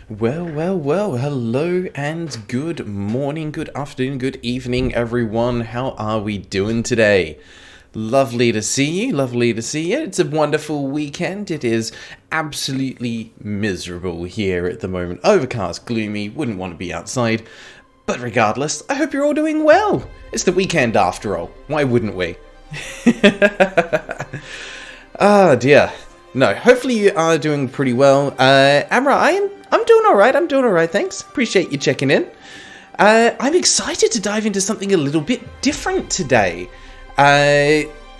Well, hello and good morning, good afternoon, good evening, everyone. How are we doing today? Lovely to see you, lovely to see you. It's a wonderful weekend. It is absolutely miserable here at the moment. Overcast, gloomy, wouldn't want to be outside. But regardless, I hope you're all doing well. It's the weekend after all. Why wouldn't we? Ah, dear. No, hopefully you are doing pretty well. Amra, I'm doing alright. I'm doing alright, thanks. Appreciate you checking in. I'm excited to dive into something a little bit different today.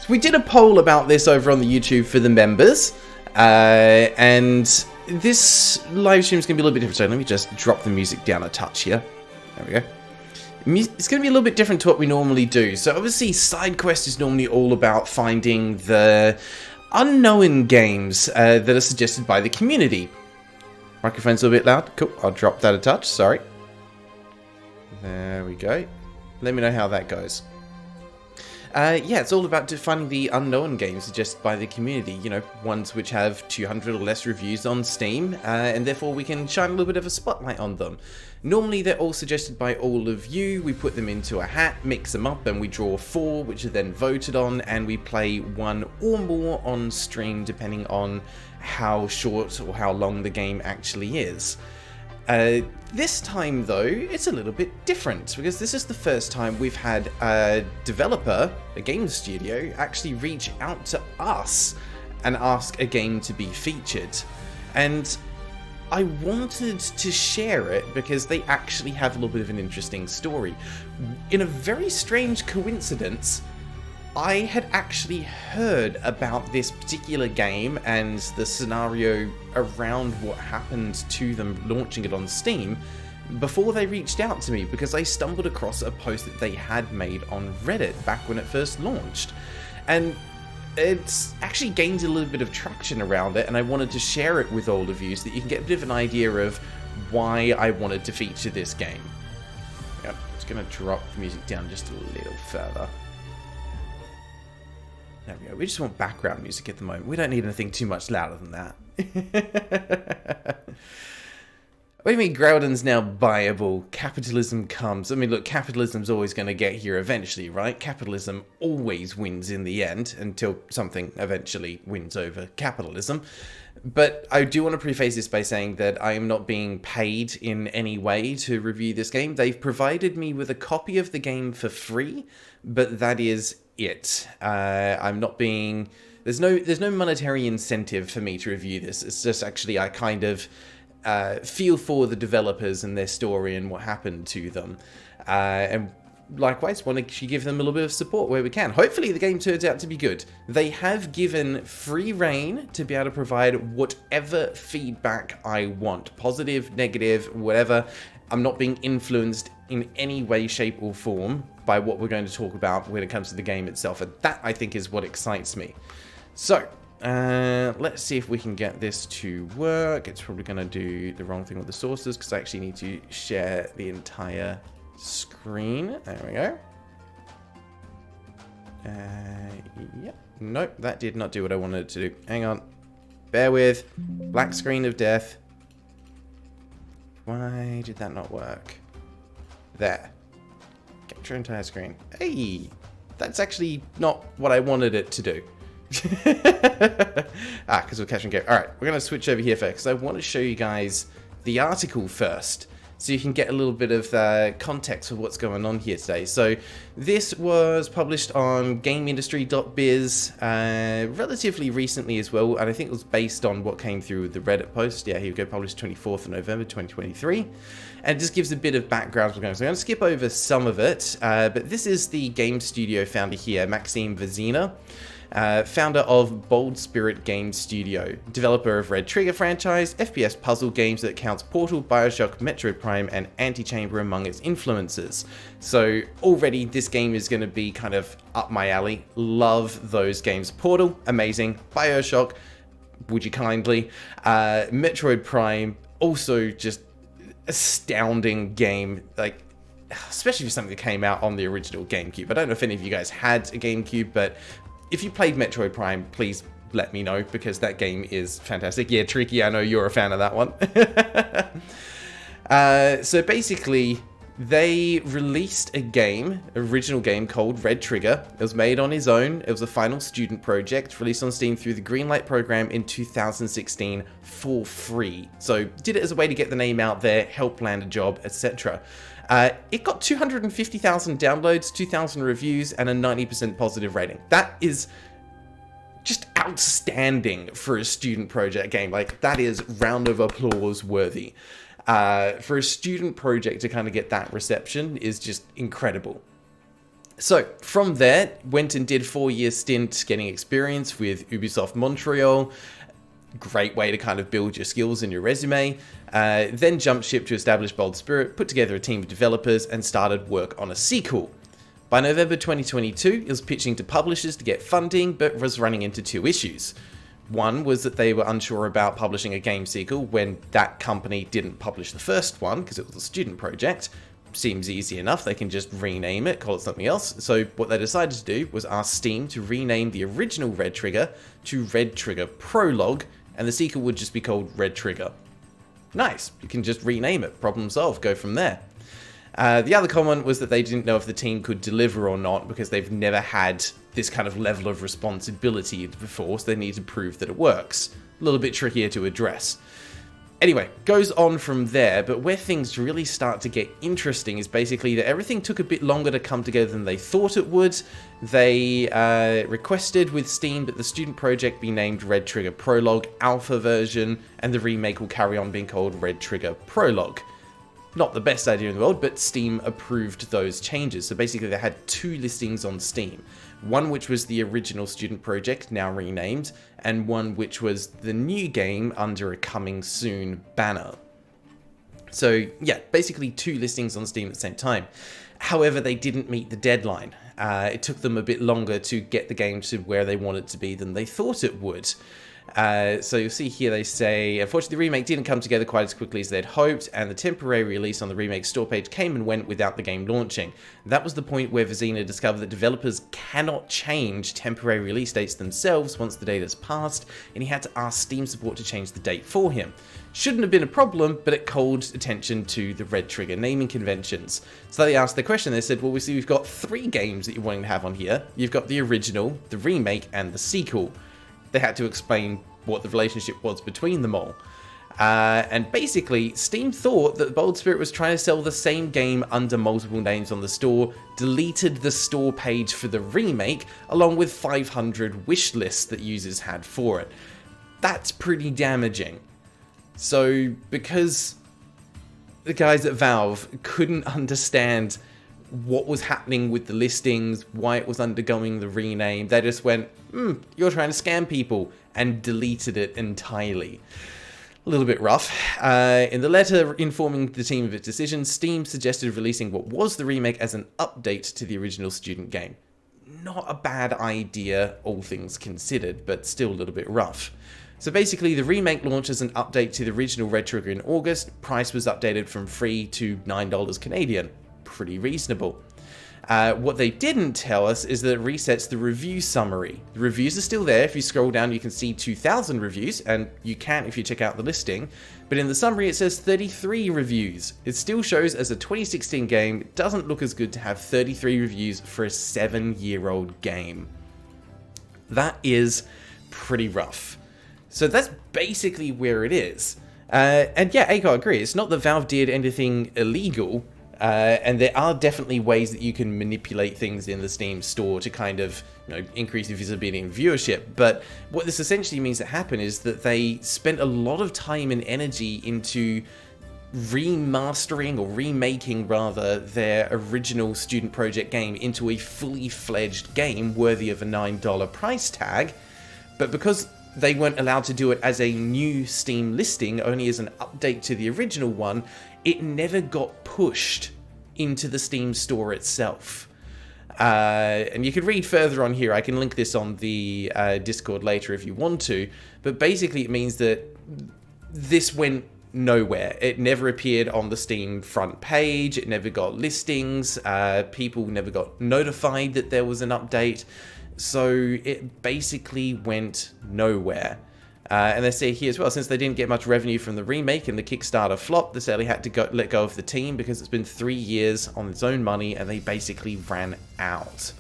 We did a poll about this over on the YouTube for the members. And this live stream is going to be a little bit different. So let me just drop the music down a touch here. There we go. It's going to be a little bit different to what we normally do. So obviously side quest is normally all about finding the unknown games that are suggested by the community. Microphone's a little bit loud. Cool. I'll drop that a touch. Sorry. There we go. Let me know how that goes. Yeah, it's all about finding the unknown games suggested by the community. You know, ones which have 200 or less reviews on Steam, and therefore we can shine a little bit of a spotlight on them. Normally they're all suggested by all of you. We put them into a hat, mix them up, and we draw 4, which are then voted on, and we play 1 or more on stream, depending on how short or how long the game actually is. This time, though, it's a little bit different, because this is the first time we've had a developer, a game studio, actually reach out to us and ask a game to be featured. And I wanted to share it because they actually have a little bit of an interesting story. In a very strange coincidence, I had actually heard about this particular game and the scenario around what happened to them launching it on Steam before they reached out to me, because I stumbled across a post that they had made on Reddit back when it first launched. And it's actually gained a little bit of traction around it, and I wanted to share it with all of you so that you can get a bit of an idea of why I wanted to feature this game. Yep, just going to drop the music down just a little further. There we go. We just want background music at the moment. We don't need anything too much louder than that. What do you mean Graeldon's now buyable? Capitalism comes. I mean, look, capitalism's always going to get here eventually, right? Capitalism always wins in the end until something eventually wins over capitalism. But I do want to preface this by saying that I am not being paid in any way to review this game. They've provided me with a copy of the game for free, but that is it. I'm not being... There's no monetary incentive for me to review this. It's just actually I kind of feel for the developers and their story and what happened to them. And likewise, want to actually give them a little bit of support where we can. Hopefully the game turns out to be good. They have given free reign to be able to provide whatever feedback I want. Positive, negative, whatever. I'm not being influenced in any way, shape or form by what we're going to talk about when it comes to the game itself. And that, I think, is what excites me. So, let's see if we can get this to work. It's probably going to do the wrong thing with the sources because I actually need to share the entire screen. There we go. Yep. Nope, that did not do what I wanted it to do. Hang on. Bear with. Black screen of death. Why did that not work? There. Capture entire screen. Hey! That's actually not what I wanted it to do. Because we're catching game. Alright, we're going to switch over here first, because I want to show you guys the article first, so you can get a little bit of context for what's going on here today. So this was published on GameIndustry.biz relatively recently as well, and I think it was based on what came through with the Reddit post. Yeah, here we go, published 24th of November 2023, and it just gives a bit of background. So I'm going to skip over some of it, but this is the game studio founder here, Maxime Vazina. Founder of Bold Spirit Game Studio, developer of Red Trigger franchise, FPS puzzle games that counts Portal, Bioshock, Metroid Prime, and Antichamber among its influences. So already this game is going to be kind of up my alley. Love those games. Portal, amazing. Bioshock, would you kindly. Metroid Prime, also just astounding game. Like, especially for something that came out on the original GameCube. I don't know if any of you guys had a GameCube, but if you played Metroid Prime, please let me know, because that game is fantastic. Yeah, Tricky, I know you're a fan of that one. So basically, they released a game, original game called Red Trigger. It was made on his own. It was a final student project released on Steam through the Greenlight program in 2016 for free. So did it as a way to get the name out there, help land a job, etc. It got 250,000 downloads, 2,000 reviews, and a 90% positive rating. That is just outstanding for a student project game. Like, that is round of applause worthy. For a student project to kind of get that reception is just incredible. So from there, went and did 4-year stint getting experience with Ubisoft Montreal. Great way to kind of build your skills and your resume. Then jumped ship to establish Bold Spirit, put together a team of developers, and started work on a sequel. By November 2022, it was pitching to publishers to get funding, but was running into 2 issues. One was that they were unsure about publishing a game sequel when that company didn't publish the first one because it was a student project. Seems easy enough, they can just rename it, call it something else. So what they decided to do was ask Steam to rename the original Red Trigger to Red Trigger Prologue, and the sequel would just be called Red Trigger. Nice, you can just rename it, problem solved, go from there. The other comment was that they didn't know if the team could deliver or not because they've never had this kind of level of responsibility before, so they need to prove that it works. A little bit trickier to address. Anyway, goes on from there, but where things really start to get interesting is basically that everything took a bit longer to come together than they thought it would. They requested with Steam that the student project be named Red Trigger Prologue Alpha version, and the remake will carry on being called Red Trigger Prologue. Not the best idea in the world, but Steam approved those changes. So basically they had 2 listings on Steam. One which was the original student project, now renamed, and one which was the new game under a coming soon banner. So yeah, basically 2 listings on Steam at the same time. However, they didn't meet the deadline. It took them a bit longer to get the game to where they wanted it to be than they thought it would. So you'll see here they say, unfortunately the remake didn't come together quite as quickly as they'd hoped, and the temporary release on the remake store page came and went without the game launching. That was the point where Vizina discovered that developers cannot change temporary release dates themselves once the date has passed, and he had to ask Steam support to change the date for him. Shouldn't have been a problem, but it called attention to the Red Trigger naming conventions. So they asked the question, they said, well, we see we've got 3 games that you're wanting to have on here. You've got the original, the remake, and the sequel. They had to explain what the relationship was between them all. And basically, Steam thought that Bold Spirit was trying to sell the same game under multiple names on the store, deleted the store page for the remake, along with 500 wish lists that users had for it. That's pretty damaging. So, because the guys at Valve couldn't understand what was happening with the listings, why it was undergoing the rename, they just went, you're trying to scam people, and deleted it entirely. A little bit rough. In the letter informing the team of its decision, Steam suggested releasing what was the remake as an update to the original student game. Not a bad idea, all things considered, but still a little bit rough. So basically, the remake launched as an update to the original Red Trigger in August. Price was updated from free to $9 Canadian. Pretty reasonable. What they didn't tell us is that it resets the review summary. The reviews are still there. If you scroll down, you can see 2,000 reviews, and you can if you check out the listing. But in the summary, it says 33 reviews. It still shows as a 2016 game. It doesn't look as good to have 33 reviews for a 7-year-old game. That is pretty rough. So that's basically where it is. And yeah, I agree. It's not that Valve did anything illegal. And there are definitely ways that you can manipulate things in the Steam store to kind of, increase visibility and viewership. But what this essentially means that happened is that they spent a lot of time and energy into remastering, or remaking rather, their original student project game into a fully fledged game worthy of a $9 price tag. But because they weren't allowed to do it as a new Steam listing, only as an update to the original one, it never got pushed into the Steam store itself. And you can read further on here. I can link this on the Discord later if you want to. But basically it means that this went nowhere. It never appeared on the Steam front page. It never got listings. People never got notified that there was an update. So it basically went nowhere. And they say here as well, since they didn't get much revenue from the remake and the Kickstarter flop, they sadly had to let go of the team because it's been 3 years on its own money and they basically ran out.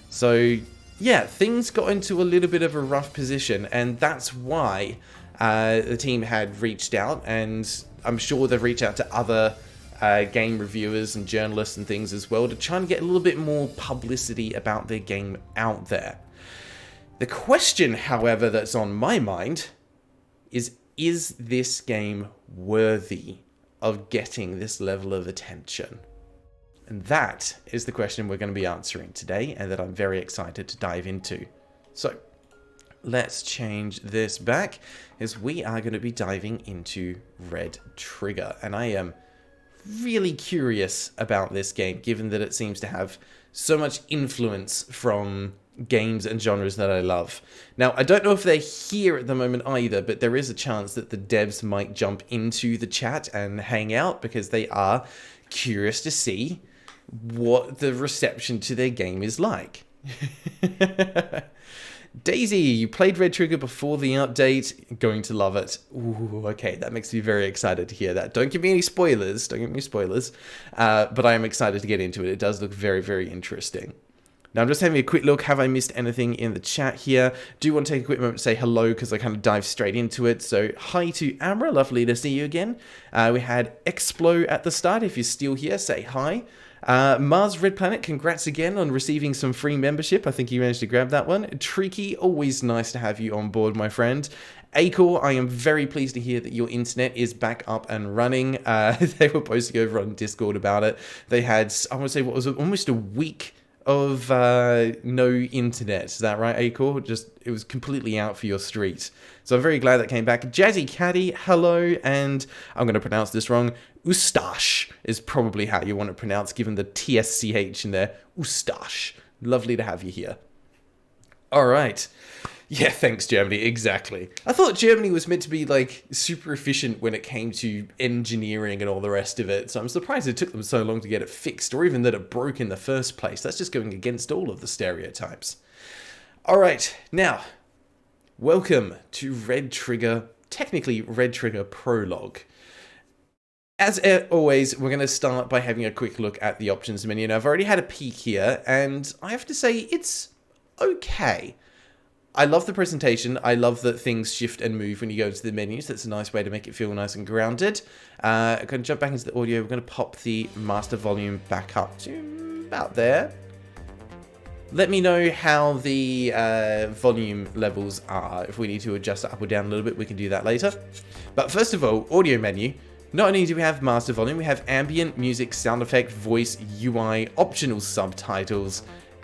So yeah, things got into a little bit of a rough position, and that's why the team had reached out, and I'm sure they've reached out to other game reviewers and journalists and things as well to try and get a little bit more publicity about their game out there. The question, however, that's on my mind is this game worthy of getting this level of attention? And that is the question we're going to be answering today, and that I'm very excited to dive into. So let's change this back, as we are going to be diving into Red Trigger. And I am really curious about this game, given that it seems to have so much influence from games and genres that I love. Now, I don't know if they're here at the moment either, but there is a chance that the devs might jump into the chat and hang out, because they are curious to see what the reception to their game is like. Daisy, you played Red Trigger before the update. Going to love it. Ooh, okay, that makes me very excited to hear that. Don't give me any spoilers. Don't give me spoilers. But I am excited to get into it. It does look very, very interesting. Now, I'm just having a quick look. Have I missed anything in the chat here? Do want to take a quick moment to say hello, because I kind of dive straight into it. So, hi to Amra. Lovely to see you again. We had Explo at the start. If you're still here, say hi. Mars Red Planet, congrats again on receiving some free membership. I think you managed to grab that one. Tricky, always nice to have you on board, my friend. Acor, I am very pleased to hear that your internet is back up and running. They were posting over on Discord about it. They had, I want to say, what was it, almost a week of no internet. Is that right, Acor? Just, it was completely out for your street. So I'm very glad that came back. Jazzy Caddy, hello, and I'm going to pronounce this wrong. Ustash is probably how you want to pronounce, given the TSCH in there. Ustash. Lovely to have you here. All right. Yeah, thanks, Germany. Exactly. I thought Germany was meant to be, like, super efficient when it came to engineering and all the rest of it, so I'm surprised it took them so long to get it fixed, or even that it broke in the first place. That's just going against all of the stereotypes. All right, now, welcome to Red Trigger, technically Red Trigger Prologue. As always, we're going to start by having a quick look at the options menu. Now, I've already had a peek here, and I have to say, it's okay. I love the presentation. I love that things shift and move when you go into the menus. That's a nice way to make it feel nice and grounded. I'm going to jump back into the audio. We're going to pop the master volume back up to about there. Let me know how the volume levels are. If we need to adjust it up or down a little bit, we can do that later. But first of all, audio menu. Not only do we have master volume, we have ambient, music, sound effect, voice, UI, optional subtitles.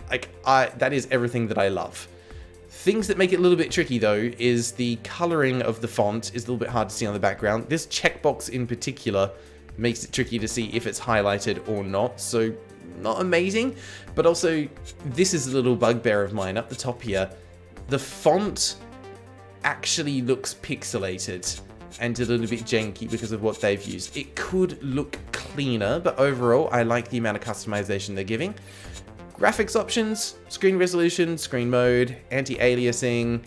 Like, that is everything that I love. Things that make it a little bit tricky, though, is the coloring of the font is a little bit hard to see on the background. This checkbox in particular makes it tricky to see if it's highlighted or not, so not amazing. But also, this is a little bugbear of mine up the top here. The font actually looks pixelated and a little bit janky because of what they've used. It could look cleaner, but overall, I like the amount of customization they're giving. Graphics options, screen resolution, screen mode, anti-aliasing.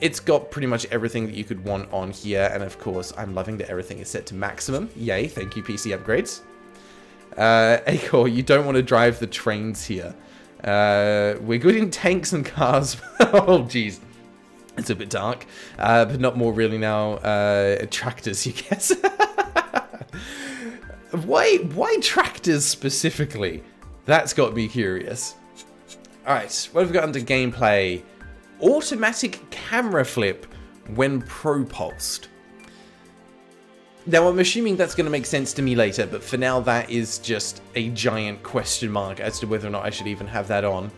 It's got pretty much everything that you could want on here, and of course, I'm loving that everything is set to maximum. Yay, thank you, PC upgrades. Acor, you don't want to drive the trains here. We're good in tanks and cars. Oh, jeez. It's a bit dark, but not more really now. Tractors, you guess. Why tractors specifically? That's got me curious. Alright, what have we got under gameplay? Automatic camera flip when propulsed. Now, I'm assuming that's going to make sense to me later, but for now that is just a giant question mark as to whether or not I should even have that on.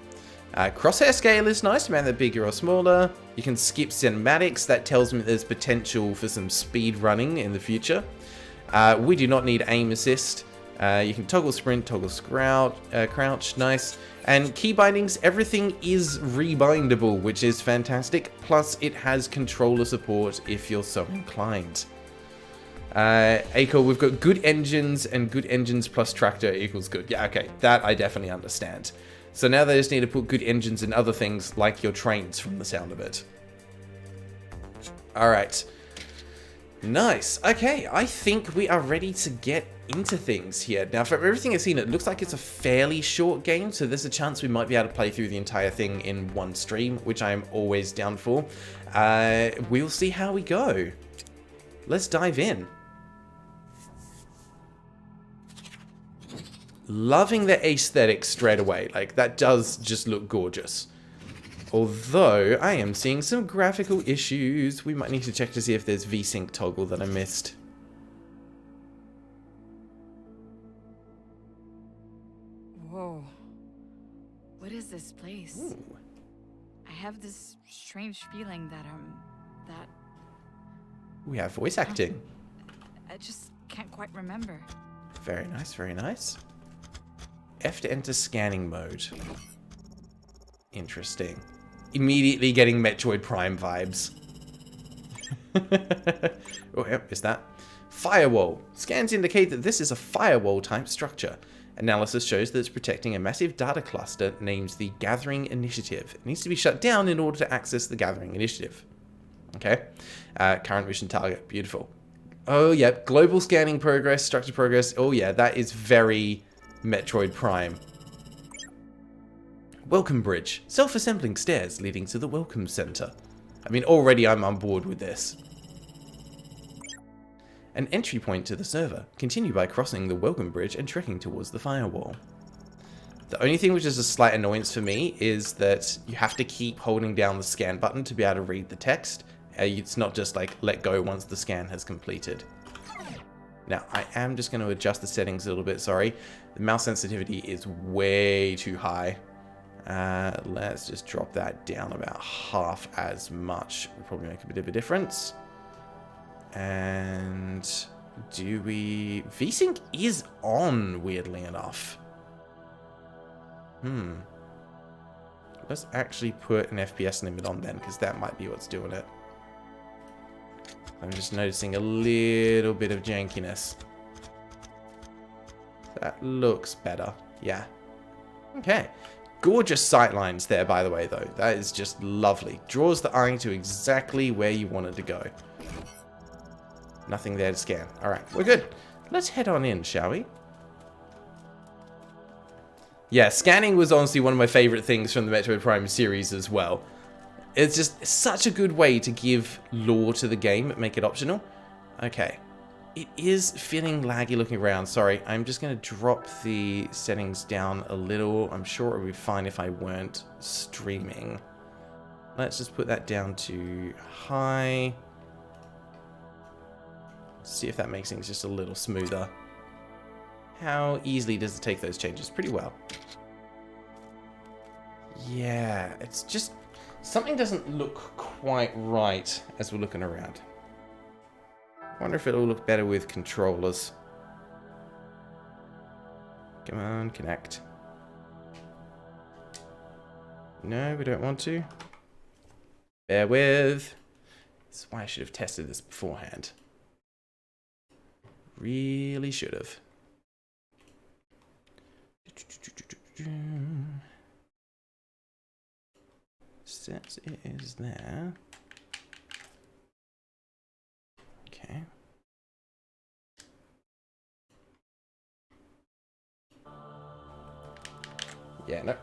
Crosshair scale is nice, man, they're bigger or smaller. You can skip cinematics, that tells me there's potential for some speed running in the future. We do not need aim assist. You can toggle sprint, toggle crouch, nice. And key bindings, everything is rebindable, which is fantastic. Plus, it has controller support if you're so inclined. Acor, we've got good engines, and good engines plus tractor equals good. Yeah, okay, that I definitely understand. So now they just need to put good engines in other things, like your trains, from the sound of it. Alright. Nice. Okay, I think we are ready to get into things here. Now, from everything I've seen, it looks like it's a fairly short game, so there's a chance we might be able to play through the entire thing in one stream, which I'm always down for. We'll see how we go. Let's dive in. Loving the aesthetic straight away. Like, that does just look gorgeous. Although, I am seeing some graphical issues. We might need to check to see if there's VSync toggle that I missed. Whoa. What is this place? Ooh. I have this strange feeling that, We have voice acting. I just can't quite remember. Very nice, very nice. F to enter scanning mode. Interesting. Immediately getting Metroid Prime vibes. Oh, yep, is that? Firewall. Scans indicate that this is a firewall type structure. Analysis shows that it's protecting a massive data cluster named the Gathering Initiative. It needs to be shut down in order to access the Gathering Initiative. Okay. Current mission target. Beautiful. Oh, yep. Global scanning progress, structure progress. Oh, yeah. That is very Metroid Prime. Welcome bridge. Self-assembling stairs leading to the welcome center. I mean, already I'm on board with this. An entry point to the server. Continue by crossing the welcome bridge and trekking towards the firewall. The only thing which is a slight annoyance for me is that you have to keep holding down the scan button to be able to read the text. It's not just like let go once the scan has completed. Now, I am just going to adjust the settings a little bit, sorry. The mouse sensitivity is way too high. Let's just drop that down about half as much. Will probably make a bit of a difference. And do we... VSync is on, weirdly enough. Let's actually put an FPS limit on then, because that might be what's doing it. I'm just noticing a little bit of jankiness. That looks better. Yeah. Okay. Gorgeous sightlines there, by the way, though. That is just lovely. Draws the eye to exactly where you want it to go. Nothing there to scan. Alright, we're good. Let's head on in, shall we? Yeah, scanning was honestly one of my favorite things from the Metroid Prime series as well. It's just such a good way to give lore to the game, make it optional. Okay. It is feeling laggy looking around. Sorry, I'm just going to drop the settings down a little. I'm sure it would be fine if I weren't streaming. Let's just put that down to high. See if that makes things just a little smoother. How easily does it take those changes? Pretty well. Yeah, it's just... something doesn't look quite right as we're looking around. I wonder if it'll look better with controllers. Come on, connect. No, we don't want to. Bear with. This is why I should have tested this beforehand. Really should have. Since it is there. Okay. Yeah, no.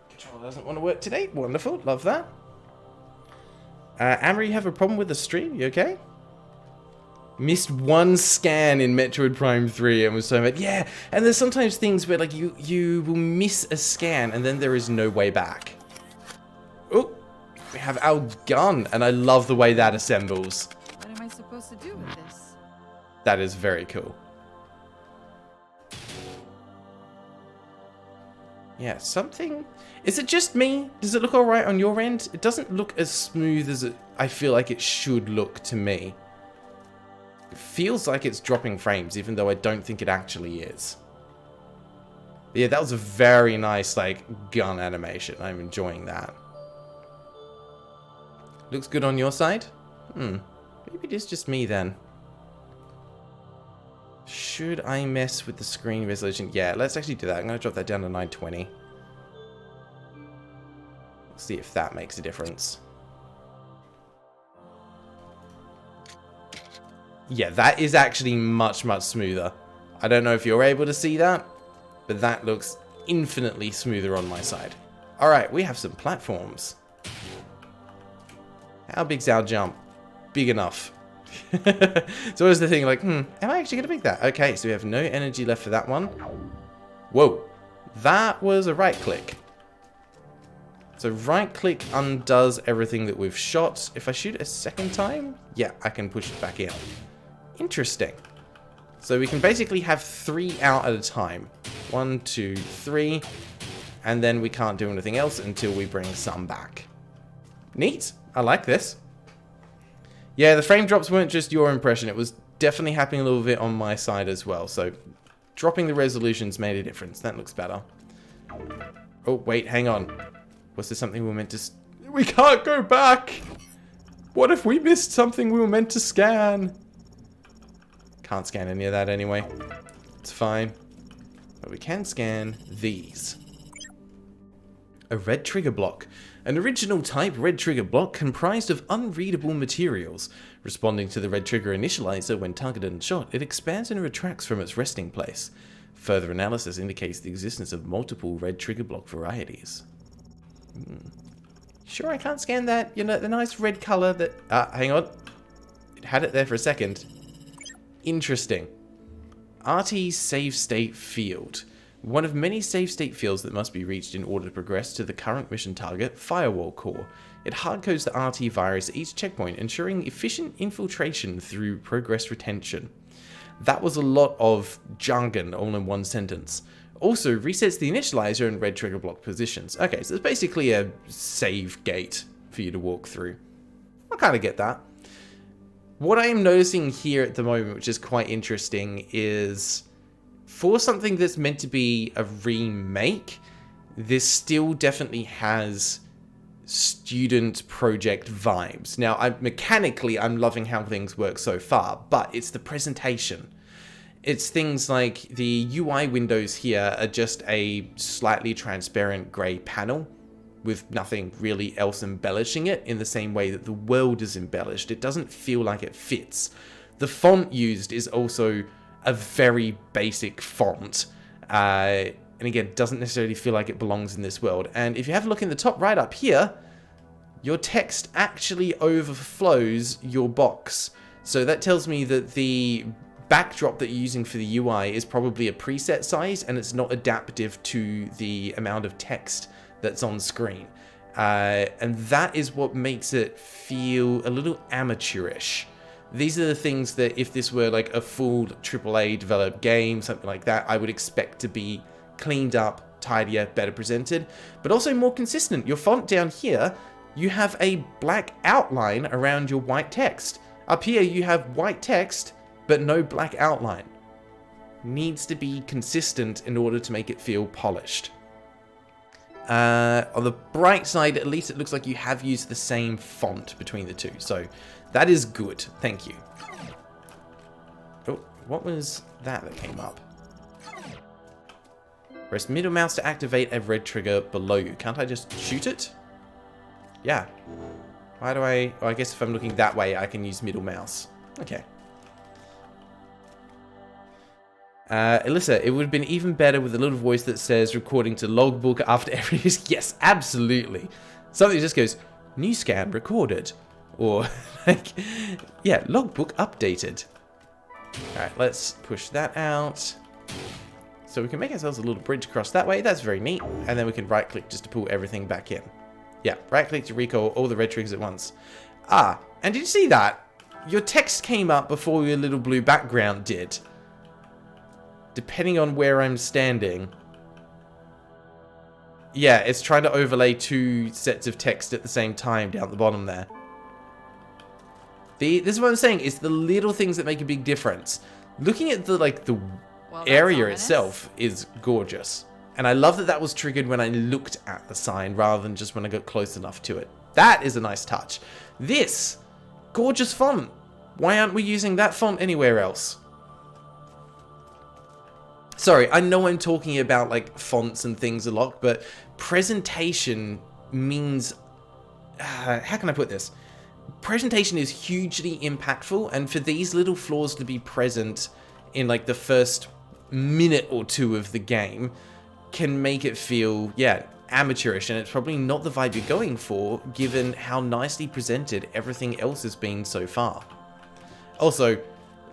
Controller doesn't want to work today. Wonderful. Love that. Amber, you have a problem with the stream? You okay? Missed one scan in Metroid Prime 3 and was so mad. Yeah, and there's sometimes things where like you will miss a scan and then there is no way back. Oh, we have our gun and I love the way that assembles. What am I supposed to do with this? That is very cool. Yeah, something... Is it just me? Does it look alright on your end? It doesn't look as smooth as I feel like it should look to me. It feels like it's dropping frames, even though I don't think it actually is. Yeah, that was a very nice, like, gun animation. I'm enjoying that. Looks good on your side? Maybe it is just me then. Should I mess with the screen resolution? Yeah, let's actually do that. I'm going to drop that down to 920. See if that makes a difference. Yeah, that is actually much, much smoother. I don't know if you're able to see that, but that looks infinitely smoother on my side. Alright, we have some platforms. How big's our jump? Big enough. It's always the thing, like, am I actually going to make that? Okay, so we have no energy left for that one. Whoa. That was a right click. So right click undoes everything that we've shot. If I shoot a second time, yeah, I can push it back in. Interesting. So we can basically have 3 out at a time. 1, 2, 3. And then we can't do anything else until we bring some back. Neat. I like this. Yeah, the frame drops weren't just your impression. It was definitely happening a little bit on my side as well. So dropping the resolutions made a difference. That looks better. Oh, wait, hang on. Was there something we were meant to... We can't go back! What if we missed something we were meant to scan? Can't scan any of that anyway. It's fine. But we can scan these. A red trigger block. An original type red trigger block comprised of unreadable materials. Responding to the red trigger initializer when targeted and shot, it expands and retracts from its resting place. Further analysis indicates the existence of multiple red trigger block varieties. Sure I can't scan that? You know, the nice red color that... hang on. It had it there for a second. Interesting. RT save state field. One of many save state fields that must be reached in order to progress to the current mission target, Firewall Core. It hardcodes the RT virus at each checkpoint, ensuring efficient infiltration through progress retention. That was a lot of jargon all in one sentence. Also resets the initializer and red trigger block positions. Okay, so it's basically a save gate for you to walk through. I kind of get that. What I am noticing here at the moment, which is quite interesting, is for something that's meant to be a remake, this still definitely has student project vibes. Now, mechanically, I'm loving how things work so far, but it's the presentation. It's things like the UI windows here are just a slightly transparent grey panel with nothing really else embellishing it in the same way that the world is embellished. It doesn't feel like it fits. The font used is also a very basic font. And again, doesn't necessarily feel like it belongs in this world. And if you have a look in the top right up here, your text actually overflows your box. So that tells me that the backdrop that you're using for the UI is probably a preset size and it's not adaptive to the amount of text that's on screen. And that is what makes it feel a little amateurish. These are the things that if this were like a full AAA developed game, something like that, I would expect to be cleaned up, tidier, better presented, but also more consistent. Your font down here, you have a black outline around your white text. Up here, you have white text, but no black outline. Needs to be consistent in order to make it feel polished. On the bright side, at least it looks like you have used the same font between the two, so that is good. Thank you. Oh, what was that came up? Press middle mouse to activate a red trigger below you. Can't I just shoot it? Yeah. Why do I... Oh, I guess if I'm looking that way, I can use middle mouse. Okay. Alyssa, it would have been even better with a little voice that says recording to logbook after every... Yes, absolutely. Something that just goes, new scan recorded. Or, like, yeah, logbook updated. Alright, let's push that out. So we can make ourselves a little bridge across that way. That's very neat. And then we can right click just to pull everything back in. Yeah, right click to recall all the red triggers at once. Ah, and did you see that? Your text came up before your little blue background did. Depending on where I'm standing. Yeah, it's trying to overlay two sets of text at the same time down the bottom there. This is what I'm saying, it's the little things that make a big difference. Looking at the area itself is gorgeous. And I love that that was triggered when I looked at the sign rather than just when I got close enough to it. That is a nice touch. This, gorgeous font. Why aren't we using that font anywhere else? Sorry, I know I'm talking about like fonts and things a lot, but presentation means... how can I put this? presentation is hugely impactful, and for these little flaws to be present in like the first minute or two of the game can make it feel, yeah, amateurish, and it's probably not the vibe you're going for given how nicely presented everything else has been so far. Also,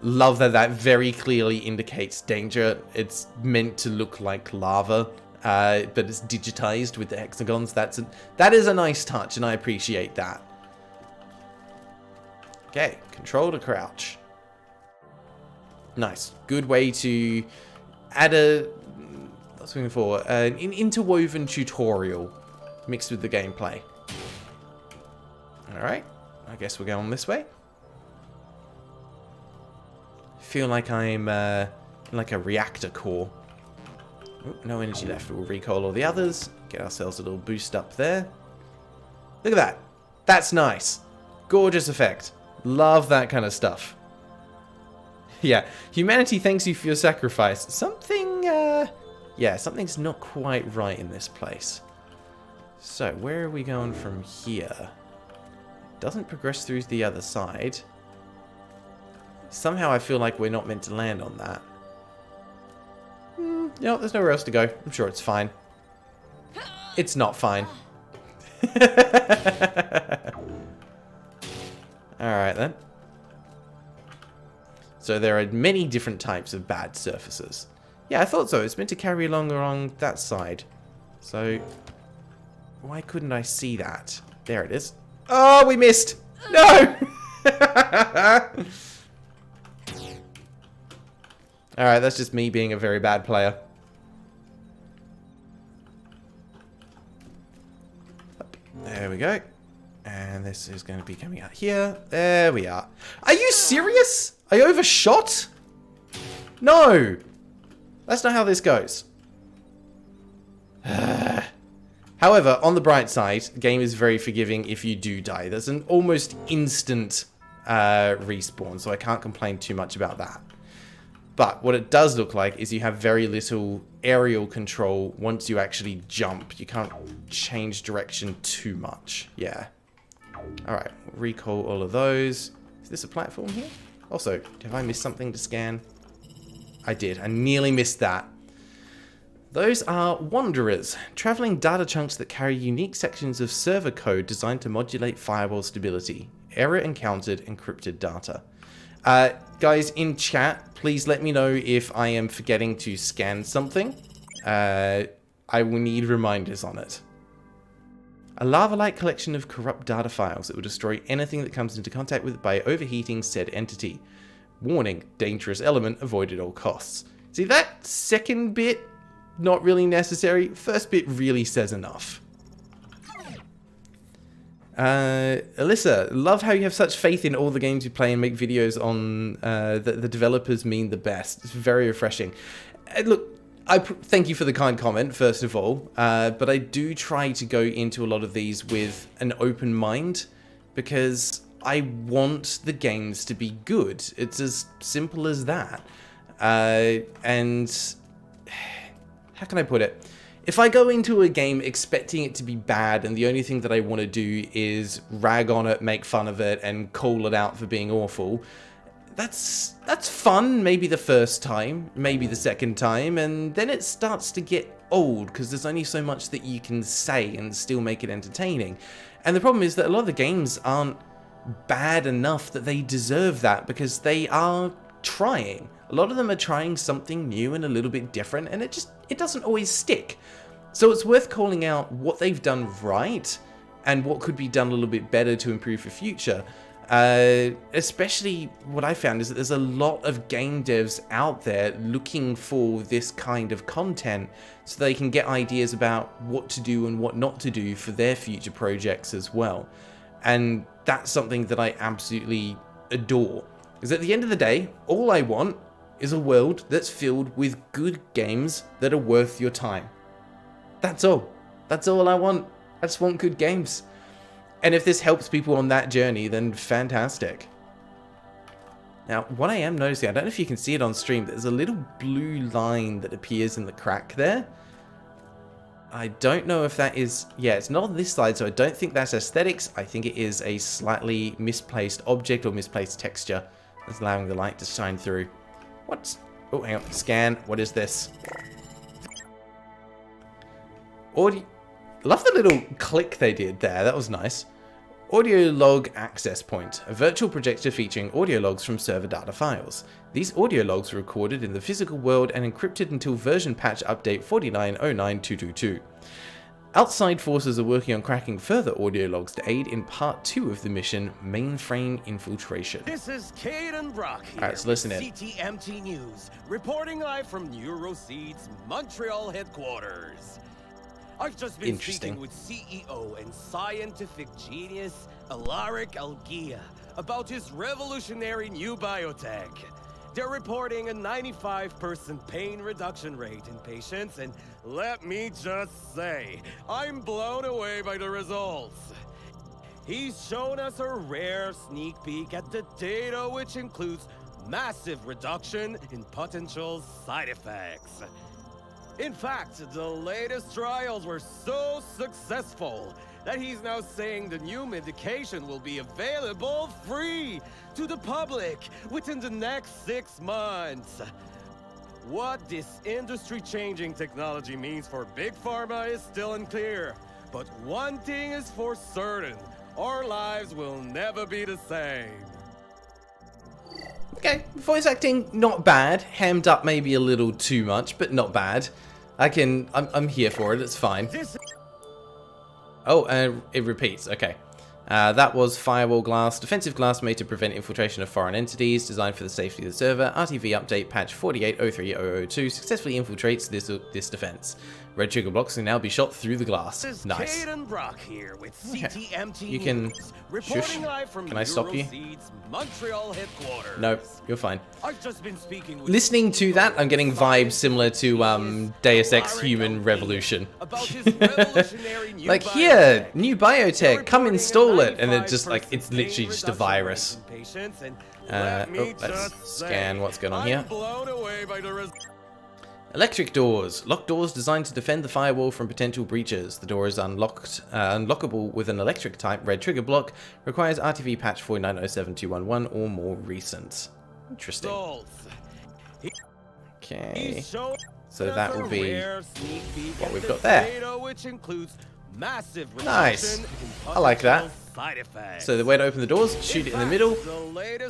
love that that very clearly indicates danger. It's meant to look like lava, but it's digitized with the hexagons. That is a nice touch, and I appreciate that. Okay, control to crouch. Nice. Good way to add a, what's looking for, an interwoven tutorial mixed with the gameplay. Alright, I guess we're going this way. Feel like I'm in like a reactor core. Oop, no energy left. We'll recall all the others. Get ourselves a little boost up there. Look at that. That's nice. Gorgeous effect. Love that kind of stuff. Yeah, humanity thanks you for your sacrifice. Something, yeah, something's not quite right in this place. So, where are we going from here? Doesn't progress through the other side. Somehow I feel like we're not meant to land on that. No, there's nowhere else to go. I'm sure it's fine. It's not fine. Alright then. So there are many different types of bad surfaces. Yeah, I thought so. It's meant to carry along that side. So, why couldn't I see that? There it is. Oh, we missed! No! Alright, that's just me being a very bad player. There we go. And this is going to be coming out here. There we are. Are you serious? I overshot? No! That's not how this goes. However, on the bright side, the game is very forgiving if you do die. There's an almost instant respawn, so I can't complain too much about that. But what it does look like is you have very little aerial control once you actually jump. You can't change direction too much. Yeah. Alright, recall all of those. Is this a platform here? Also, have I missed something to scan? I did. I nearly missed that. Those are Wanderers, traveling data chunks that carry unique sections of server code designed to modulate firewall stability. Error encountered, encrypted data. Guys, in chat, please let me know if I am forgetting to scan something. I will need reminders on it. A lava-like collection of corrupt data files that will destroy anything that comes into contact with it by overheating said entity. Warning, dangerous element, avoid at all costs. See, that second bit, not really necessary. First bit really says enough. Alyssa, love how you have such faith in all the games you play and make videos on the developers mean the best. It's very refreshing. Look, I thank you for the kind comment, first of all, but I do try to go into a lot of these with an open mind because I want the games to be good. It's as simple as that. And how can I put it? If I go into a game expecting it to be bad and the only thing that I want to do is rag on it, make fun of it, and call it out for being awful, that's fun maybe the first time, maybe the second time, and then it starts to get old because there's only so much that you can say and still make it entertaining. And the problem is that a lot of the games aren't bad enough that they deserve that because they are trying. A lot of them are trying something new and a little bit different, and it doesn't always stick. So it's worth calling out what they've done right and what could be done a little bit better to improve for future. Especially what I found is that there's a lot of game devs out there looking for this kind of content so they can get ideas about what to do and what not to do for their future projects as well. And that's something that I absolutely adore. Because at the end of the day, all I want is a world that's filled with good games that are worth your time. That's all. That's all I want. I just want good games. And if this helps people on that journey, then fantastic. Now, what I am noticing, I don't know if you can see it on stream, there's a little blue line that appears in the crack there. I don't know if that is... Yeah, it's not on this side, so I don't think that's aesthetics. I think it is a slightly misplaced object or misplaced texture that's allowing the light to shine through. What? Oh, hang on. Scan. What is this? Audio... Love the little click they did there. That was nice. Audio log access point, a virtual projector featuring audio logs from server data files. These audio logs were recorded in the physical world and encrypted until version patch update 4909222. Outside forces are working on cracking further audio logs to aid in part 2 of the mission, mainframe infiltration. This is Caden Brock here. Alright, so listen in. CTMT News, reporting live from Neuroseed's Montreal headquarters. I've just been speaking with CEO and scientific genius Alaric Algia about his revolutionary new biotech. They're reporting a 95% pain reduction rate in patients, and let me just say, I'm blown away by the results. He's shown us a rare sneak peek at the data, which includes massive reduction in potential side effects. In fact, the latest trials were so successful that he's now saying the new medication will be available free to the public within the next 6 months. What this industry-changing technology means for Big Pharma is still unclear, but one thing is for certain, our lives will never be the same. Okay, voice acting, not bad. Hammed up maybe a little too much, but not bad. I'm here for it, it's fine. Oh, it repeats, okay. That was firewall glass, defensive glass made to prevent infiltration of foreign entities, designed for the safety of the server. RTV update patch 4803002 successfully infiltrates this defense. Red trigger blocks can now be shot through the glass. Nice. Brock here with CTMT You can shush. Can I stop you? Montreal headquarters. No, you're fine. I've just been speaking with Listening to that, I'm getting vibes similar to Deus Ex Human Revolution. Like, here, new biotech, come install it, and it just like it's literally just a virus. Let's scan what's going on here. Electric doors. Locked doors designed to defend the firewall from potential breaches. The door is unlockable with an electric type red trigger block. Requires RTV patch 4907211 or more recent. Interesting. Okay. So that will be what we've got there. Nice. I like that. So the way to open the doors, shoot it in the middle,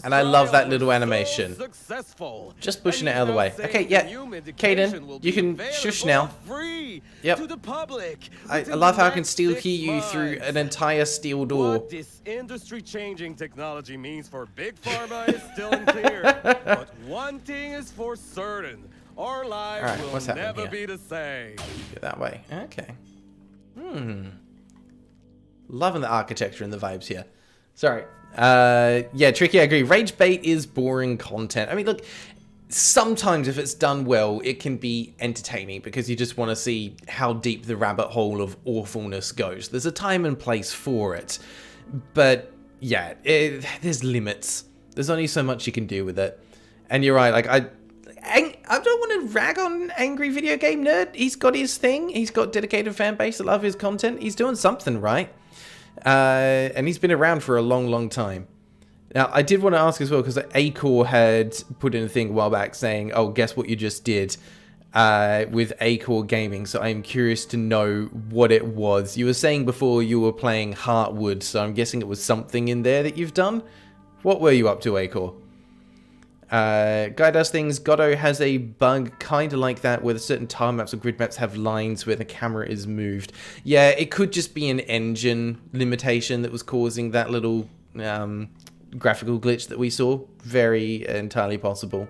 and I love that little animation. Just pushing it out of the way. Okay, yeah, Caden, you can shush now. Yep. I love how I can still hear you through an entire steel door. What this industry-changing technology means for Big Pharma is still unclear, but one thing is for certain: our lives will never be the same. Go that way. Okay. Loving the architecture and the vibes here. Sorry. Yeah, Tricky, I agree. Rage bait is boring content. I mean, look, sometimes if it's done well, it can be entertaining because you just want to see how deep the rabbit hole of awfulness goes. There's a time and place for it. But, yeah, there's limits. There's only so much you can do with it. And you're right, like, I don't want to rag on Angry Video Game Nerd. He's got his thing. He's got dedicated fan base that love his content. He's doing something right. And he's been around for a long, long time. Now, I did want to ask as well, because Acor had put in a thing a while back saying, oh, guess what you just did with Acor Gaming. So I'm curious to know what it was. You were saying before you were playing Heartwood, so I'm guessing it was something in there that you've done. What were you up to, Acor? Guy does things. Goddo has a bug kind of like that where the certain tile maps or grid maps have lines where the camera is moved. Yeah, it could just be an engine limitation that was causing that little graphical glitch that we saw. Very entirely possible.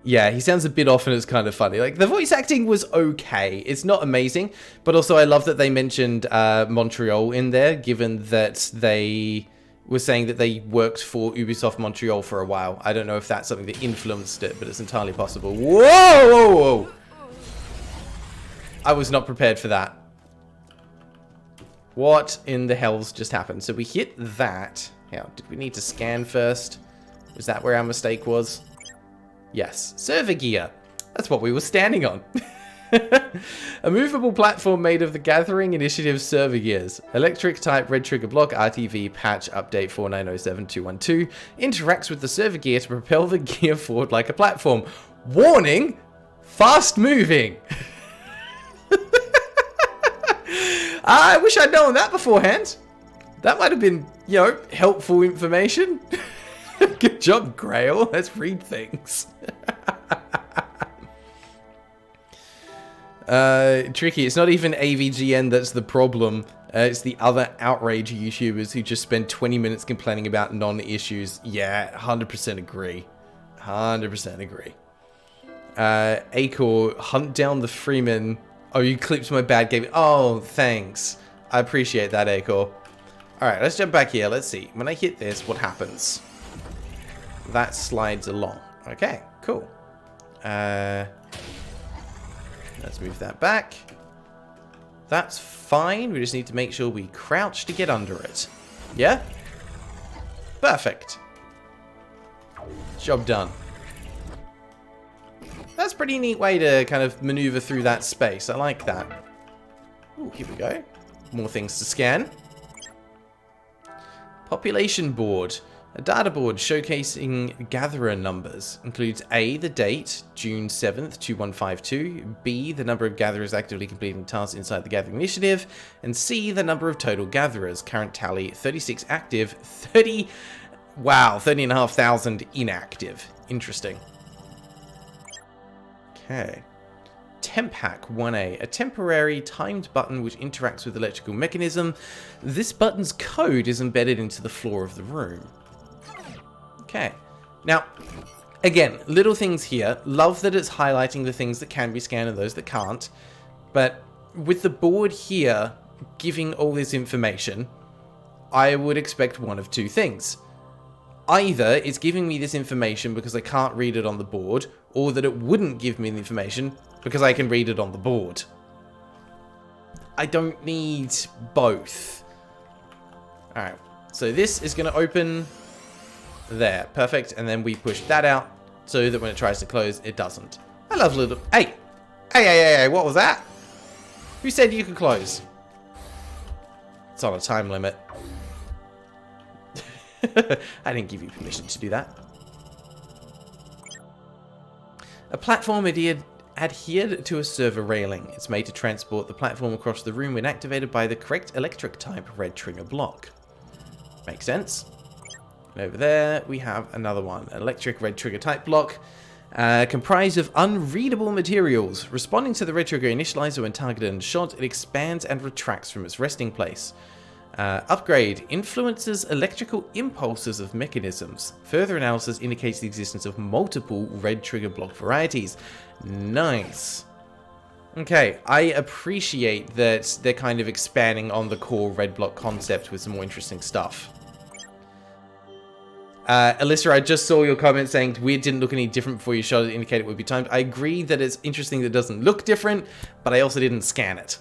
Yeah, he sounds a bit off and it's kind of funny. Like, the voice acting was okay. It's not amazing, but also I love that they mentioned Montreal in there, given that they was saying that they worked for Ubisoft Montreal for a while. I don't know if that's something that influenced it, but it's entirely possible. Whoa, whoa, whoa! I was not prepared for that. What in the hell's just happened? So we hit that. Now, did we need to scan first? Was that where our mistake was? Yes. Server gear. That's what we were standing on. A movable platform made of the Gathering Initiative server gears. Electric type red trigger block RTV patch update 4907212 interacts with the server gear to propel the gear forward like a platform. Warning! Fast moving! I wish I'd known that beforehand. That might have been, you know, helpful information. Good job, Grail. Let's read things. Tricky. It's not even AVGN that's the problem. It's the other outrage YouTubers who just spend 20 minutes complaining about non-issues. Yeah, 100% agree. 100% agree. Acor, hunt down the Freeman. Oh, you clipped my bad game. Oh, thanks. I appreciate that, Acor. Alright, let's jump back here. Let's see. When I hit this, what happens? That slides along. Okay, cool. Let's move that back. That's fine. We just need to make sure we crouch to get under it. Yeah? Perfect. Job done. That's a pretty neat way to kind of maneuver through that space. I like that. Ooh, here we go. More things to scan. Population board. A data board showcasing gatherer numbers. Includes A, the date, June 7th, 2152. B, the number of gatherers actively completing tasks inside the gathering initiative. And C, the number of total gatherers. Current tally, 36 active, 30... Wow, 30,500 inactive. Interesting. Okay. Temp hack 1A, a temporary timed button which interacts with the electrical mechanism. This button's code is embedded into the floor of the room. Okay. Now, again, little things here. Love that it's highlighting the things that can be scanned and those that can't. But with the board here giving all this information, I would expect one of two things. Either it's giving me this information because I can't read it on the board, or that it wouldn't give me the information because I can read it on the board. I don't need both. Alright, so this is going to open there. Perfect. And then we push that out so that when it tries to close, it doesn't. I love little... Hey! Hey, what was that? Who said you could close? It's on a time limit. I didn't give you permission to do that. A platform adhered to a server railing. It's made to transport the platform across the room when activated by the correct electric type red trigger block. Makes sense. And over there we have another one. Electric red trigger type block. Comprised of unreadable materials. Responding to the red trigger initializer when targeted and shot, it expands and retracts from its resting place. Upgrade influences electrical impulses of mechanisms. Further analysis indicates the existence of multiple red trigger block varieties. Nice. Okay, I appreciate that they're kind of expanding on the core red block concept with some more interesting stuff. Alyssa, I just saw your comment saying weird didn't look any different before you shot it, indicate it would be timed. I agree that it's interesting that it doesn't look different, but I also didn't scan it.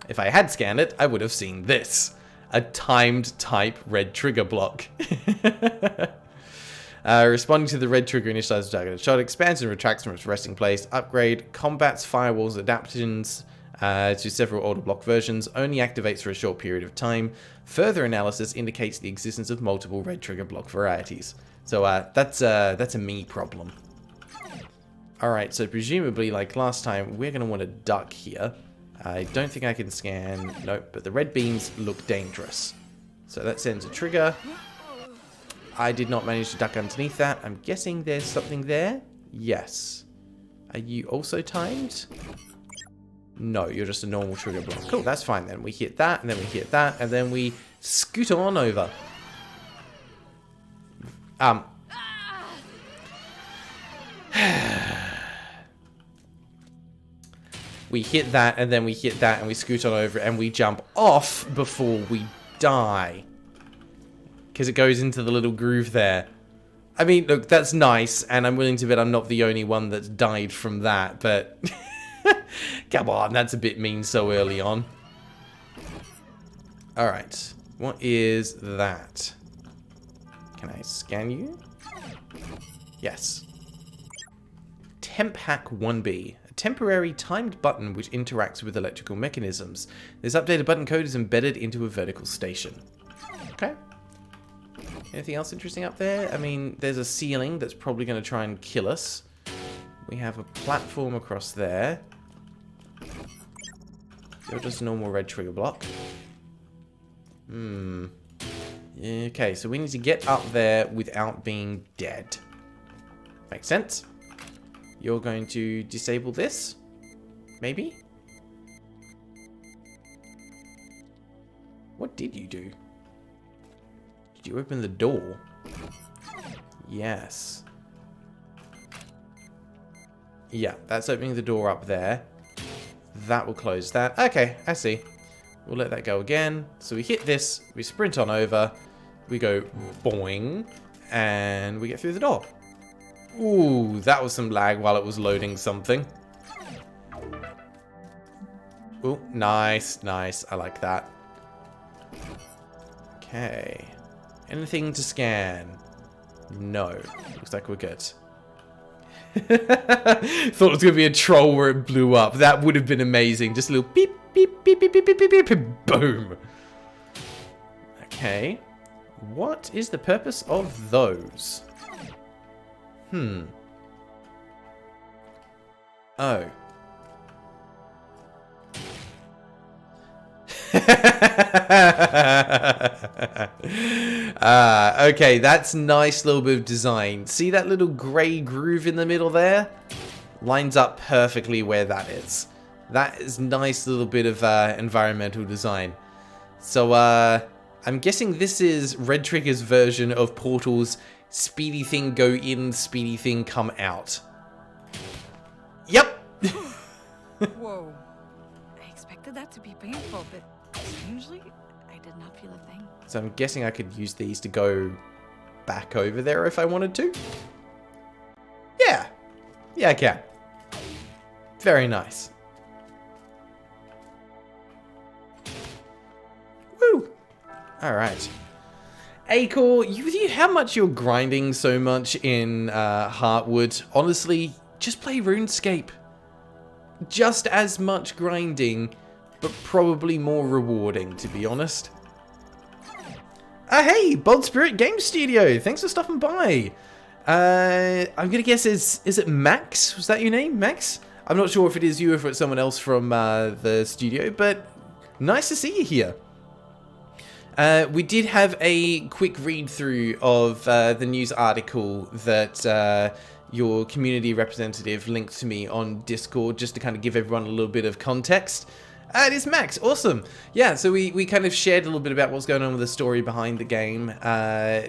If I had scanned it, I would have seen this. A timed type red trigger block. Responding to the red trigger initializer targeted shot, expands and retracts from its resting place. Upgrade combats firewalls adaptations to several older block versions. Only activates for a short period of time. Further analysis indicates the existence of multiple red trigger block varieties. So that's a me problem. Alright, so presumably like last time, we're going to want to duck here. I don't think I can scan. Nope, but the red beams look dangerous. So that sends a trigger. I did not manage to duck underneath that. I'm guessing there's something there. Yes. Are you also timed? No, you're just a normal trigger block. Cool, that's fine then. We hit that, and then we hit that, and then we scoot on over. We hit that, and then we hit that, and we scoot on over, and we jump off before we die. Because it goes into the little groove there. I mean, look, that's nice, and I'm willing to bet I'm not the only one that's died from that, but... Come on, that's a bit mean so early on. Alright, what is that? Can I scan you? Yes. Temp Hack 1B. A temporary timed button which interacts with electrical mechanisms. This updated button code is embedded into a vertical station. Okay. Anything else interesting up there? I mean, there's a ceiling that's probably going to try and kill us. We have a platform across there. You're just a normal red trigger block. Okay, so we need to get up there without being dead. Makes sense. You're going to disable this? Maybe? What did you do? Did you open the door? Yes. Yeah, that's opening the door up there. That will close that. Okay, I see. We'll let that go again. So we hit this, we sprint on over, we go boing, and we get through the door. Ooh, that was some lag while it was loading something. Ooh, nice, nice. I like that. Okay. Anything to scan? No. Looks like we're good. Thought it was going to be a troll where it blew up. That would have been amazing. Just a little beep, beep, beep, beep, beep, beep, beep, beep, boom. Okay. What is the purpose of those? Oh. Okay, that's nice little bit of design. See that little grey groove in the middle there? Lines up perfectly where that is. That is nice little bit of environmental design. So, I'm guessing this is Red Trigger's version of Portal's speedy thing go in, speedy thing come out. Yep! Whoa. I expected that to be painful, but strangely, I did not feel a thing. So I'm guessing I could use these to go back over there if I wanted to. Yeah. Yeah, I can. Very nice. Woo! Alright. Acor, you how much you're grinding so much in Heartwood. Honestly, just play RuneScape. Just as much grinding, but probably more rewarding, to be honest. Hey, Bold Spirit Game Studio, thanks for stopping by. I'm gonna guess is it Max? Was that your name, Max? I'm not sure if it is you or if it's someone else from the studio, but nice to see you here. We did have a quick read through of the news article that your community representative linked to me on Discord, just to kind of give everyone a little bit of context. It is Max, awesome. Yeah, so we kind of shared a little bit about what's going on with the story behind the game,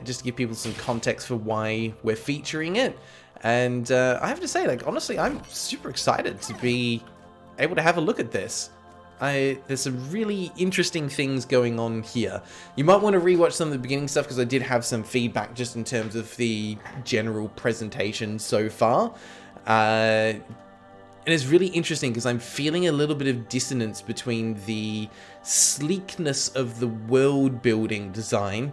just to give people some context for why we're featuring it. And I have to say, like, honestly, I'm super excited to be able to have a look at this. There's some really interesting things going on here. You might want to rewatch some of the beginning stuff because I did have some feedback just in terms of the general presentation so far. And it's really interesting because I'm feeling a little bit of dissonance between the sleekness of the world building design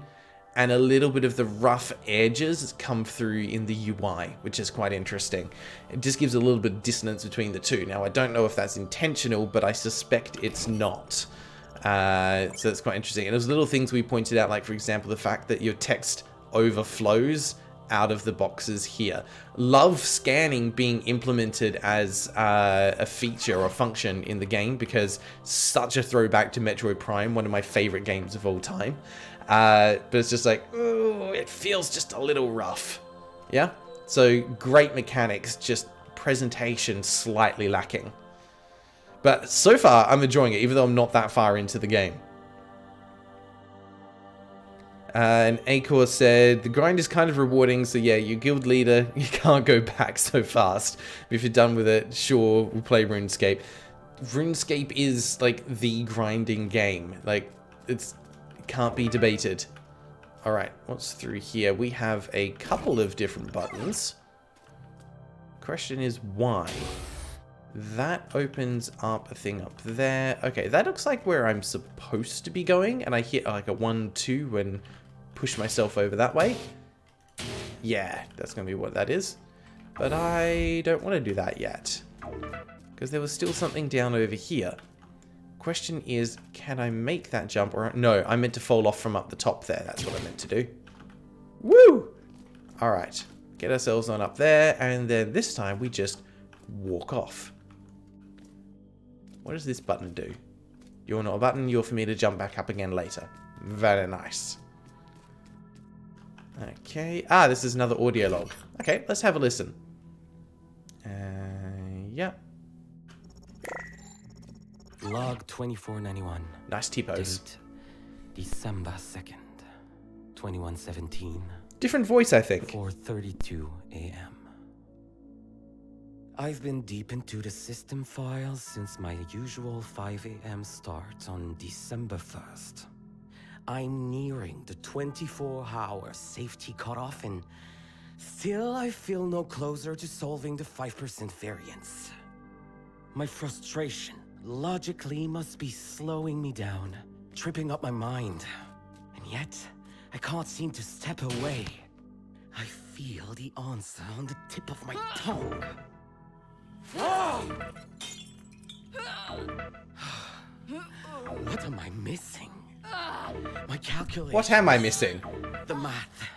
and a little bit of the rough edges that come through in the UI, which is quite interesting. It just gives a little bit of dissonance between the two. Now, I don't know if that's intentional, but I suspect it's not. So it's quite interesting. And there's little things we pointed out, like, for example, the fact that your text overflows out of the boxes here. Love scanning being implemented as a feature or function in the game, because such a throwback to Metroid Prime, one of my favorite games of all time. But it's just like, ooh, it feels just a little rough. Yeah? So great mechanics, just presentation slightly lacking. But so far, I'm enjoying it, even though I'm not that far into the game. And Acor said, the grind is kind of rewarding, so yeah, your guild leader, you can't go back so fast. But if you're done with it, sure, we'll play RuneScape. RuneScape is, like, the grinding game. Like, it can't be debated. Alright, what's through here? We have a couple of different buttons. Question is, why? That opens up a thing up there. Okay, that looks like where I'm supposed to be going, and I hit like a 1, 2 and push myself over that way. Yeah, that's gonna be what that is. But I don't want to do that yet. Because there was still something down over here. Question is, can I make that jump? Or no, I meant to fall off from up the top there. That's what I meant to do. Woo! Alright. Get ourselves on up there. And then this time we just walk off. What does this button do? You're not a button. You're for me to jump back up again later. Very nice. Okay. Ah, this is another audio log. Okay, let's have a listen. Yeah. Log 2491. Nice T-pose. Date December 2nd, 2117. Different voice, I think. 4:32 a.m. I've been deep into the system files since my usual 5 a.m. start on December 1st. I'm nearing the 24-hour safety cutoff and still I feel no closer to solving the 5% variance. My frustration logically must be slowing me down, tripping up my mind. And yet, I can't seem to step away. I feel the answer on the tip of my tongue. What am I missing? My calculation. What am I missing? The math.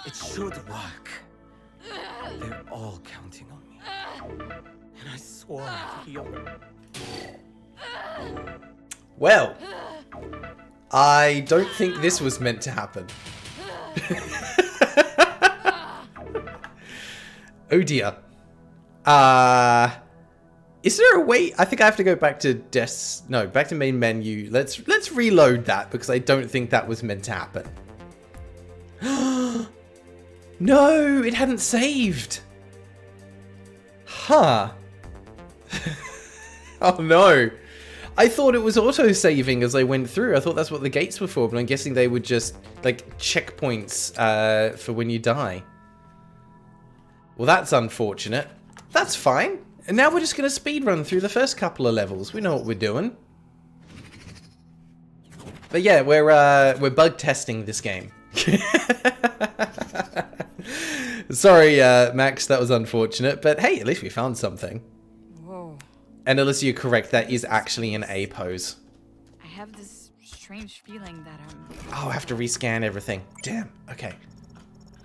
It should work. They're all counting on me. And I swore I'd heal them. Well, I don't think this was meant to happen. Oh dear. Is there a way? I think I have to go back to back to main menu. Let's reload that because I don't think that was meant to happen. No, it hadn't saved. Huh. Oh no. I thought it was auto-saving as I went through. I thought that's what the gates were for, but I'm guessing they were just like checkpoints for when you die. Well, that's unfortunate. That's fine. And now we're just going to speed run through the first couple of levels. We know what we're doing. But yeah, we're bug testing this game. Sorry, Max, that was unfortunate. But hey, at least we found something. Whoa. And Alyssa, you're correct. That is actually an A pose. I have this strange feeling that Oh, I have to rescan everything. Damn. Okay.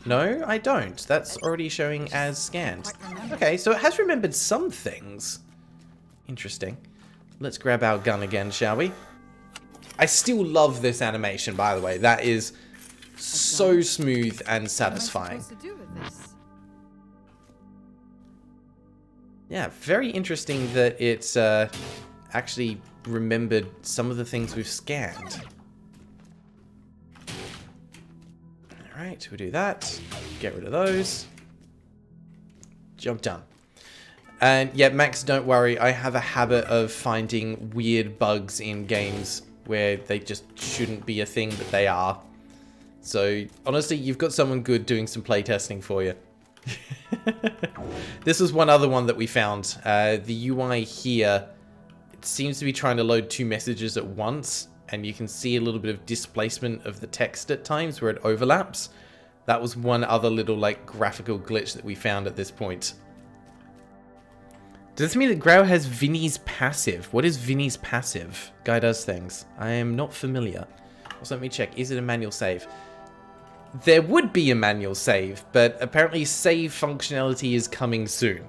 No, I don't. That's already showing as scanned. Okay, so it has remembered some things. Interesting. Let's grab our gun again, shall we? I still love this animation, by the way. That is so smooth and satisfying. What am I supposed to do with this? Yeah, very interesting that it's actually remembered some of the things we've scanned. Alright, we'll do that. Get rid of those. Job done. And yeah, Max, don't worry. I have a habit of finding weird bugs in games where they just shouldn't be a thing, but they are. So, honestly, you've got someone good doing some playtesting for you. This was one other one that we found. The UI here, it seems to be trying to load two messages at once. And you can see a little bit of displacement of the text at times where it overlaps. That was one other little like graphical glitch that we found at this point. Does this mean that Grau has Vinny's passive? What is Vinny's passive? Guy does things. I am not familiar. Also, let me check. Is it a manual save? There would be a manual save, but apparently save functionality is coming soon.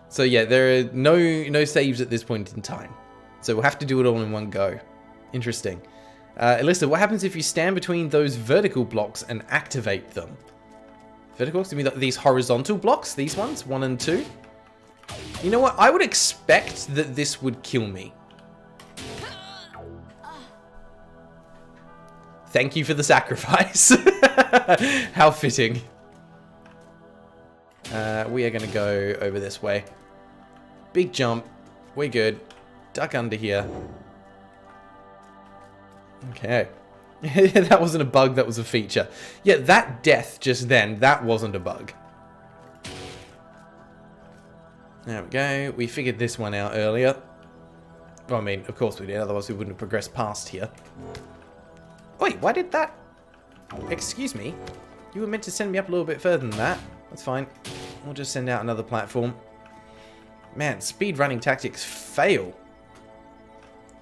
So yeah, there are no saves at this point in time. So we'll have to do it all in one go. Interesting. Alyssa, what happens if you stand between those vertical blocks and activate them? Vertical blocks? You mean these horizontal blocks? These ones? 1 and 2? You know what? I would expect that this would kill me. Thank you for the sacrifice. How fitting. We are going to go over this way. Big jump. We're good. Duck under here. Okay. That wasn't a bug, that was a feature. Yeah, that death just then, that wasn't a bug. There we go. We figured this one out earlier. Well, I mean, of course we did, otherwise we wouldn't have progressed past here. Wait, why did that... Excuse me. You were meant to send me up a little bit further than that. That's fine. We'll just send out another platform. Man, speed running tactics fail.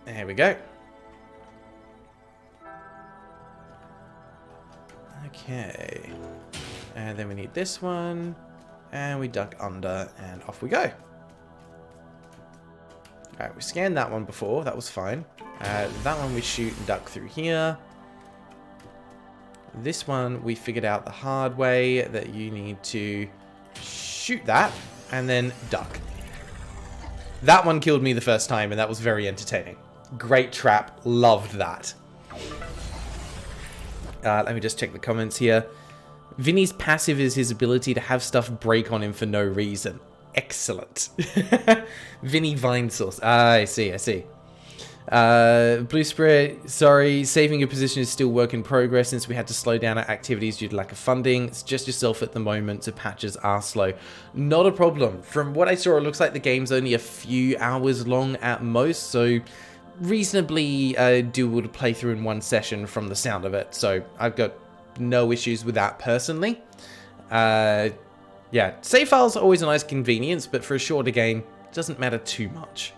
There we go. Okay. And then we need this one. And we duck under and off we go. Alright, we scanned that one before. That was fine. That one we shoot and duck through here. This one we figured out the hard way that you need to shoot that and then duck. That one killed me the first time and that was very entertaining. Great trap. Loved that. Let me just check the comments here. Vinny's passive is his ability to have stuff break on him for no reason. Excellent. Vinny Vine Sauce. Ah, I see, I see. Blue Spirit, sorry, saving your position is still work in progress since we had to slow down our activities due to lack of funding. It's just yourself at the moment, so patches are slow. Not a problem. From what I saw, it looks like the game's only a few hours long at most, so reasonably doable to play through in one session from the sound of it. So I've got no issues with that personally. Yeah, save files are always a nice convenience, but for a shorter game, it doesn't matter too much.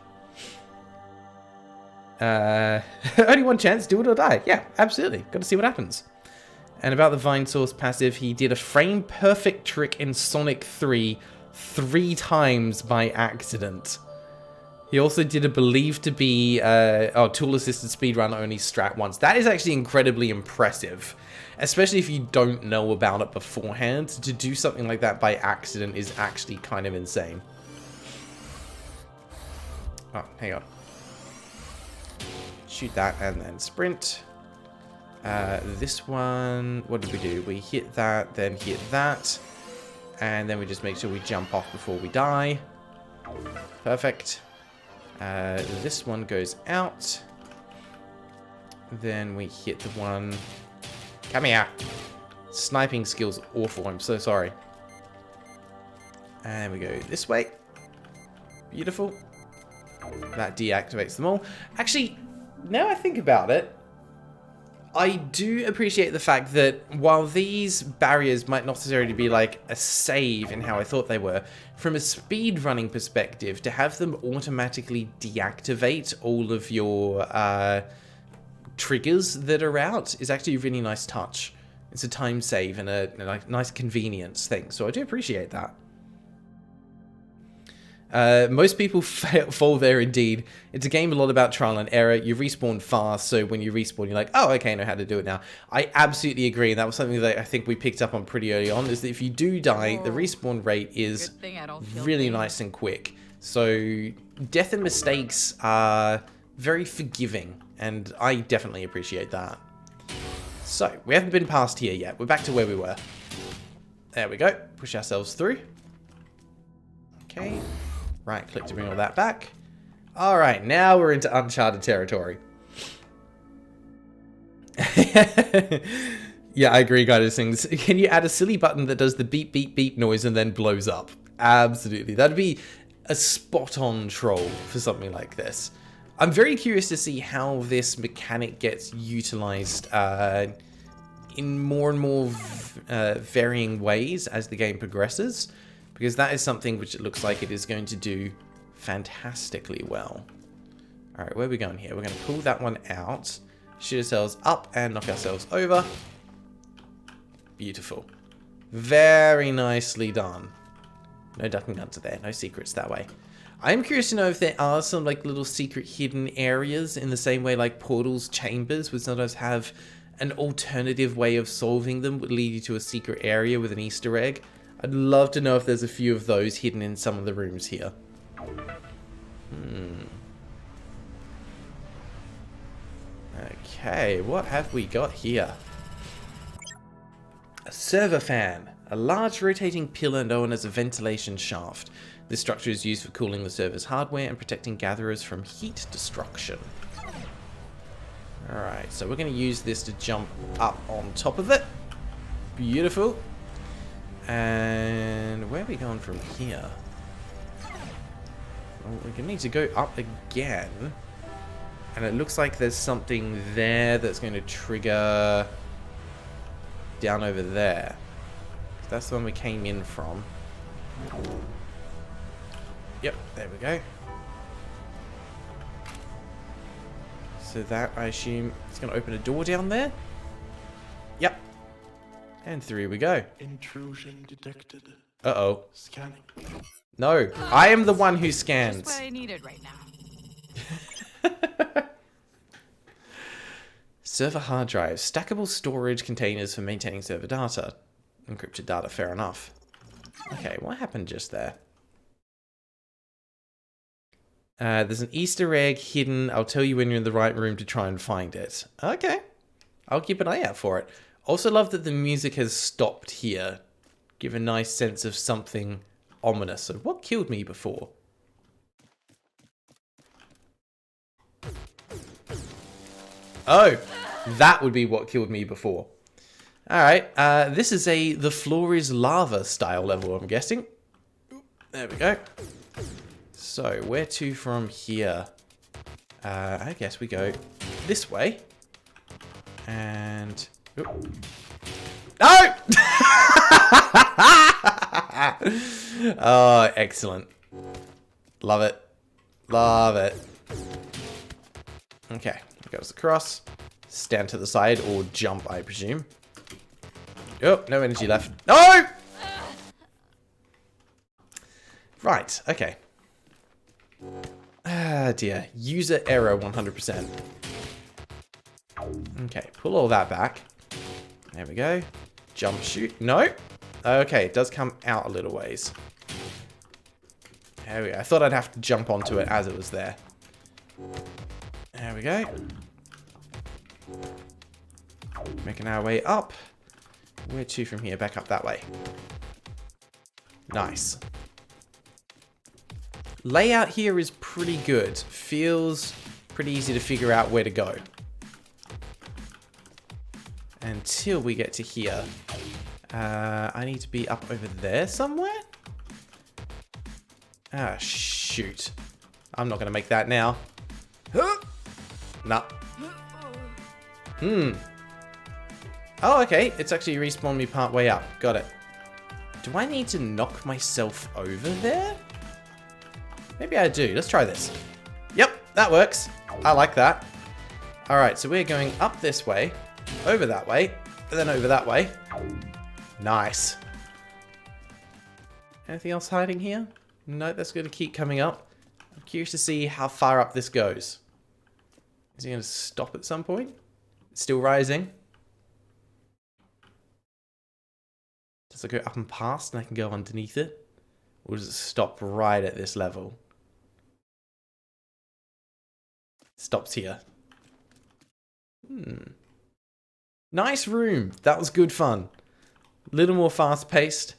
Only one chance, do it or die. Yeah, absolutely. Got to see what happens. And about the Vine Source passive, he did a frame perfect trick in Sonic 3 3 times by accident. He also did a believed to be tool assisted speedrun only strat once. That is actually incredibly impressive. Especially if you don't know about it beforehand. To do something like that by accident is actually kind of insane. Oh, hang on. Shoot that and then sprint. This one, what did we do? We hit that, then hit that. And then we just make sure we jump off before we die. Perfect. This one goes out. Then we hit the one. Come here. Sniping skill's awful, I'm so sorry. And we go this way. Beautiful. That deactivates them all. Actually, now I think about it, I do appreciate the fact that while these barriers might not necessarily be like a save in how I thought they were, from a speedrunning perspective, to have them automatically deactivate all of your triggers that are out is actually a really nice touch. It's a time save and a nice convenience thing, so I do appreciate that. Most people fall there indeed. It's a game a lot about trial and error. You respawn fast, so when you respawn, you're like, oh, okay, I know how to do it now. I absolutely agree. That was something that I think we picked up on pretty early on, is that if you do die, the respawn rate is really nice and quick. So death and mistakes are very forgiving, and I definitely appreciate that. So, we haven't been past here yet. We're back to where we were. There we go. Push ourselves through. Okay. Right click to bring all that back. Alright, now we're into uncharted territory. Yeah, I agree, guys. Things. Can you add a silly button that does the beep, beep, beep noise and then blows up? Absolutely. That'd be a spot-on troll for something like this. I'm very curious to see how this mechanic gets utilized in more and more varying ways as the game progresses. Because that is something which it looks like it is going to do fantastically well. Alright, where are we going here? We're going to pull that one out, shoot ourselves up and knock ourselves over. Beautiful. Very nicely done. No duck and guns are there, no secrets that way. I'm curious to know if there are some like little secret hidden areas in the same way like portals, chambers would sometimes have an alternative way of solving them would lead you to a secret area with an Easter egg. I'd love to know if there's a few of those hidden in some of the rooms here. Okay, what have we got here? A server fan. A large rotating pillar known as a ventilation shaft. This structure is used for cooling the server's hardware and protecting gatherers from heat destruction. Alright, so we're going to use this to jump up on top of it. Beautiful. And where are we going from here? Well, we're going to need to go up again. And it looks like there's something there that's going to trigger down over there. That's the one we came in from. Yep, there we go. So that, I assume, is going to open a door down there? Yep. And through we go. Intrusion detected. Uh-oh. Scanning. No, I am the one who Just scans. what I needed right now. Server hard drives. Stackable storage containers for maintaining server data. Encrypted data, fair enough. Okay, what happened just there? There's an Easter egg hidden. I'll tell you when you're in the right room to try and find it. Okay. I'll keep an eye out for it. Also love that the music has stopped here. Give a nice sense of something ominous. So what killed me before? Oh, that would be what killed me before. Alright, this is the floor is lava style level, I'm guessing. There we go. So, where to from here? I guess we go this way. And... Oop. No! Oh, excellent. Love it. Love it. Okay, goes across. Stand to the side or jump, I presume. Oh, no energy left. No! Right, okay. Ah, dear. User error 100%. Okay, pull all that back. There we go. Jump, shoot. No! Okay, it does come out a little ways. There we go. I thought I'd have to jump onto it as it was there. There we go. Making our way up. Where to from here? Back up that way. Nice. Layout here is pretty good. Feels pretty easy to figure out where to go. Until we get to here. I need to be up over there somewhere? Ah, shoot. I'm not going to make that now. Nah. Oh, okay. It's actually respawned me part way up. Got it. Do I need to knock myself over there? Maybe I do. Let's try this. Yep, that works. I like that. Alright, so we're going up this way, over that way, and then over that way. Nice. Anything else hiding here? No, that's going to keep coming up. I'm curious to see how far up this goes. Is he going to stop at some point? It's still rising. Does it go up and past and I can go underneath it? Or does it stop right at this level? Stops here. Nice room. That was good fun. A little more fast paced.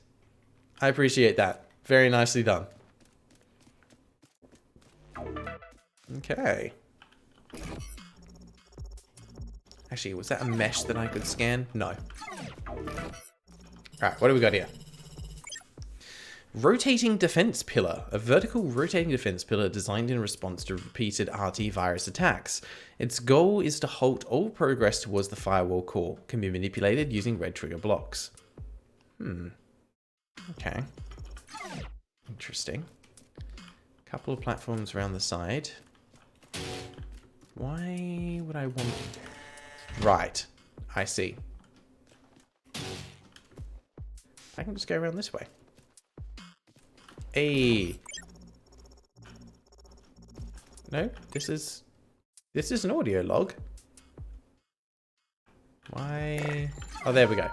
I appreciate that. Very nicely done. Okay. Actually, was that a mesh that I could scan? No. Alright, what do we got here? Rotating defense pillar. A vertical rotating defense pillar designed in response to repeated RT virus attacks. Its goal is to halt all progress towards the firewall core. Can be manipulated using red trigger blocks. Okay. Interesting. Couple of platforms around the side. Why would I want... Right. I see. I can just go around this way. Hey. No, this is an audio log. Why? Oh, there we go.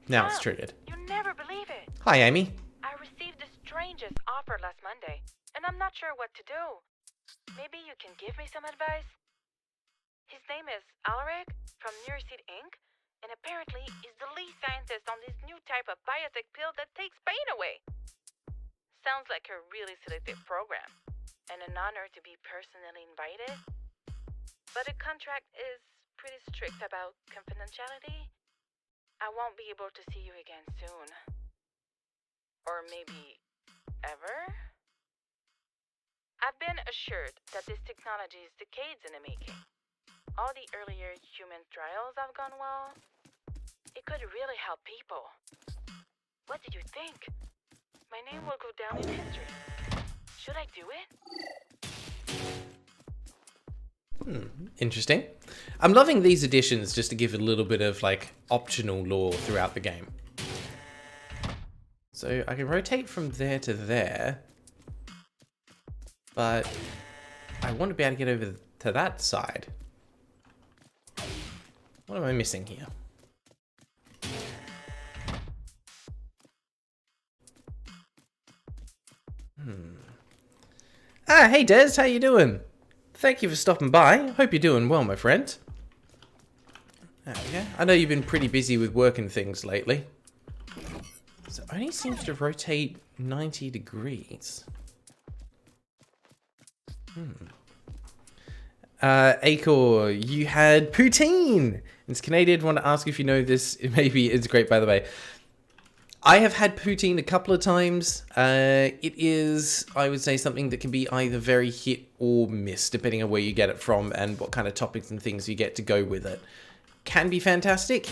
Now it's triggered. You'll never believe it. Hi, Amy. I received the strangest offer last Monday, and I'm not sure what to do. Maybe you can give me some advice? His name is Alaric from Neuroseed Inc., and apparently is the lead scientist on this new type of biotech pill that takes pain away. Sounds like a really selective program, and an honor to be personally invited. But the contract is pretty strict about confidentiality. I won't be able to see you again soon. Or maybe ever? I've been assured that this technology is decades in the making. All the earlier human trials have gone well. It could really help people. What do you think? my name will go down in history. Should I do it? Interesting. I'm loving these additions just to give a little bit of like optional lore throughout the game. So I can rotate from there to there, but I want to be able to get over to that side. What am I missing here? Ah, hey Des, how you doing? Thank you for stopping by. Hope you're doing well, my friend. There we go. I know you've been pretty busy with work and things lately. So it only seems to rotate 90 degrees. Acor, you had poutine. It's Canadian. Want to ask if you know this. Maybe it's great, by the way. I have had poutine a couple of times. It is, I would say, something that can be either very hit or miss, depending on where you get it from and what kind of toppings and things you get to go with it. Can be fantastic.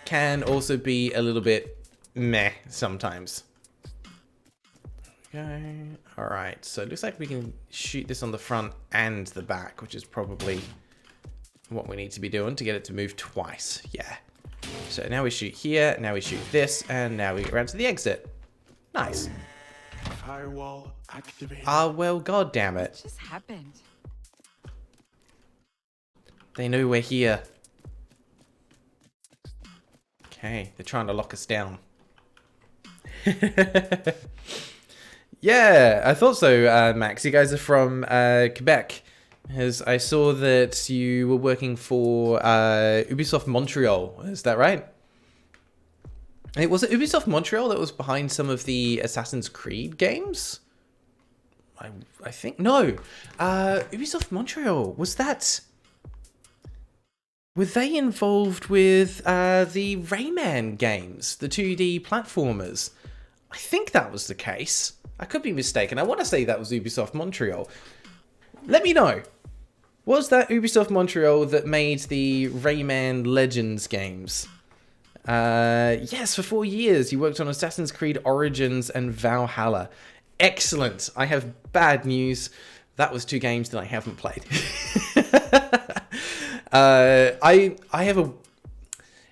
Can also be a little bit meh sometimes. Okay. All right. So it looks like we can shoot this on the front and the back, which is probably what we need to be doing to get it to move twice. Yeah. So now we shoot here, now we shoot this, and now we get around to the exit. Nice. Firewall activated. Ah, well, god damn it. What just happened? They know we're here. Okay, they're trying to lock us down. Yeah, I thought so, Max. You guys are from Quebec. As I saw that you were working for Ubisoft Montreal. Is that right? Hey, was it Ubisoft Montreal that was behind some of the Assassin's Creed games? I think... No. Ubisoft Montreal. Was that... Were they involved with the Rayman games? The 2D platformers? I think that was the case. I could be mistaken. I want to say that was Ubisoft Montreal. Let me know. Was that Ubisoft Montreal that made the Rayman Legends games? Yes, for 4 years. You worked on Assassin's Creed Origins and Valhalla. Excellent. I have bad news. That was 2 games that I haven't played. I have a...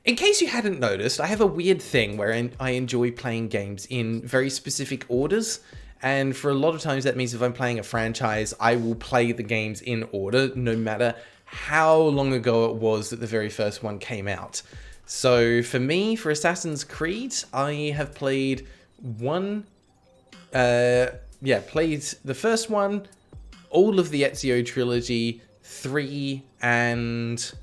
In case you hadn't noticed, I have a weird thing where I enjoy playing games in very specific orders. And for a lot of times, that means if I'm playing a franchise, I will play the games in order, no matter how long ago it was that the very first one came out. So for me, for Assassin's Creed, I have played played the first one, all of the Ezio trilogy, 3, and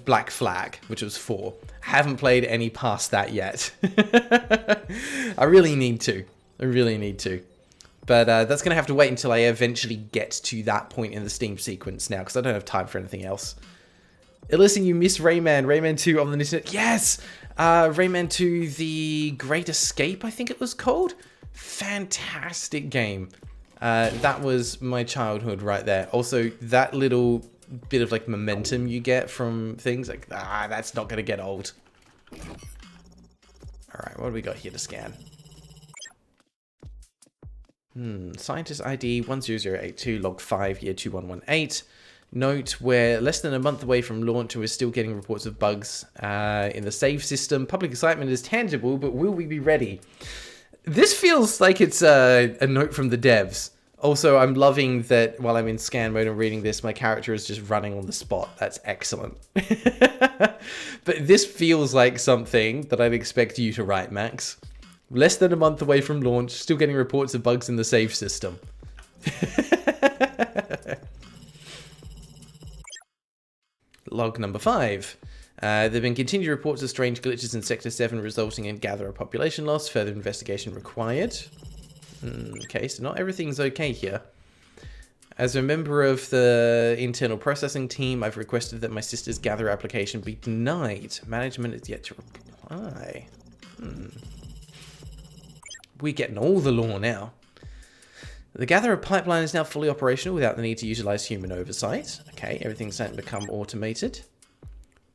Black Flag, which was 4. Haven't played any past that yet. I really need to. But that's going to have to wait until I eventually get to that point in the Steam sequence now, because I don't have time for anything else. Alyssa, you missed Rayman. Rayman 2 on the internet. Yes! Rayman 2, The Great Escape, I think it was called. Fantastic game. That was my childhood right there. Also, that little bit of like momentum you get from things, like, that's not going to get old. Alright, what do we got here to scan? Scientist ID 10082, log 5, year 2118. Note, we're less than a month away from launch and we're still getting reports of bugs in the save system. Public excitement is tangible, but will we be ready? This feels like it's a note from the devs. Also, I'm loving that while I'm in scan mode and reading this, my character is just running on the spot. That's excellent. But this feels like something that I'd expect you to write, Max. Less than a month away from launch, still getting reports of bugs in the save system. Log number 5. There have been continued reports of strange glitches in Sector 7 resulting in gatherer population loss. Further investigation required. Okay, so not everything's okay here. As a member of the internal processing team, I've requested that my sister's gatherer application be denied. Management is yet to reply. We're getting all the lore now. The gatherer pipeline is now fully operational without the need to utilize human oversight. Okay, everything's starting to become automated.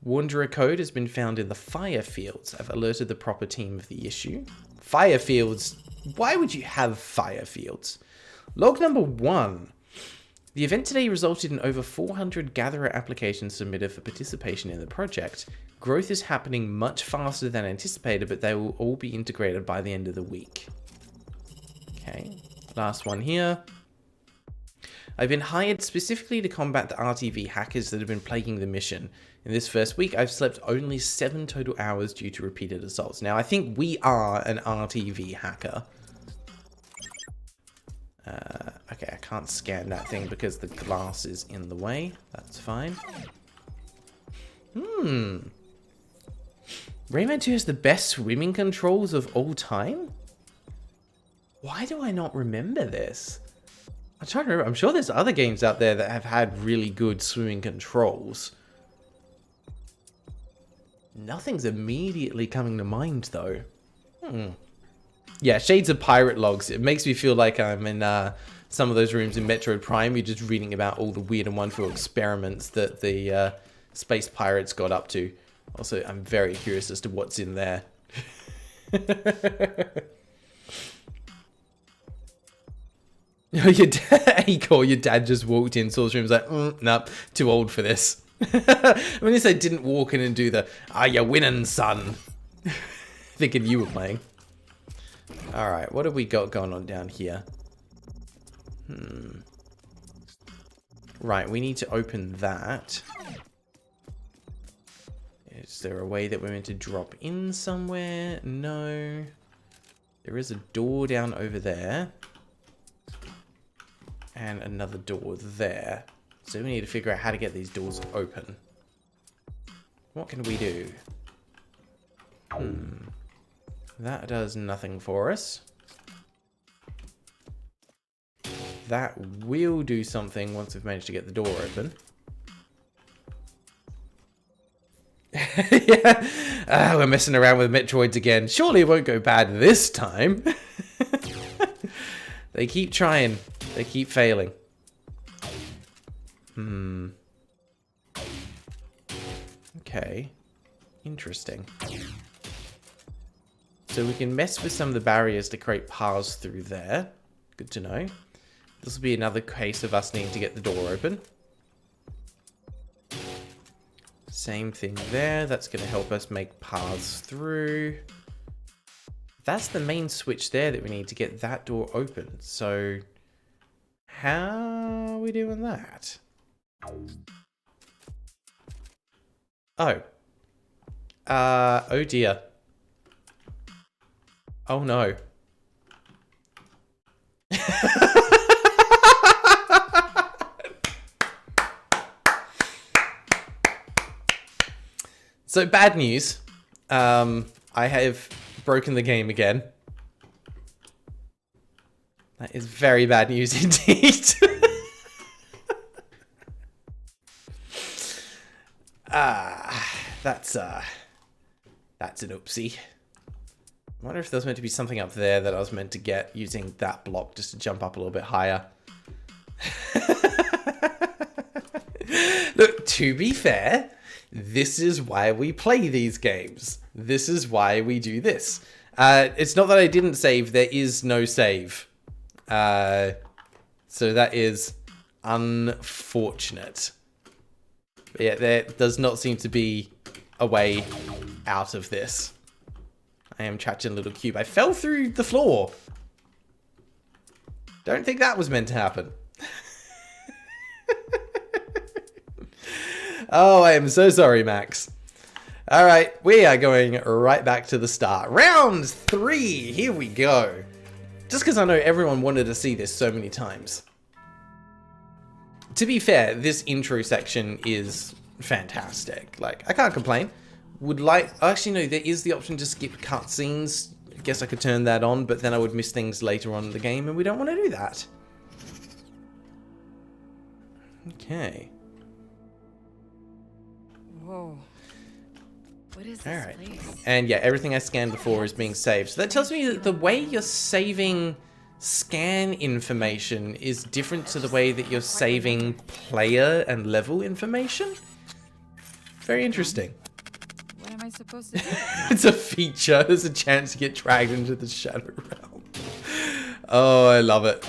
Wanderer code has been found in the fire fields. I've alerted the proper team of the issue. Fire fields. Why would you have fire fields? Log number 1. The event today resulted in over 400 gatherer applications submitted for participation in the project. Growth is happening much faster than anticipated, but they will all be integrated by the end of the week. Okay, last one here. I've been hired specifically to combat the RTV hackers that have been plaguing the mission. In this first week, I've slept only 7 total hours due to repeated assaults. Now, I think we are an RTV hacker. Okay, I can't scan that thing because the glass is in the way. That's fine. Rayman 2 has the best swimming controls of all time? Why do I not remember this? I'm trying to remember. I'm sure there's other games out there that have had really good swimming controls. Nothing's immediately coming to mind, though. Yeah, Shades of Pirate Logs. It makes me feel like I'm in some of those rooms in Metroid Prime. You're just reading about all the weird and wonderful experiments that the space pirates got up to. Also, I'm very curious as to what's in there. Your dad, your dad just walked in, saw the room, was like, nope, too old for this. I mean, I didn't walk in and do the, you're winning, son. Thinking you were playing. Alright, what have we got going on down here? Right, we need to open that. Is there a way that we're meant to drop in somewhere? No. There is a door down over there. And another door there. So we need to figure out how to get these doors open. What can we do? That does nothing for us. That will do something once we've managed to get the door open. Yeah, we're messing around with Metroids again. Surely it won't go bad this time. They keep trying. They keep failing. Okay. Interesting. So we can mess with some of the barriers to create paths through there. Good to know. This will be another case of us needing to get the door open. Same thing there. That's going to help us make paths through. That's the main switch there that we need to get that door open. So how are we doing that? Oh. Oh dear. Oh no. So bad news. I have broken the game again. That is very bad news indeed. That's an oopsie. I wonder if there's meant to be something up there that I was meant to get using that block just to jump up a little bit higher. Look, to be fair, this is why we play these games. This is why we do this. It's not that I didn't save, there is no save. So that is unfortunate. But yeah, there does not seem to be a way out of this. I am trapped in a little cube. I fell through the floor. Don't think that was meant to happen. Oh, I am so sorry, Max. Alright, we are going right back to the start. Round 3, here we go. Just because I know everyone wanted to see this so many times. To be fair, this intro section is fantastic. Like, I can't complain. Actually no, there is the option to skip cutscenes. I guess I could turn that on, but then I would miss things later on in the game, and we don't want to do that. Okay. Whoa. What is this place? And yeah, everything I scanned before is being saved. So that tells me that the way you're saving scan information is different to the way that you're saving player and level information. Very interesting. What am I I supposed to do? It's a feature. There's a chance to get dragged into the Shadow Realm. Oh, I love it.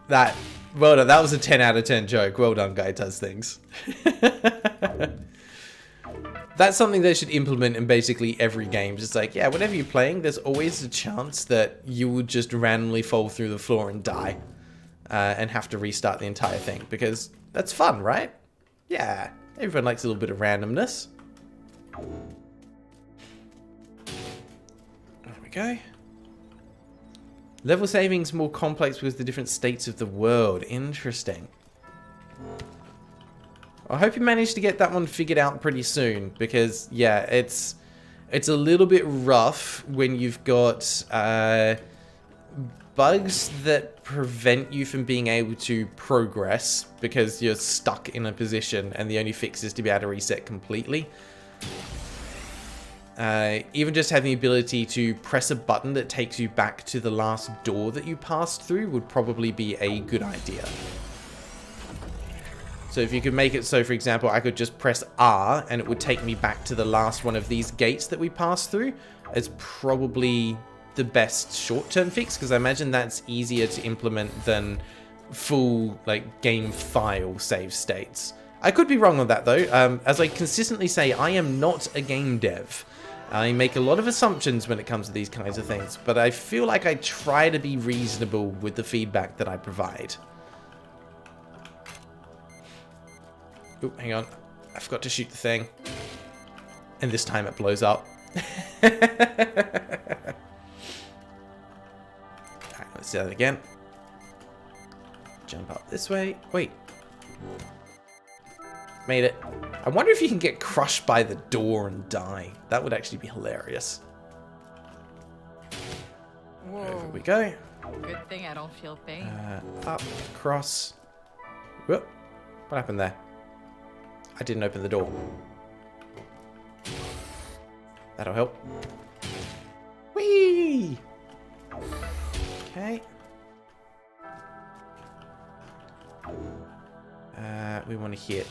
Well done. That was a 10 out of 10 joke. Well done, Guy Does Things. That's something they should implement in basically every game. Just like, yeah, whenever you're playing, there's always a chance that you will just randomly fall through the floor and die. And have to restart the entire thing. Because that's fun, right? Yeah. Everyone likes a little bit of randomness. There we go. Level saving's more complex with the different states of the world. Interesting. I hope you managed to get that one figured out pretty soon, because yeah, it's a little bit rough when you've got bugs that prevent you from being able to progress because you're stuck in a position, and the only fix is to be able to reset completely. Even just having the ability to press a button that takes you back to the last door that you passed through would probably be a good idea. So if you could make it so, for example, I could just press R and it would take me back to the last one of these gates that we passed through, it's probably the best short-term fix, because I imagine that's easier to implement than full like game file save states. I could be wrong on that though. As I consistently say, I am not a game dev. I make a lot of assumptions when it comes to these kinds of things, but I feel like I try to be reasonable with the feedback that I provide. Oh, hang on. I forgot to shoot the thing. And this time it blows up. Alright, let's do that again. Jump up this way. Wait. Made it. I wonder if you can get crushed by the door and die. That would actually be hilarious. Whoa. Over we go. Good thing I don't feel pain. Up, across. Whoop. What happened there? I didn't open the door. That'll help. Whee! Okay. We want to hit.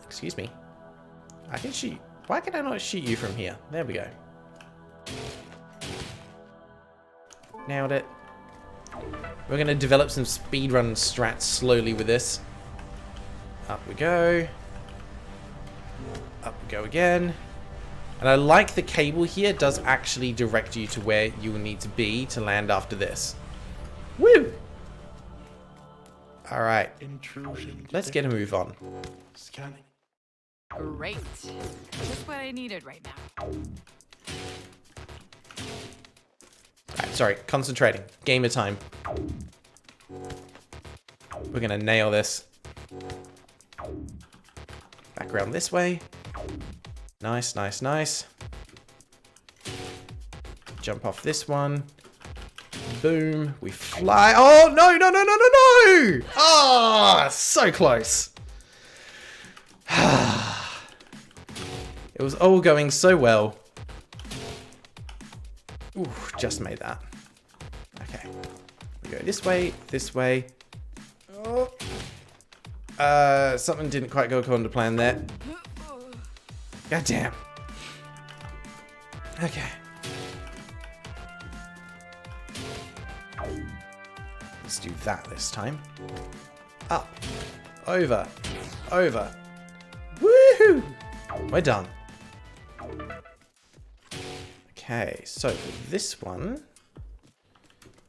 Excuse me. I can shoot. Why can I not shoot you from here? There we go. Nailed it. We're going to develop some speedrun strats slowly with this. Up we go. Up we go again. And I like the cable here does actually direct you to where you will need to be to land after this. Woo! Alright. Intrusion. Let's get a move on. Scanning. Great. Just what I needed right now. Right, sorry, concentrating. Gamer time. We're gonna nail this. Back around this way. Nice, nice, nice. Jump off this one. Boom. We fly. Oh, no, no, no, no, no, no! Ah, so close. It was all going so well. Ooh, just made that. Okay. We go this way, this way. Oh. Something didn't quite go according to plan there. God damn. Okay. Let's do that this time. Up. Over. Over. Woohoo! We're done. Okay, so for this one,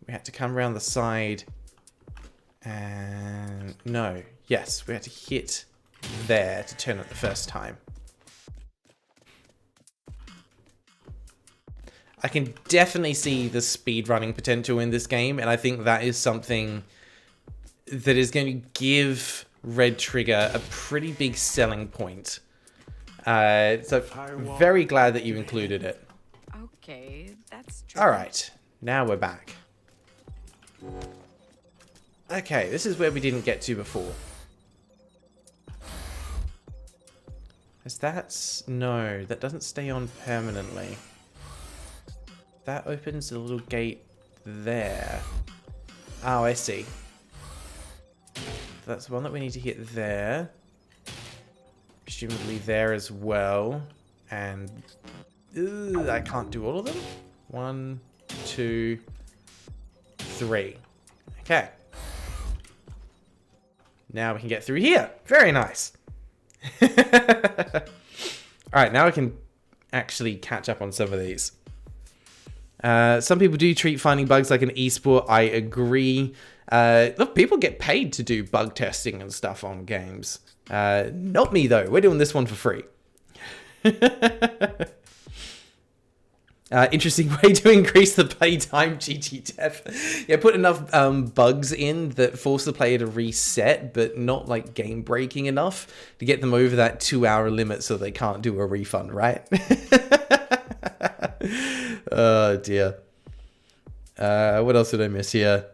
we had to come around the side and... No. Yes, we had to hit there to turn it the first time. I can definitely see the speedrunning potential in this game, and I think that is something that is going to give Red Trigger a pretty big selling point. So very glad that you included it. Okay, that's true. Alright, now we're back. Okay, this is where we didn't get to before. Is that... No, that doesn't stay on permanently. That opens a little gate there. Oh, I see. That's one that we need to hit there. Presumably there as well. And I can't do all of them. 1, 2, 3. Okay. Now we can get through here. Very nice. Alright, now I can actually catch up on some of these. Some people do treat finding bugs like an esport. I agree. Look, people get paid to do bug testing and stuff on games. Not me, though. We're doing this one for free. Interesting way to increase the playtime, GG Dev. Yeah, put enough bugs in that force the player to reset, but not like game breaking enough to get them over that 2-hour limit so they can't do a refund, right? Oh dear. What else did I miss here?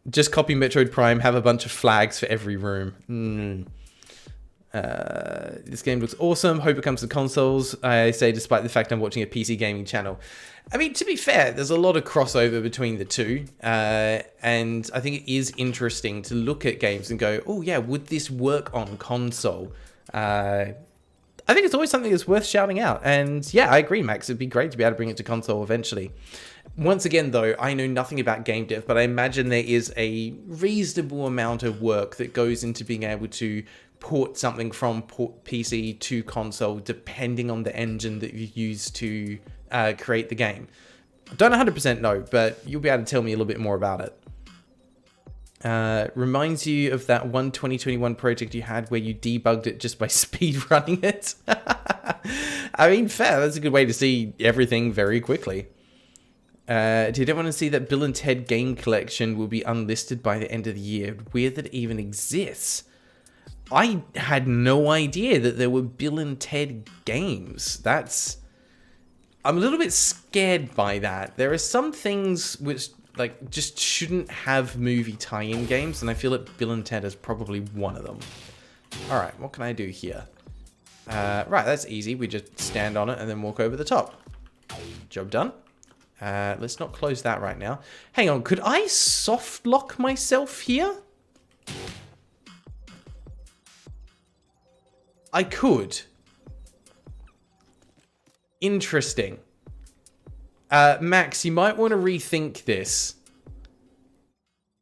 Just copy Metroid Prime, have a bunch of flags for every room. This game looks awesome. Hope it comes to consoles. I say despite the fact I'm watching a PC gaming channel. I mean, to be fair, there's a lot of crossover between the two. And I think it is interesting to look at games and go, oh yeah, would this work on console? I think it's always something that's worth shouting out. And yeah, I agree, Max. It'd be great to be able to bring it to console eventually. Once again, though, I know nothing about game dev, but I imagine there is a reasonable amount of work that goes into being able to port something from PC to console, depending on the engine that you use to create the game. I don't 100% know, but you'll be able to tell me a little bit more about it. Reminds you of that one 2021 project you had where you debugged it just by speed running it. I mean, fair. That's a good way to see everything very quickly. Did everyone see that Bill and Ted game collection will be unlisted by the end of the year? Weird that it even exists. I had no idea that there were Bill and Ted games. I'm a little bit scared by that. There are some things which like just shouldn't have movie tie-in games, and I feel that Bill and Ted is probably one of them. Alright, what can I do here? Right, that's easy. We just stand on it and then walk over the top. Job done. Let's not close that right now. Hang on, could I soft lock myself here? I could. Interesting. Max, you might want to rethink this.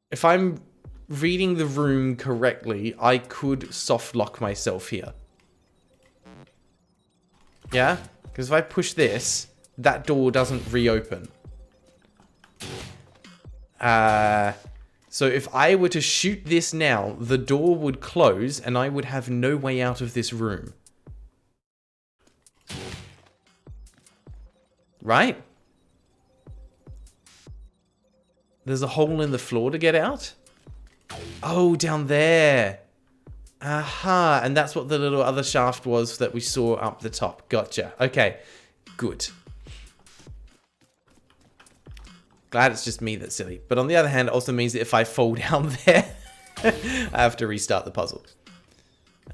If I'm reading the room correctly, I could soft lock myself here. Yeah? Because if I push this, that door doesn't reopen. So if I were to shoot this now, the door would close and I would have no way out of this room. Right? There's a hole in the floor to get out? Oh, down there. Aha, and that's what the little other shaft was that we saw up the top. Gotcha. Okay, good. Glad it's just me that's silly. But on the other hand, it also means that if I fall down there, I have to restart the puzzle.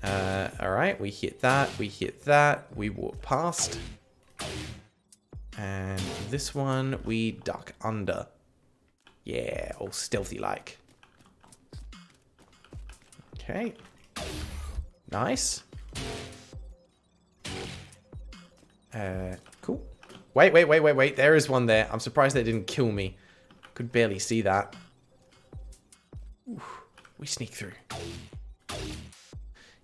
Alright, we hit that, we walk past. And this one, we duck under. Yeah, all stealthy-like. Okay. Nice. Cool. Wait. There is one there. I'm surprised they didn't kill me. Could barely see that. Ooh, we sneak through.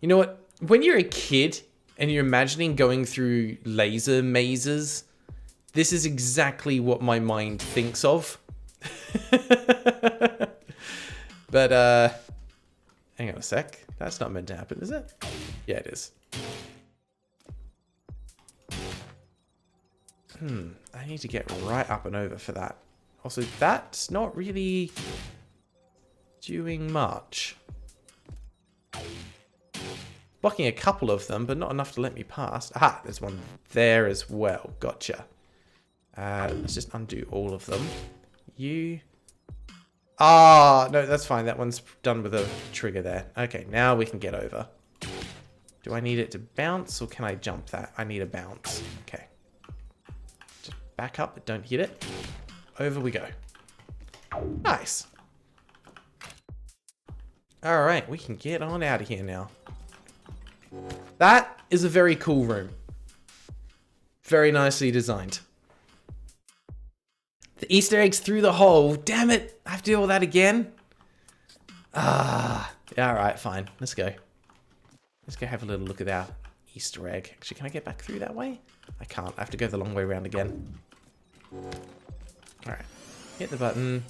You know what? When you're a kid and you're imagining going through laser mazes, this is exactly what my mind thinks of. But, hang on a sec. That's not meant to happen, is it? Yeah, it is. I need to get right up and over for that. Also, that's not really doing much. Blocking a couple of them, but not enough to let me past. Aha, there's one there as well. Gotcha. Let's just undo all of them. You... Ah, no, that's fine. That one's done with a trigger there. Okay, now we can get over. Do I need it to bounce, or can I jump that? I need a bounce. Okay. Just back up, but don't hit it. Over we go. Nice. Alright, we can get on out of here now. That is a very cool room. Very nicely designed. The Easter eggs through the hole. Damn it. I have to do all that again? Ah. Yeah, alright, fine. Let's go. Let's go have a little look at our Easter egg. Actually, can I get back through that way? I can't. I have to go the long way around again. Alright. Hit the button.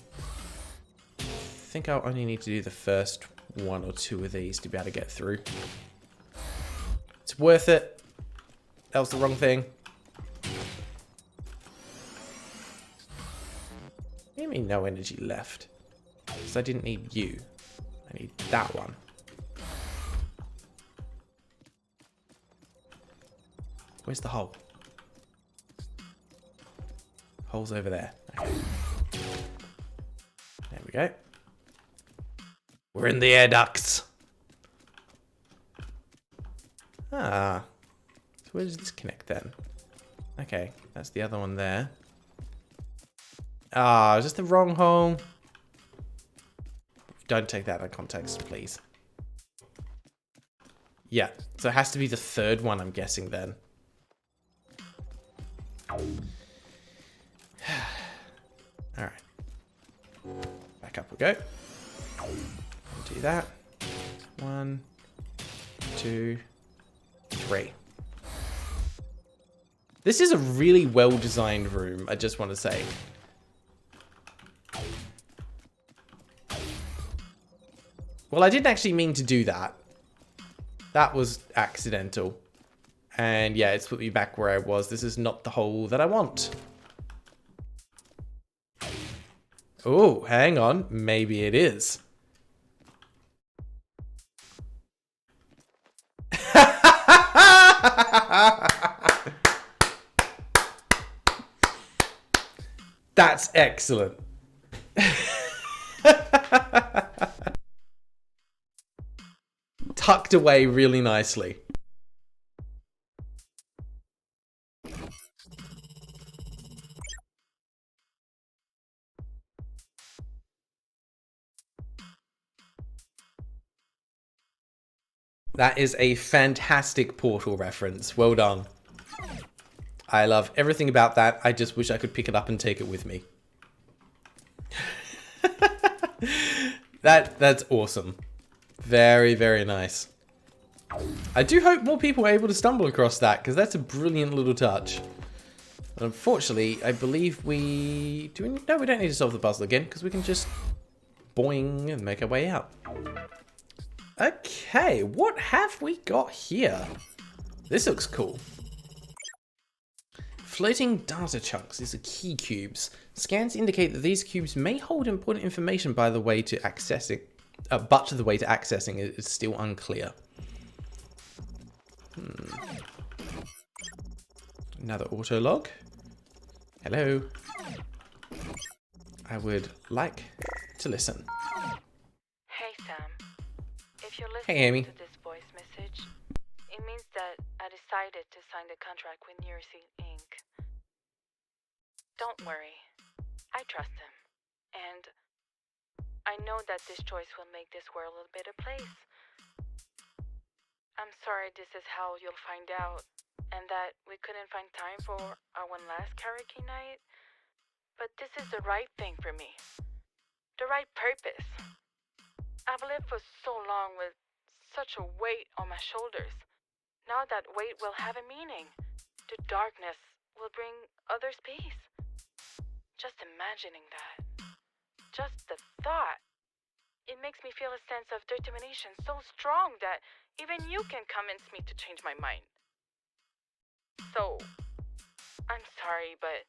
I think I'll only need to do the first 1 or 2 of these to be able to get through. It's worth it. That was the wrong thing. What do you mean no energy left? Because I didn't need you. I need that one. Where's the hole? Hole's over there. Okay. There we go. We're in the air ducts. Ah. So where does this connect then? Okay, that's the other one there. Ah, is this the wrong hole? Don't take that out of context, please. Yeah, so it has to be the third one, I'm guessing, then. Alright. Back up we go. Do that. 1, 2, 3. This is a really well-designed room, I just want to say. Well, I didn't actually mean to do that. That was accidental. And yeah, it's put me back where I was. This is not the hole that I want. Oh, hang on. Maybe it is. That's excellent. Tucked away really nicely. That is a fantastic Portal reference. Well done. I love everything about that. I just wish I could pick it up and take it with me. That's awesome. Very, very nice. I do hope more people are able to stumble across that, because that's a brilliant little touch. Unfortunately, I believe we... No, we don't need to solve the puzzle again, because we can just boing and make our way out. Okay, what have we got here? This looks cool. Floating data chunks. These are key cubes. Scans indicate that these cubes may hold important information by the way to accessing, but the way to accessing is still unclear. Another auto log. Hello. I would like to listen. Hey, Sam. If you're Hey, Amy. listening to this voice message, it means that I decided to sign the contract with Neurosync Inc. Don't worry. I trust him. And I know that this choice will make this world a better place. I'm sorry this is how you'll find out, and that we couldn't find time for our one last karaoke night. But this is the right thing for me. The right purpose. I've lived for so long with such a weight on my shoulders. Now that weight will have a meaning. The darkness will bring others peace. Just imagining that. Just the thought. It makes me feel a sense of determination so strong that even you can convince me to change my mind. So, I'm sorry, but,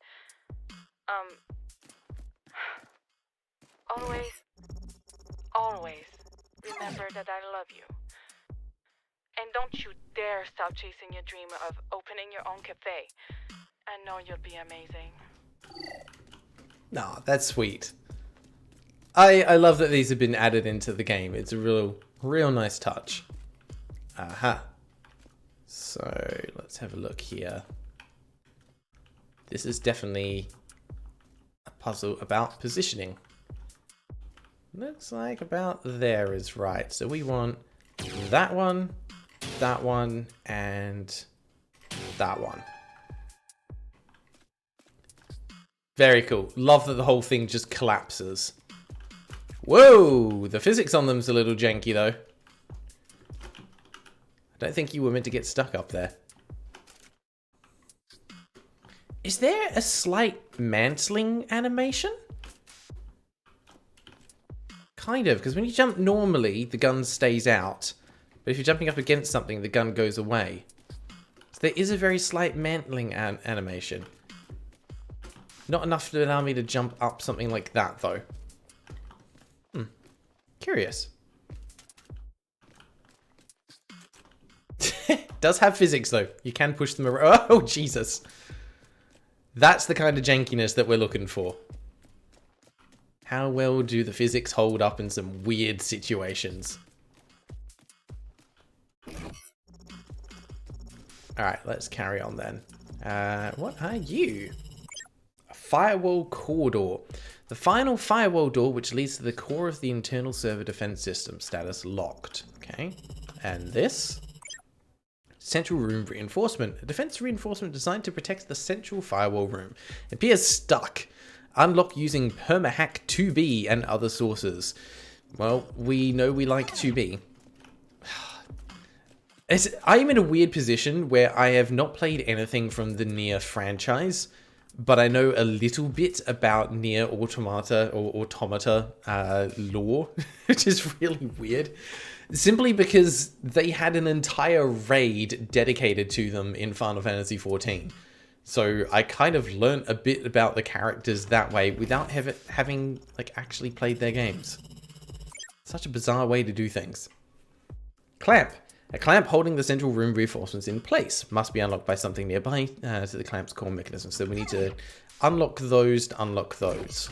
always remember that I love you. And don't you dare stop chasing your dream of opening your own cafe. I know you'll be amazing. Nah, that's sweet. I love that these have been added into the game. It's a real nice touch. Aha. So, let's have a look here. This is definitely a puzzle about positioning. Looks like about there is right. So we want that one, and that one. Very cool. Love that the whole thing just collapses. Whoa! The physics on them's a little janky, though. I don't think you were meant to get stuck up there. Is there a slight mantling animation? Kind of, because when you jump normally, the gun stays out. But if you're jumping up against something, the gun goes away. So there is a very slight mantling animation. Not enough to allow me to jump up something like that, though. Curious. Does have physics, though. You can push them around. Oh, Jesus. That's the kind of jankiness that we're looking for. How well do the physics hold up in some weird situations? Alright, let's carry on then. What are you? A firewall core door. The final firewall door which leads to the core of the internal server defense system. Status locked. Okay. And this? Central room reinforcement. A defense reinforcement designed to protect the central firewall room. It appears stuck. Unlock using permahack 2B and other sources. Well, we know we like 2B. I'm in a weird position where I have not played anything from the Nier franchise, but I know a little bit about Nier Automata or Automata lore, which is really weird. Simply because they had an entire raid dedicated to them in Final Fantasy XIV. So I kind of learnt a bit about the characters that way without having like actually played their games. Such a bizarre way to do things. Clamp. A clamp holding the central room reinforcements in place must be unlocked by something nearby to the clamp's core mechanism. So we need to unlock those to unlock those.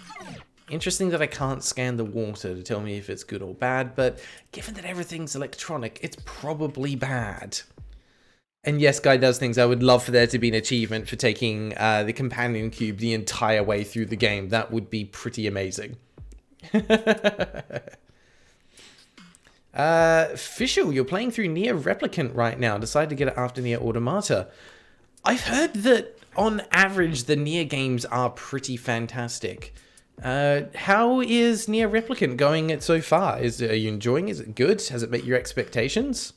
Interesting that I can't scan the water to tell me if it's good or bad, but given that everything's electronic, it's probably bad. And yes, Guy Does Things, I would love for there to be an achievement for taking the companion cube the entire way through the game. That would be pretty amazing. Fischl, you're playing through Nier Replicant right now. Decided to get it after Nier Automata. I've heard that on average the Nier games are pretty fantastic. How is Nier Replicant going so far? Are you enjoying it? Is it good? Has it met your expectations?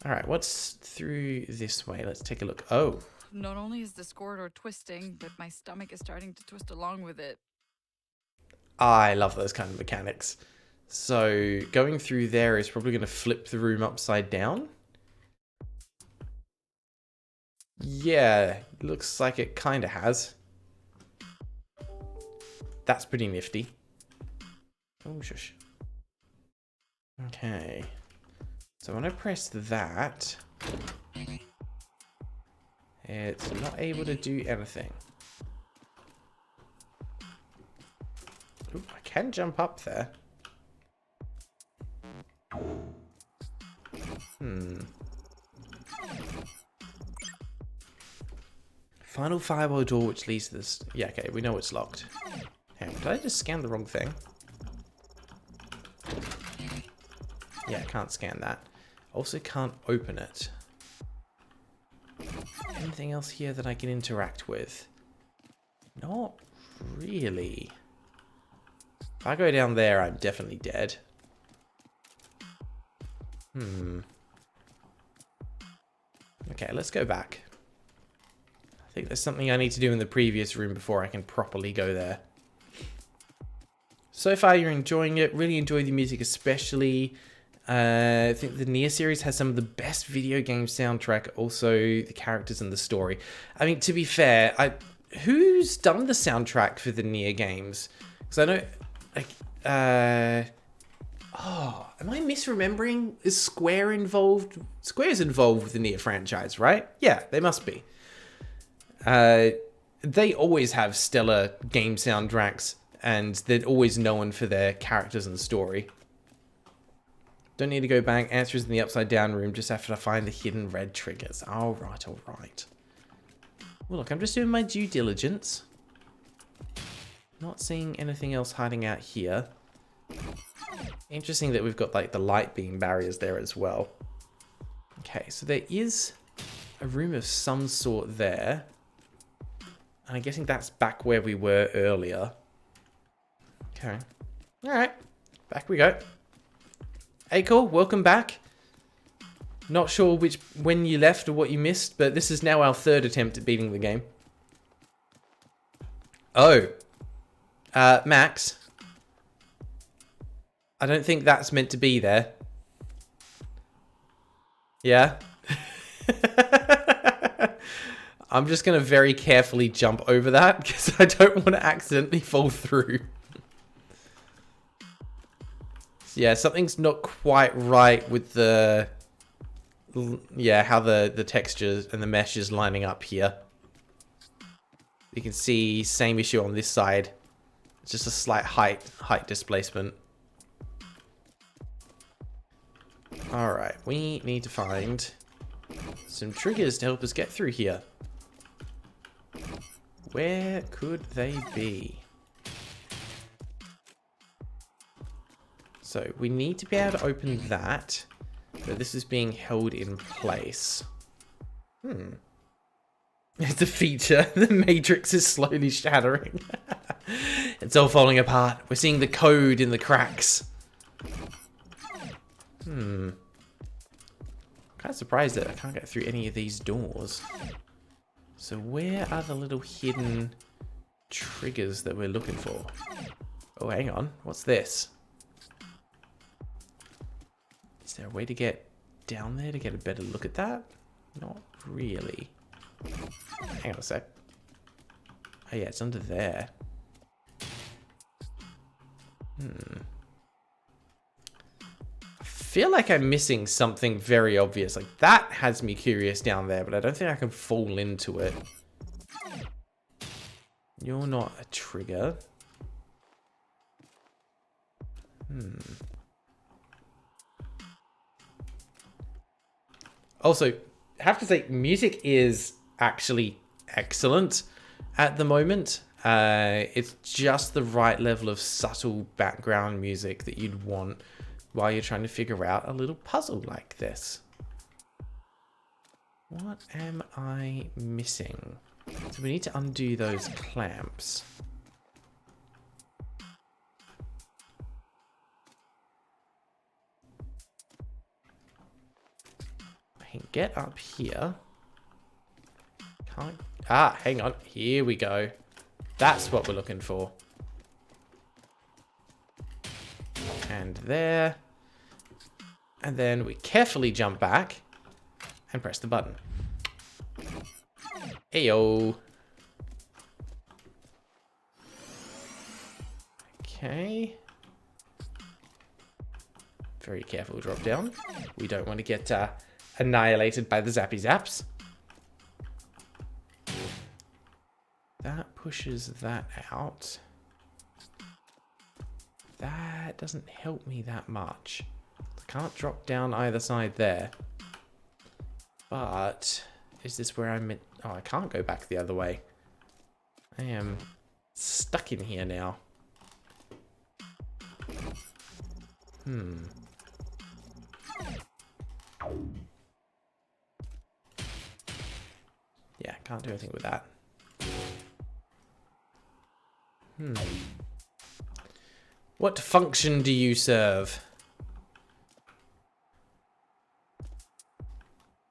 Alright, what's through this way? Let's take a look. Oh. Not only is this corridor twisting, but my stomach is starting to twist along with it. I love those kind of mechanics. So going through there is probably going to flip the room upside down. Yeah, looks like it kind of has. That's pretty nifty. Oh, shush. Okay. So when I press that, it's not able to do anything. Ooh, I can jump up there. Final firewall door which leads to this. Yeah, okay, we know it's locked. Hang on, did I just scan the wrong thing? Yeah, I can't scan that. Also can't open it. Anything else here that I can interact with? Not really. If I go down there, I'm definitely dead. Okay, let's go back. I think there's something I need to do in the previous room before I can properly go there. So far, you're enjoying it. Really enjoy the music especially. I think the Nier series has some of the best video game soundtrack, also the characters and the story. I mean, to be fair, who's done the soundtrack for the Nier games? Because I know, like, oh, am I misremembering? Is Square involved? Square's involved with the Nier franchise, right? Yeah, they must be. They always have stellar game soundtracks, and they're always known for their characters and story. Don't need to go back. Answers in the upside down room. Just have to find the hidden red triggers. All right, all right. Well, look, I'm just doing my due diligence. Not seeing anything else hiding out here. Interesting that we've got like the light beam barriers there as well. Okay, so there is a room of some sort there. I'm guessing that's back where we were earlier. Okay. Alright. Back we go. Hey, cool. Welcome back. Not sure when you left or what you missed, but this is now our third attempt at beating the game. Oh. Max. I don't think that's meant to be there. Yeah? I'm just going to very carefully jump over that because I don't want to accidentally fall through. Yeah, something's not quite right with the... Yeah, how the textures and the mesh is lining up here. You can see same issue on this side. It's just a slight height displacement. Alright, we need to find some triggers to help us get through here. Where could they be? So we need to be able to open that. But this is being held in place. It's a feature. The matrix is slowly shattering. It's all falling apart. We're seeing the code in the cracks. Kind of surprised that I can't get through any of these doors. So where are the little hidden triggers that we're looking for? Oh, hang on. What's this? Is there a way to get down there to get a better look at that? Not really. Hang on a sec. Oh yeah, it's under there. I feel like I'm missing something very obvious. Like, that has me curious down there, but I don't think I can fall into it. You're not a trigger. Also, I have to say, music is actually excellent at the moment. It's just the right level of subtle background music that you'd want while you're trying to figure out a little puzzle like this. What am I missing? So we need to undo those clamps. I can get up here. Can't... Ah, hang on. Here we go. That's what we're looking for. And there. And then we carefully jump back and press the button. Heyo. Okay. Very careful drop down. We don't want to get annihilated by the zappy zaps. That pushes that out. That doesn't help me that much. I can't drop down either side there. But is this where I'm meant... Oh, I can't go back the other way. I am stuck in here now. Yeah, can't do anything with that. What function do you serve?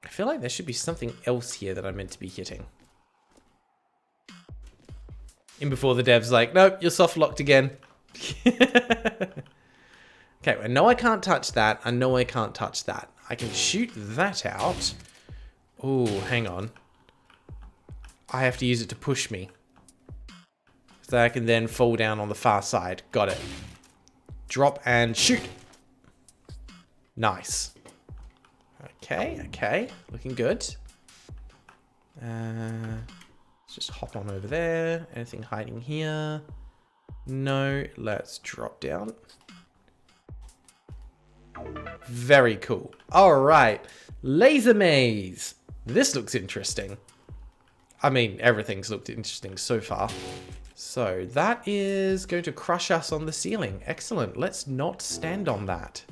I feel like there should be something else here that I'm meant to be hitting. In before the dev's like, nope, you're soft locked again. Okay, I know I can't touch that. I know I can't touch that. I can shoot that out. Oh, hang on. I have to use it to push me. So I can then fall down on the far side. Got it. Drop and shoot. Nice. Okay, okay. Looking good. Let's just hop on over there. Anything hiding here? No. Let's drop down. Very cool. All right. Laser maze. This looks interesting. I mean, everything's looked interesting so far. So that is going to crush us on the ceiling. Excellent. Let's not stand on that.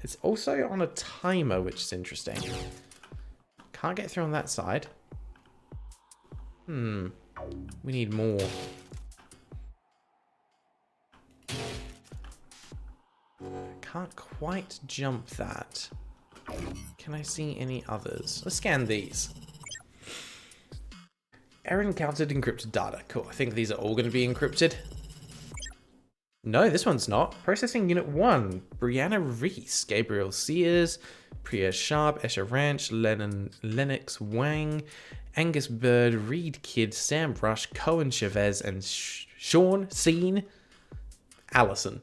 It's also on a timer, which is interesting. Can't get through on that side. We need more. Can't quite jump that. Can I see any others? Let's scan these. Error encountered encrypted data. Cool. I think these are all going to be encrypted. No, this one's not. Processing Unit 1. Brianna Reese, Gabriel Sears, Priya Sharp, Esha Ranch, Lennox Wang, Angus Bird, Reed Kidd, Sam Brush, Cohen Chavez, and Sean Scene Allison.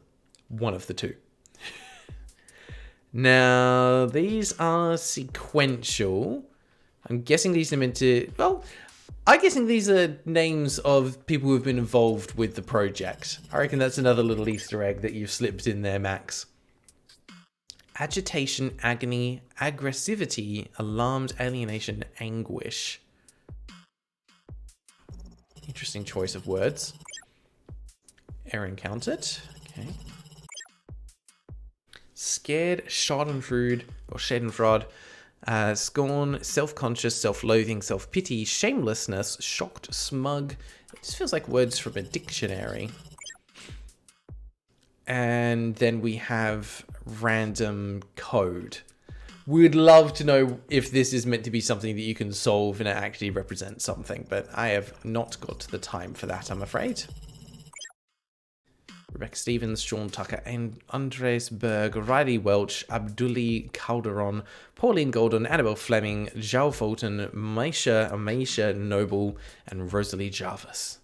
One of the two. Now, these are sequential. I'm guessing these are meant to... Well, I'm guessing these are names of people who have been involved with the project. I reckon that's another little Easter egg that you've slipped in there, Max. Agitation, agony, aggressivity, alarmed, alienation, anguish. Interesting choice of words. Error encountered. Okay. Scared, schadenfreude, or schadenfreude, scorn, self-conscious, self-loathing, self-pity, shamelessness, shocked, smug. It just feels like words from a dictionary. And then we have random code. We'd love to know if this is meant to be something that you can solve and it actually represents something, but I have not got the time for that, I'm afraid. Rebecca Stevens, Sean Tucker, and Andres Berg, Riley Welch, Abdulli Calderon, Pauline Goldon, Annabelle Fleming, Zhao Fulton, Maisha Noble, and Rosalie Jarvis.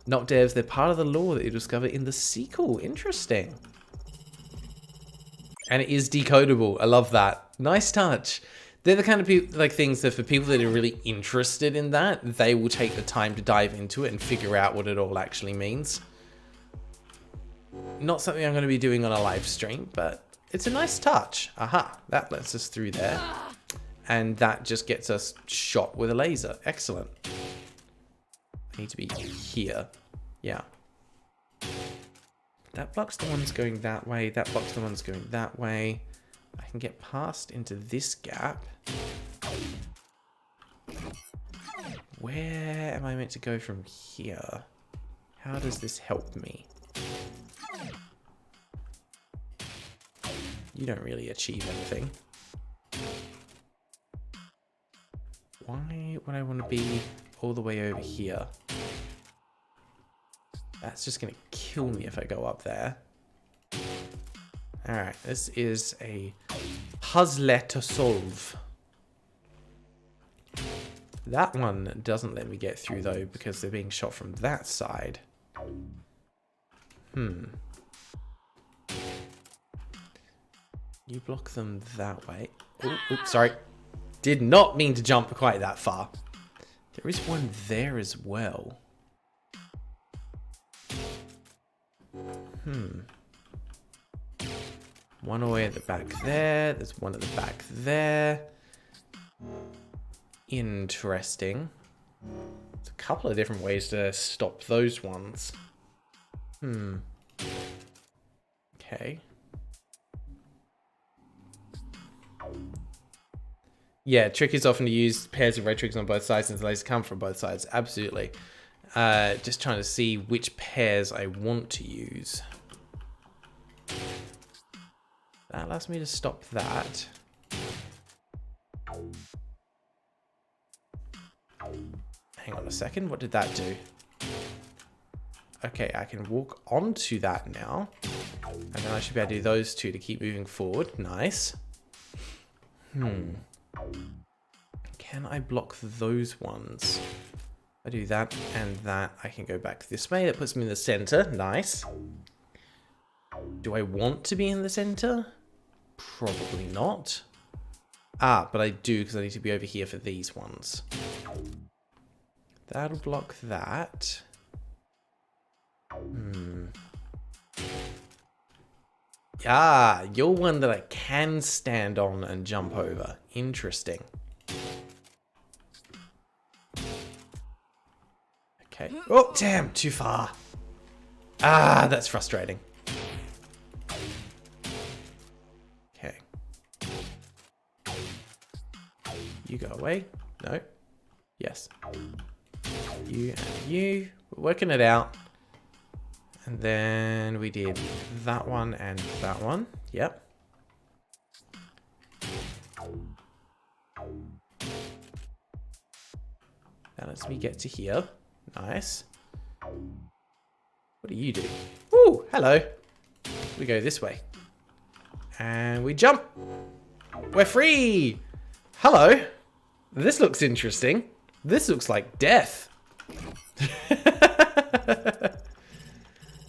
Not devs, they're part of the lore that you discover in the sequel. Interesting. And it is decodable. I love that. Nice touch. They're the kind of things that for people that are really interested in that, they will take the time to dive into it and figure out what it all actually means. Not something I'm going to be doing on a live stream, but it's a nice touch. Aha, that lets us through there. And that just gets us shot with a laser. Excellent. I need to be here. Yeah. That blocks the ones going that way. That blocks the ones going that way. I can get past into this gap. Where am I meant to go from here? How does this help me? You don't really achieve anything. Why would I want to be all the way over here? That's just going to kill me if I go up there. Alright, this is a puzzle to solve. That one doesn't let me get through though because they're being shot from that side. You block them that way. Oops, sorry. Did not mean to jump quite that far. There is one there as well. One away at the back there. There's one at the back there. Interesting. There's a couple of different ways to stop those ones. Okay. Yeah, trick is often to use pairs of red tricks on both sides since the lasers come from both sides. Absolutely. Just trying to see which pairs I want to use. That allows me to stop that. Hang on a second, what did that do? Okay, I can walk onto that now. And then I should be able to do those two to keep moving forward. Nice. Can I block those ones? I do that and that. I can go back this way. That puts me in the center. Nice. Do I want to be in the center? Probably not. Ah, but I do because I need to be over here for these ones. That'll block that. Ah, you're one that I can stand on and jump over. Interesting. Okay. Oh, damn, too far. Ah, that's frustrating. Okay. You go away. No. Yes. you, and you. We're working it out. And then we did that one and that one. Yep. That lets me get to here. Nice. What do you do? Woo! Hello. We go this way. And we jump. We're free! Hello. This looks interesting. This looks like death.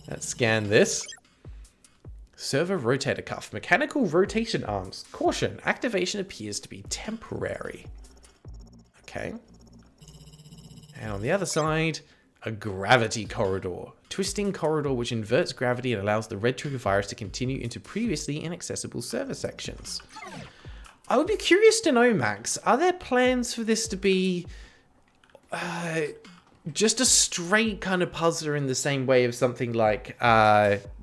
Let's scan this. Servo rotator cuff. Mechanical rotation arms. Caution. Activation appears to be temporary. Okay. And on the other side, a gravity corridor. Twisting corridor which inverts gravity and allows the red trigger virus to continue into previously inaccessible server sections. I would be curious to know, Max, are there plans for this to be just a straight kind of puzzler in the same way of something like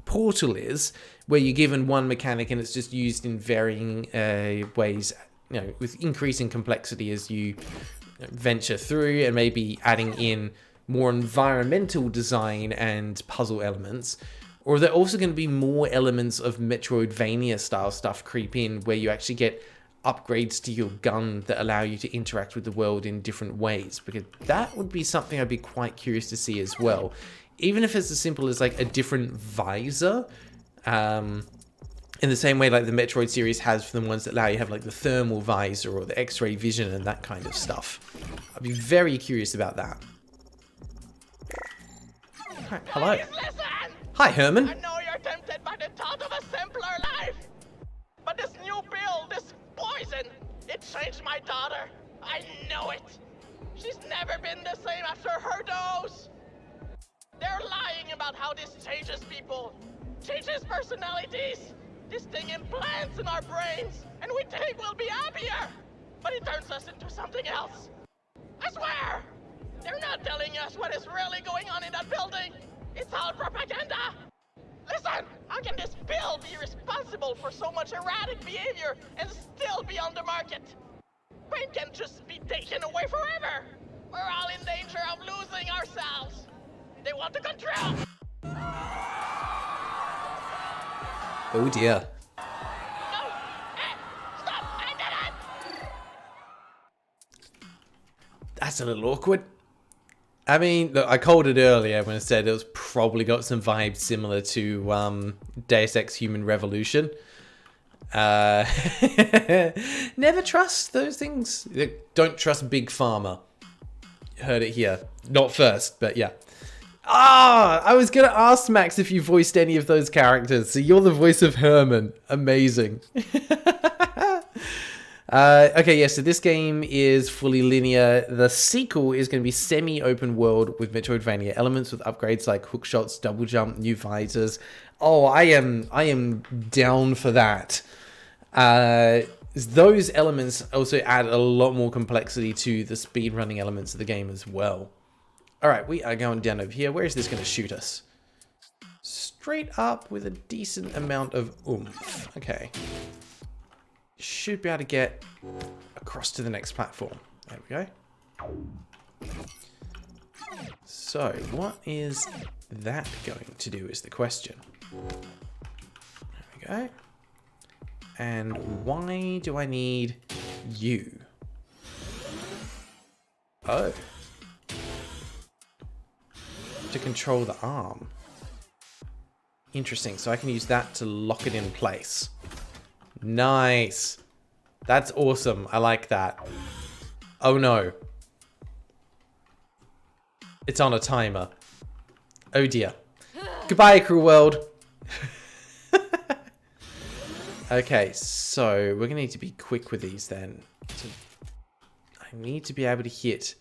Portal is, where you're given one mechanic and it's just used in varying ways, you know, with increasing complexity as you venture through, and maybe adding in more environmental design and puzzle elements? Or are there also going to be more elements of Metroidvania style stuff creep in, where you actually get upgrades to your gun that allow you to interact with the world in different ways? Because that would be something I'd be quite curious to see as well. Even if it's as simple as like a different visor, in the same way like the Metroid series has for the ones that allow you to have like the thermal visor or the X-ray vision and that kind of stuff. I'd be very curious about that. Right, hello. Please listen! Hi, Herman. I know you're tempted by the thought of a simpler life. But this new pill, this poison, it changed my daughter. I know it. She's never been the same after her dose. They're lying about how this changes people, changes personalities. This thing implants in our brains, and we think we'll be happier. But it turns us into something else. I swear! They're not telling us what is really going on in that building. It's all propaganda. Listen, how can this pill be responsible for so much erratic behavior and still be on the market? Brain can just be taken away forever. We're all in danger of losing ourselves. They want to control. Oh dear. No! Hey! Stop! I did it! That's a little awkward. I mean, look, I called it earlier when I said it was probably got some vibes similar to Deus Ex Human Revolution. Never trust those things. Don't trust Big Pharma. Heard it here. Not first, but yeah. Ah, I was going to ask Max if you voiced any of those characters. So you're the voice of Herman. Amazing. Okay, yeah, so this game is fully linear. The sequel is going to be semi-open world with Metroidvania elements with upgrades like hook shots, double jump, new visors. Oh, I am down for that. Those elements also add a lot more complexity to the speedrunning elements of the game as well. All right, we are going down over here. Where is this going to shoot us? Straight up with a decent amount of oomph. Okay. Should be able to get across to the next platform. There we go. So, what is that going to do is the question. There we go. And why do I need you? Oh. To control the arm. Interesting. So I can use that to lock it in place. Nice. That's awesome. I like that. Oh no. It's on a timer. Oh dear. Goodbye, cruel world. Okay, so we're gonna need to be quick with these then. So I need to be able to hit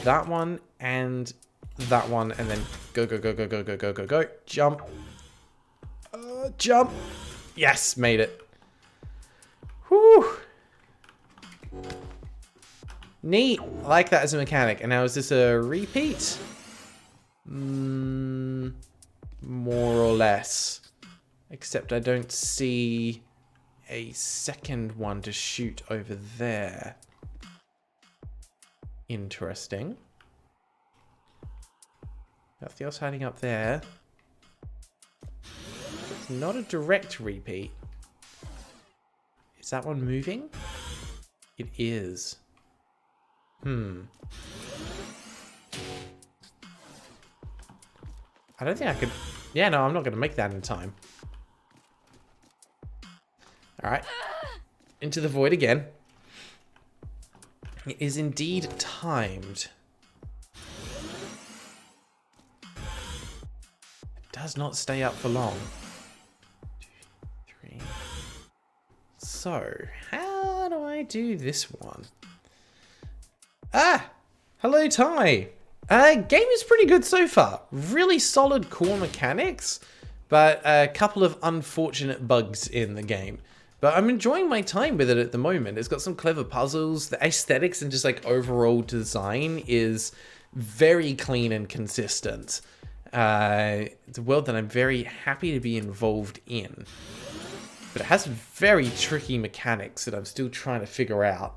that one and that one, and then go, go, go, go, go, go, go, go, go. Jump. Jump. Yes, made it. Whew. Neat. I like that as a mechanic. And now is this a repeat? More or less. Except I don't see a second one to shoot over there. Interesting. Nothing else hiding up there. It's not a direct repeat. Is that one moving? It is. I don't think I could... Yeah, no, I'm not going to make that in time. Alright. Into the void again. It is indeed timed. It does not stay up for long. 2, 3. So, how do I do this one? Ah! Hello, Ty! Game is pretty good so far. Really solid core mechanics, but a couple of unfortunate bugs in the game. But I'm enjoying my time with it at the moment. It's got some clever puzzles. The aesthetics and just like overall design is very clean and consistent. It's a world that I'm very happy to be involved in. But it has very tricky mechanics that I'm still trying to figure out.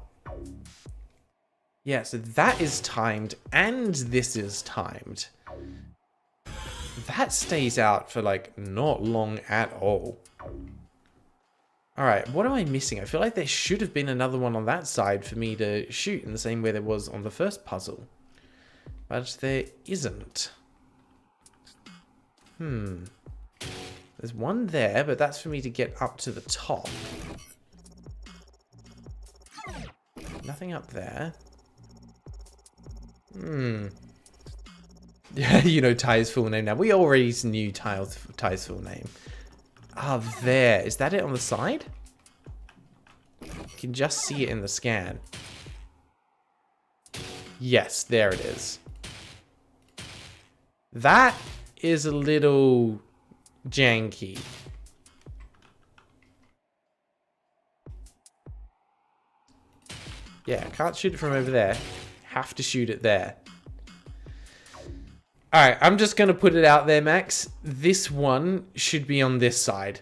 Yeah, so that is timed, and this is timed. That stays out for, like, not long at all. Alright, what am I missing? I feel like there should have been another one on that side for me to shoot in the same way there was on the first puzzle. But there isn't. There's one there, but that's for me to get up to the top. Nothing up there. Yeah, you know Ty's full name now. We already knew Ty's full name. Ah, there. Is that it on the side? You can just see it in the scan. Yes, there it is. That is a little janky. Yeah, can't shoot it from over there. Have to shoot it there. Alright, I'm just going to put it out there, Max. This one should be on this side.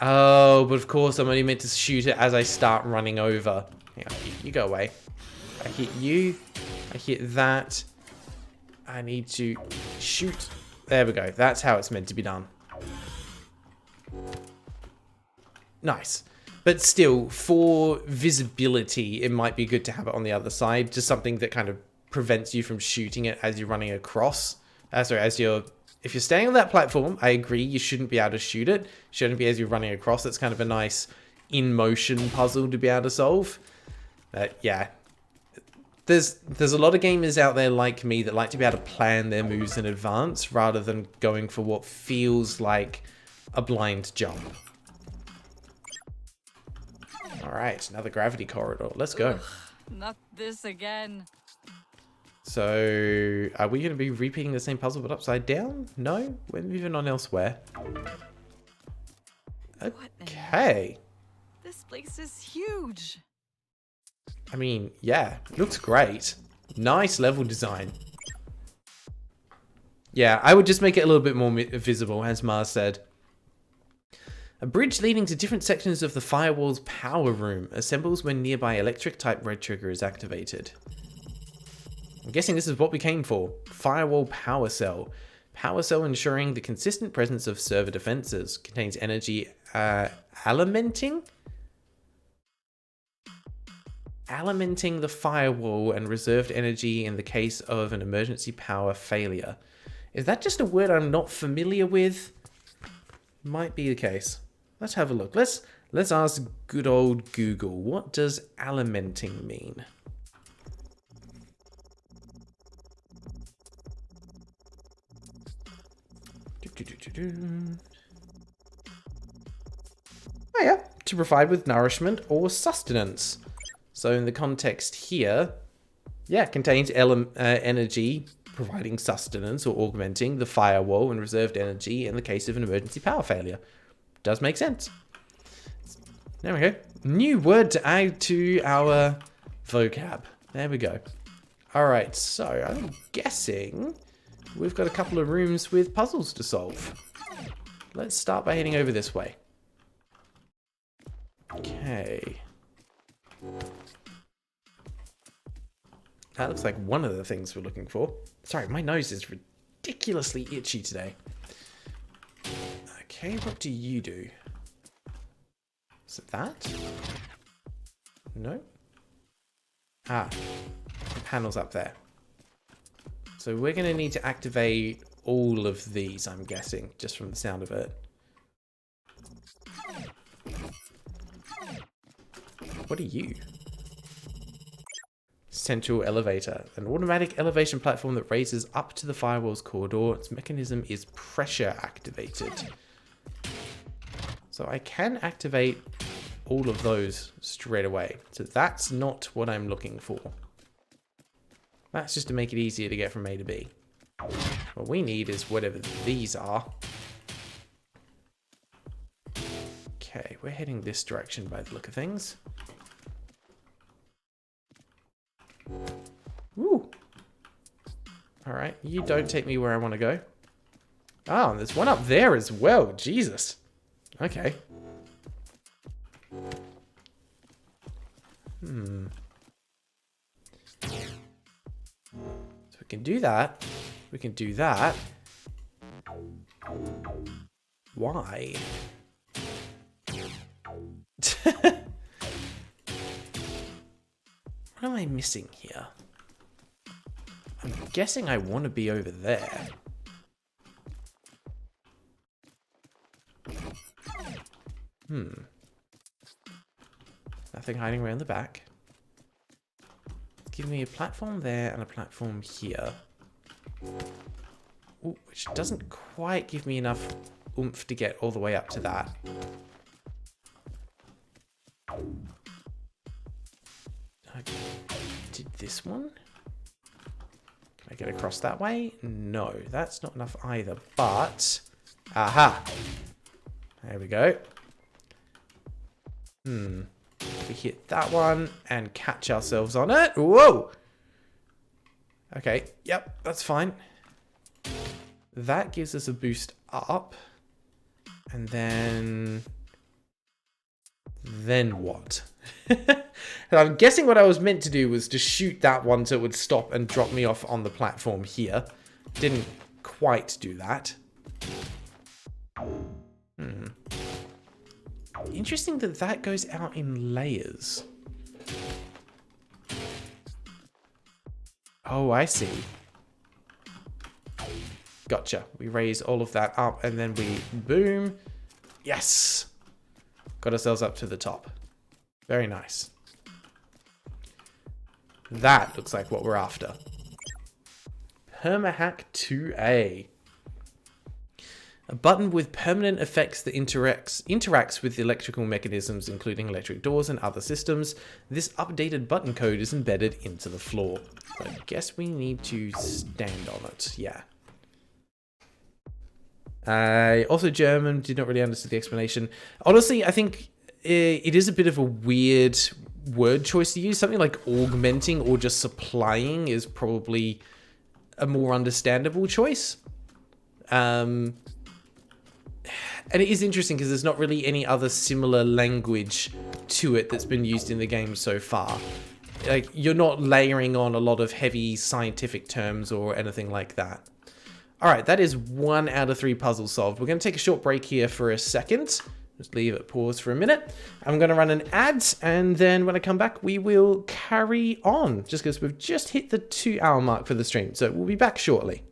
Oh, but of course I'm only meant to shoot it as I start running over. Hang on, you go away. I hit you. I hit that. I need to shoot. There we go. That's how it's meant to be done. Nice. But still, for visibility, it might be good to have it on the other side. Just something that kind of prevents you from shooting it as you're running across. If you're staying on that platform, I agree, you shouldn't be able to shoot it. Shouldn't be as you're running across. It's kind of a nice in-motion puzzle to be able to solve. But yeah, there's a lot of gamers out there like me that like to be able to plan their moves in advance rather than going for what feels like a blind jump. Alright, another gravity corridor. Let's go. Ugh, not this again. So, are we going to be repeating the same puzzle but upside down? No? We're moving on elsewhere. Okay. This place is huge. I mean, yeah, looks great. Nice level design. Yeah, I would just make it a little bit more visible, as Mars said. A bridge leading to different sections of the firewall's power room assembles when nearby electric-type red trigger is activated. I'm guessing this is what we came for. Firewall power cell. Power cell ensuring the consistent presence of server defenses. Contains energy alimenting? Alimenting the firewall and reserved energy in the case of an emergency power failure. Is that just a word I'm not familiar with? Might be the case. Let's have a look. Let's ask good old Google. What does alimenting mean? Oh yeah, to provide with nourishment or sustenance. So in the context here, yeah, contains energy providing sustenance or augmenting the firewall and reserved energy in the case of an emergency power failure. Does make sense. There we go. New word to add to our vocab. There we go. Alright, so I'm guessing we've got a couple of rooms with puzzles to solve. Let's start by heading over this way. Okay. That looks like one of the things we're looking for. Sorry, my nose is ridiculously itchy today. Okay, what do you do? Is it that? No? Ah, the panel's up there. So we're going to need to activate all of these, I'm guessing, just from the sound of it. What are you? Central elevator. An automatic elevation platform that raises up to the firewall's corridor. Its mechanism is pressure activated. So I can activate all of those straight away. So that's not what I'm looking for. That's just to make it easier to get from A to B. What we need is whatever these are. Okay, we're heading this direction by the look of things. Woo! Alright, you don't take me where I want to go. Oh, there's one up there as well. Jesus. Okay. So we can do that. We can do that. Why? What am I missing here? I'm guessing I want to be over there. Nothing hiding around the back. Give me a platform there and a platform here. Ooh, which doesn't quite give me enough oomph to get all the way up to that. I did this one? Can I get across that way? No, that's not enough either, but... Aha! There we go. We hit that one and catch ourselves on it. Whoa! Okay, yep, that's fine. That gives us a boost up. And then what? And I'm guessing what I was meant to do was to shoot that one so it would stop and drop me off on the platform here. Didn't quite do that. Interesting that that goes out in layers. Oh, I see. Gotcha. We raise all of that up and then we boom. Yes! Got ourselves up to the top. Very nice. That looks like what we're after. Permahack 2A. A button with permanent effects that interacts with electrical mechanisms, including electric doors and other systems. This updated button code is embedded into the floor. So I guess we need to stand on it. Yeah. Also German, did not really understand the explanation. Honestly, I think it is a bit of a weird word choice to use. Something like augmenting or just supplying is probably a more understandable choice. And it is interesting because there's not really any other similar language to it that's been used in the game so far. Like, you're not layering on a lot of heavy scientific terms or anything like that. Alright, that is 1 out of 3 puzzles solved. We're going to take a short break here for a second. Just leave it pause for a minute. I'm going to run an ad, and then when I come back, we will carry on. Just because we've just hit the 2-hour mark for the stream. So we'll be back shortly.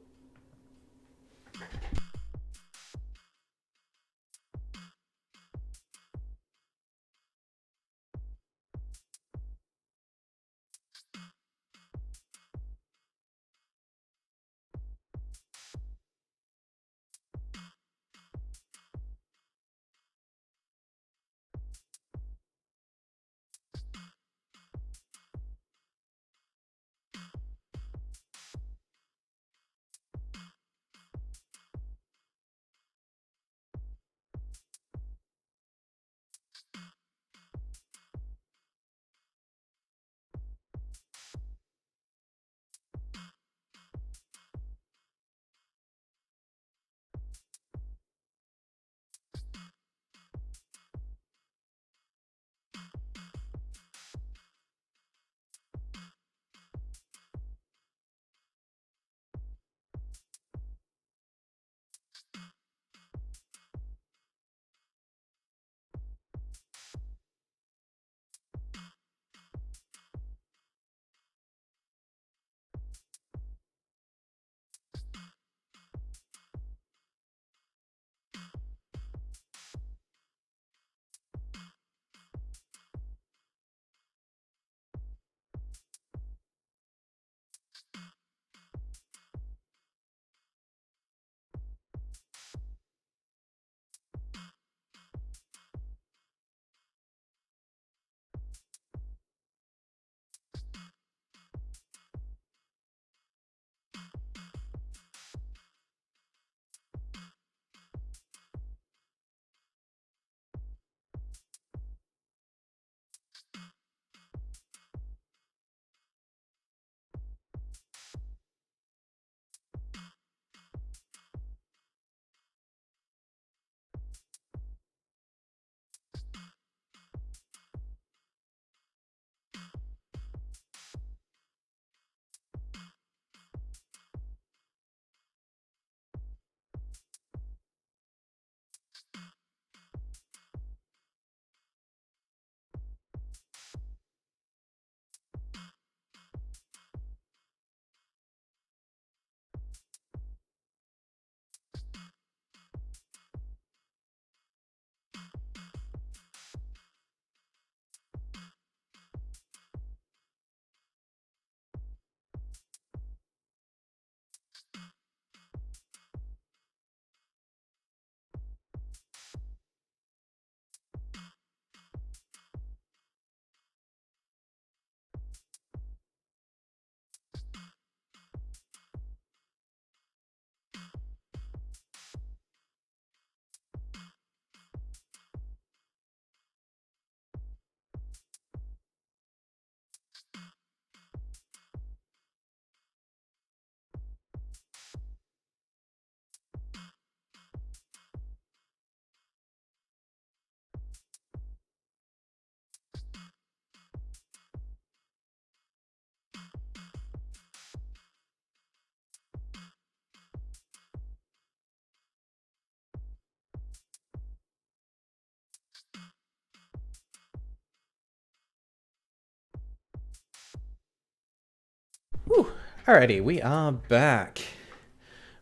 Alrighty, we are back.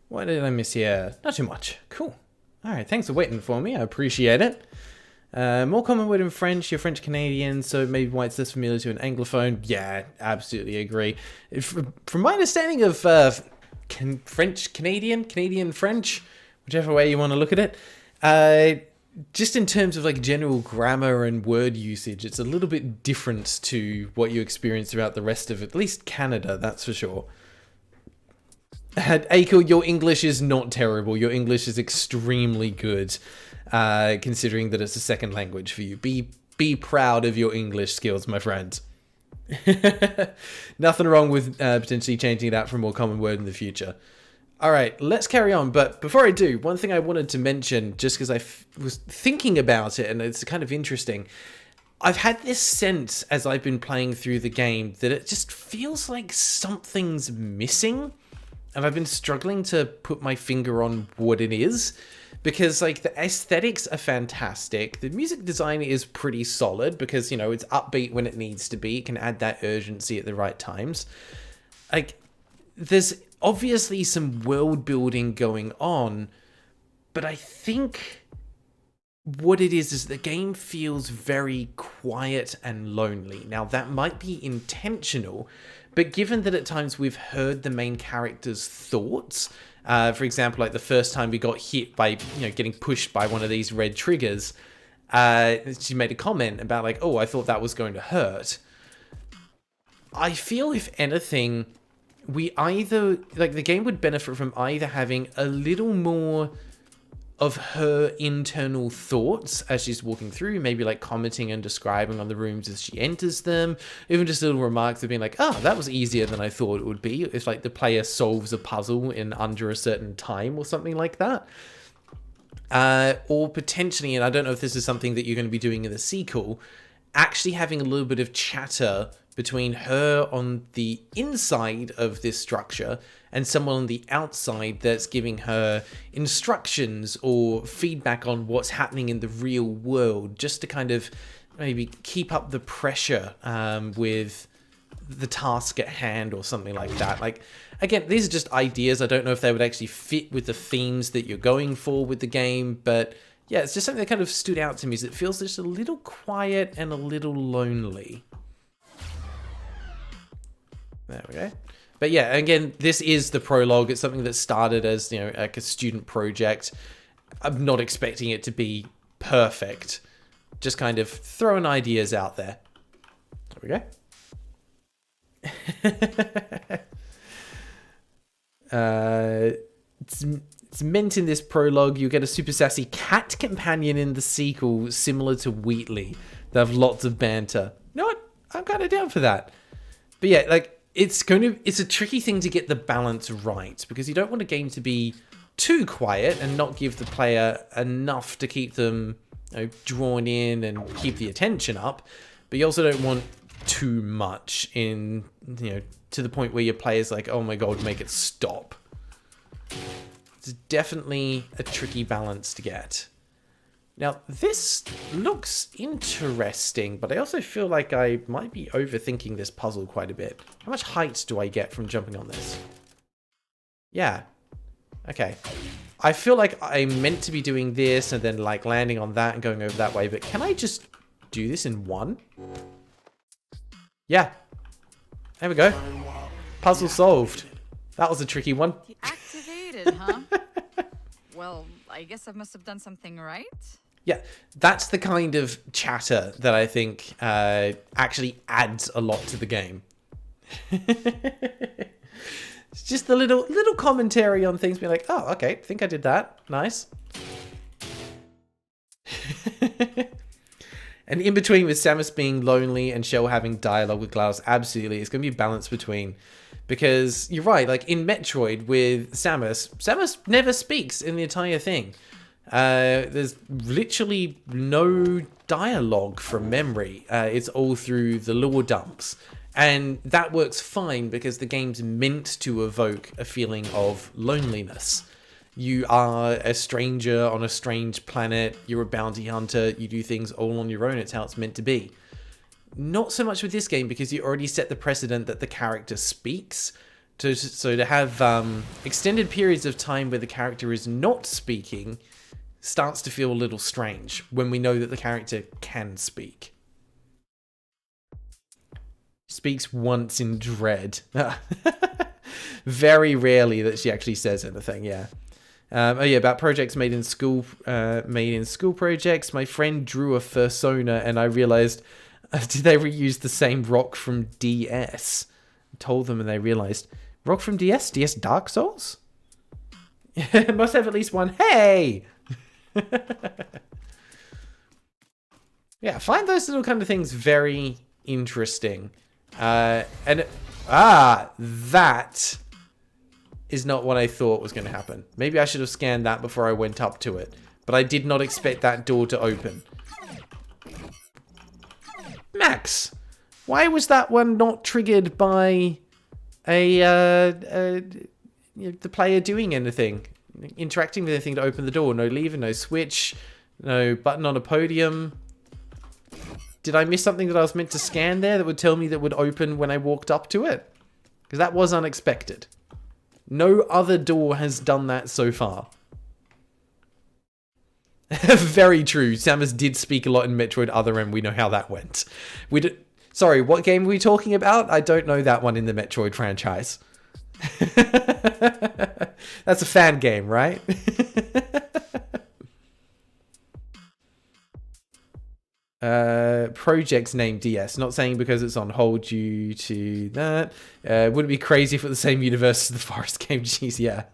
What did I miss here? Not too much. Cool. Alright, thanks for waiting for me. I appreciate it. More common word in French. You're French Canadian, so maybe why it's less familiar to an Anglophone. Yeah, absolutely agree. From my understanding of French Canadian, Canadian French, whichever way you want to look at it, just in terms of like general grammar and word usage, it's a little bit different to what you experience throughout the rest of at least Canada, that's for sure. Aiko, your English is not terrible. Your English is extremely good, considering that it's a second language for you. Be proud of your English skills, my friend. Nothing wrong with potentially changing it out for a more common word in the future. All right, let's carry on. But before I do, one thing I wanted to mention, just because I was thinking about it, and it's kind of interesting. I've had this sense as I've been playing through the game that it just feels like something's missing. And I've been struggling to put my finger on what it is. Because, like, the aesthetics are fantastic. The music design is pretty solid because, you know, it's upbeat when it needs to be. It can add that urgency at the right times. Like, there's obviously some world building going on, but I think what it is the game feels very quiet and lonely. Now, that might be intentional, but given that at times we've heard the main character's thoughts, for example, like the first time we got hit by, you know, getting pushed by one of these red triggers, she made a comment about like, oh, I thought that was going to hurt. I feel if anything, we either, like, the game would benefit from either having a little more of her internal thoughts as she's walking through, maybe like commenting and describing on the rooms as she enters them, even just little remarks of being like, oh, that was easier than I thought it would be, if like the player solves a puzzle in under a certain time or something like that. Or potentially, and I don't know if this is something that you're going to be doing in the sequel, actually having a little bit of chatter between her on the inside of this structure and someone on the outside that's giving her instructions or feedback on what's happening in the real world, just to kind of maybe keep up the pressure with the task at hand or something like that. Like, again, these are just ideas. I don't know if they would actually fit with the themes that you're going for with the game, but yeah, it's just something that kind of stood out to me. Is it feels just a little quiet and a little lonely. There we go. But yeah, again, this is the prologue. It's something that started as, you know, like a student project. I'm not expecting it to be perfect. Just kind of throwing ideas out there. There we go. It's meant in this prologue, you get a super sassy cat companion in the sequel, similar to Wheatley. They have lots of banter. You know what? I'm kind of down for that. But yeah, like, it's a tricky thing to get the balance right, because you don't want a game to be too quiet and not give the player enough to keep them, you know, drawn in and keep the attention up. But you also don't want too much in, you know, to the point where your player's like, oh my god, make it stop. It's definitely a tricky balance to get. Now, this looks interesting, but I also feel like I might be overthinking this puzzle quite a bit. How much height do I get from jumping on this? Yeah. Okay. I feel like I'm meant to be doing this and then like landing on that and going over that way, but can I just do this in one? Yeah. There we go. Puzzle solved. That was a tricky one. Deactivated, huh? Well, I guess I must have done something right. Yeah, that's the kind of chatter that I think actually adds a lot to the game. It's just the little commentary on things, being like, oh, okay, think I did that. Nice. And in between, with Samus being lonely and Shell having dialogue with GLaDOS, absolutely, it's going to be balanced between. Because you're right, like in Metroid with Samus never speaks in the entire thing. There's literally no dialogue from memory. It's all through the lore dumps. And that works fine because the game's meant to evoke a feeling of loneliness. You are a stranger on a strange planet, you're a bounty hunter, you do things all on your own, it's how it's meant to be. Not so much with this game because you already set the precedent that the character speaks, So to have extended periods of time where the character is not speaking starts to feel a little strange when we know that the character can speak. Speaks once in Dread. Very rarely that she actually says anything, yeah. Oh yeah, about projects made in school projects. My friend drew a fursona and I realized, did they reuse the same rock from DS? Told them and they realized, rock from DS? DS Dark Souls? It must have at least one. Hey! Yeah, I find those little kind of things very interesting. That is not what I thought was going to happen. Maybe I should have scanned that before I went up to it. But I did not expect that door to open. Max, why was that one not triggered by the player doing anything? Interacting with anything to open the door? No lever, no switch, no button on a podium. Did I miss something that I was meant to scan there that would tell me that would open when I walked up to it? Because that was unexpected. No other door has done that so far. Very true. Samus did speak a lot in Metroid Other M. We know how that went. Sorry, what game were we talking about? I don't know that one in the Metroid franchise. That's a fan game, right? Projects named DS. Not saying because it's on hold due to that. Would it be crazy if it was the same universe as the Forest game? Jeez, yeah.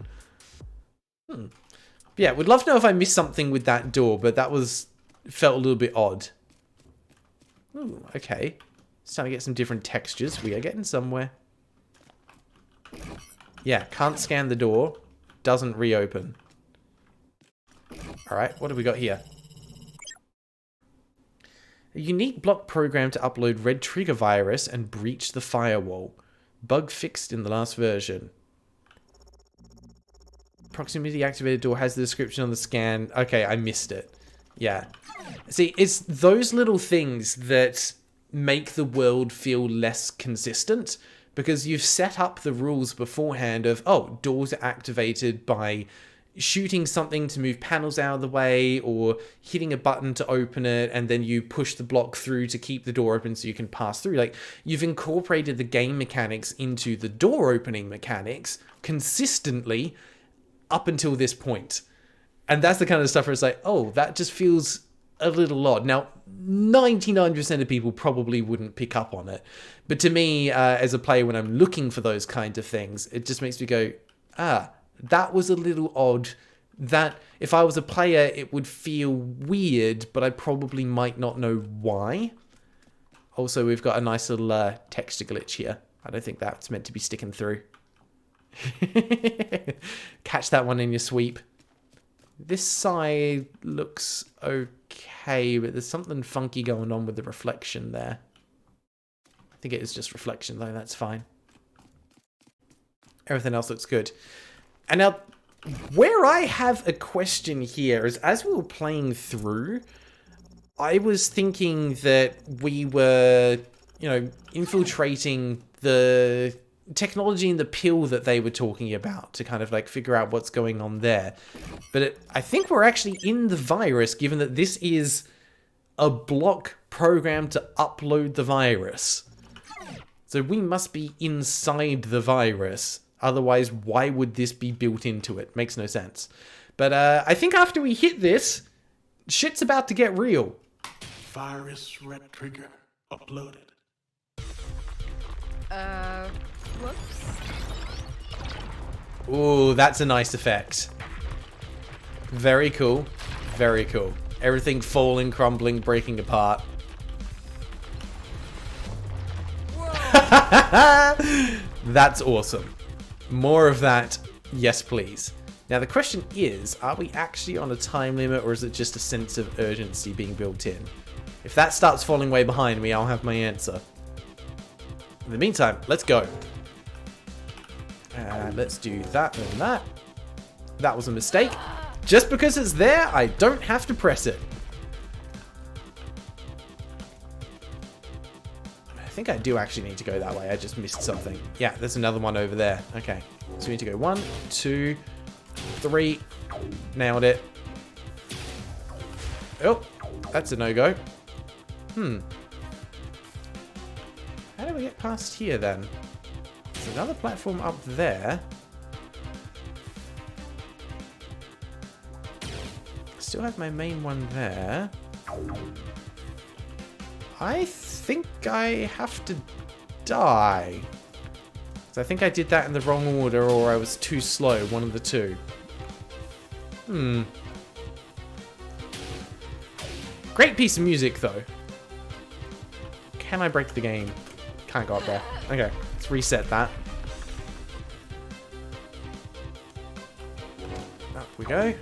Yeah, would love to know if I missed something with that door, but that felt a little bit odd. Ooh, okay. Starting to get some different textures. We are getting somewhere. Yeah, can't scan the door. Doesn't reopen. Alright, what have we got here? A unique block program to upload red trigger virus and breach the firewall. Bug fixed in the last version. Proximity activated door has the description on the scan. Okay, I missed it. Yeah. See, it's those little things that make the world feel less consistent because you've set up the rules beforehand of, oh, doors are activated by shooting something to move panels out of the way or hitting a button to open it, and then you push the block through to keep the door open so you can pass through. Like, you've incorporated the game mechanics into the door opening mechanics consistently up until this point. And that's the kind of stuff where it's like, oh, that just feels a little odd. Now, 99% of people probably wouldn't pick up on it. But to me, as a player, when I'm looking for those kinds of things, it just makes me go, that was a little odd. That if I was a player, it would feel weird, but I probably might not know why. Also, we've got a nice little texture glitch here. I don't think that's meant to be sticking through. Catch that one in your sweep. This side looks okay, but there's something funky going on with the reflection there. I think it is just reflection, though. That's fine. Everything else looks good. And now, where I have a question here is, as we were playing through, I was thinking that we were, infiltrating the technology in the pill that they were talking about to kind of like figure out what's going on there. But I think we're actually in the virus, given that this is a block program to upload the virus. So we must be inside the virus. Otherwise, why would this be built into it? Makes no sense. But I think after we hit this, shit's about to get real. Virus red trigger uploaded. Whoops. Ooh, that's a nice effect. Very cool. Very cool. Everything falling, crumbling, breaking apart. That's awesome. More of that, yes please. Now the question is, are we actually on a time limit, or is it just a sense of urgency being built in? If that starts falling way behind me, I'll have my answer. In the meantime, let's go. Let's do that and that. That was a mistake. Just because it's there, I don't have to press it. I think I do actually need to go that way. I just missed something. Yeah, there's another one over there. Okay, so we need to go 1, 2, 3. Nailed it. Oh, that's a no-go. How do we get past here then? There's another platform up there. Still have my main one there. I think I have to die. So I think I did that in the wrong order, or I was too slow. One of the two. Great piece of music, though. Can I break the game? Can't go up there. Okay, let's reset that. Up we go.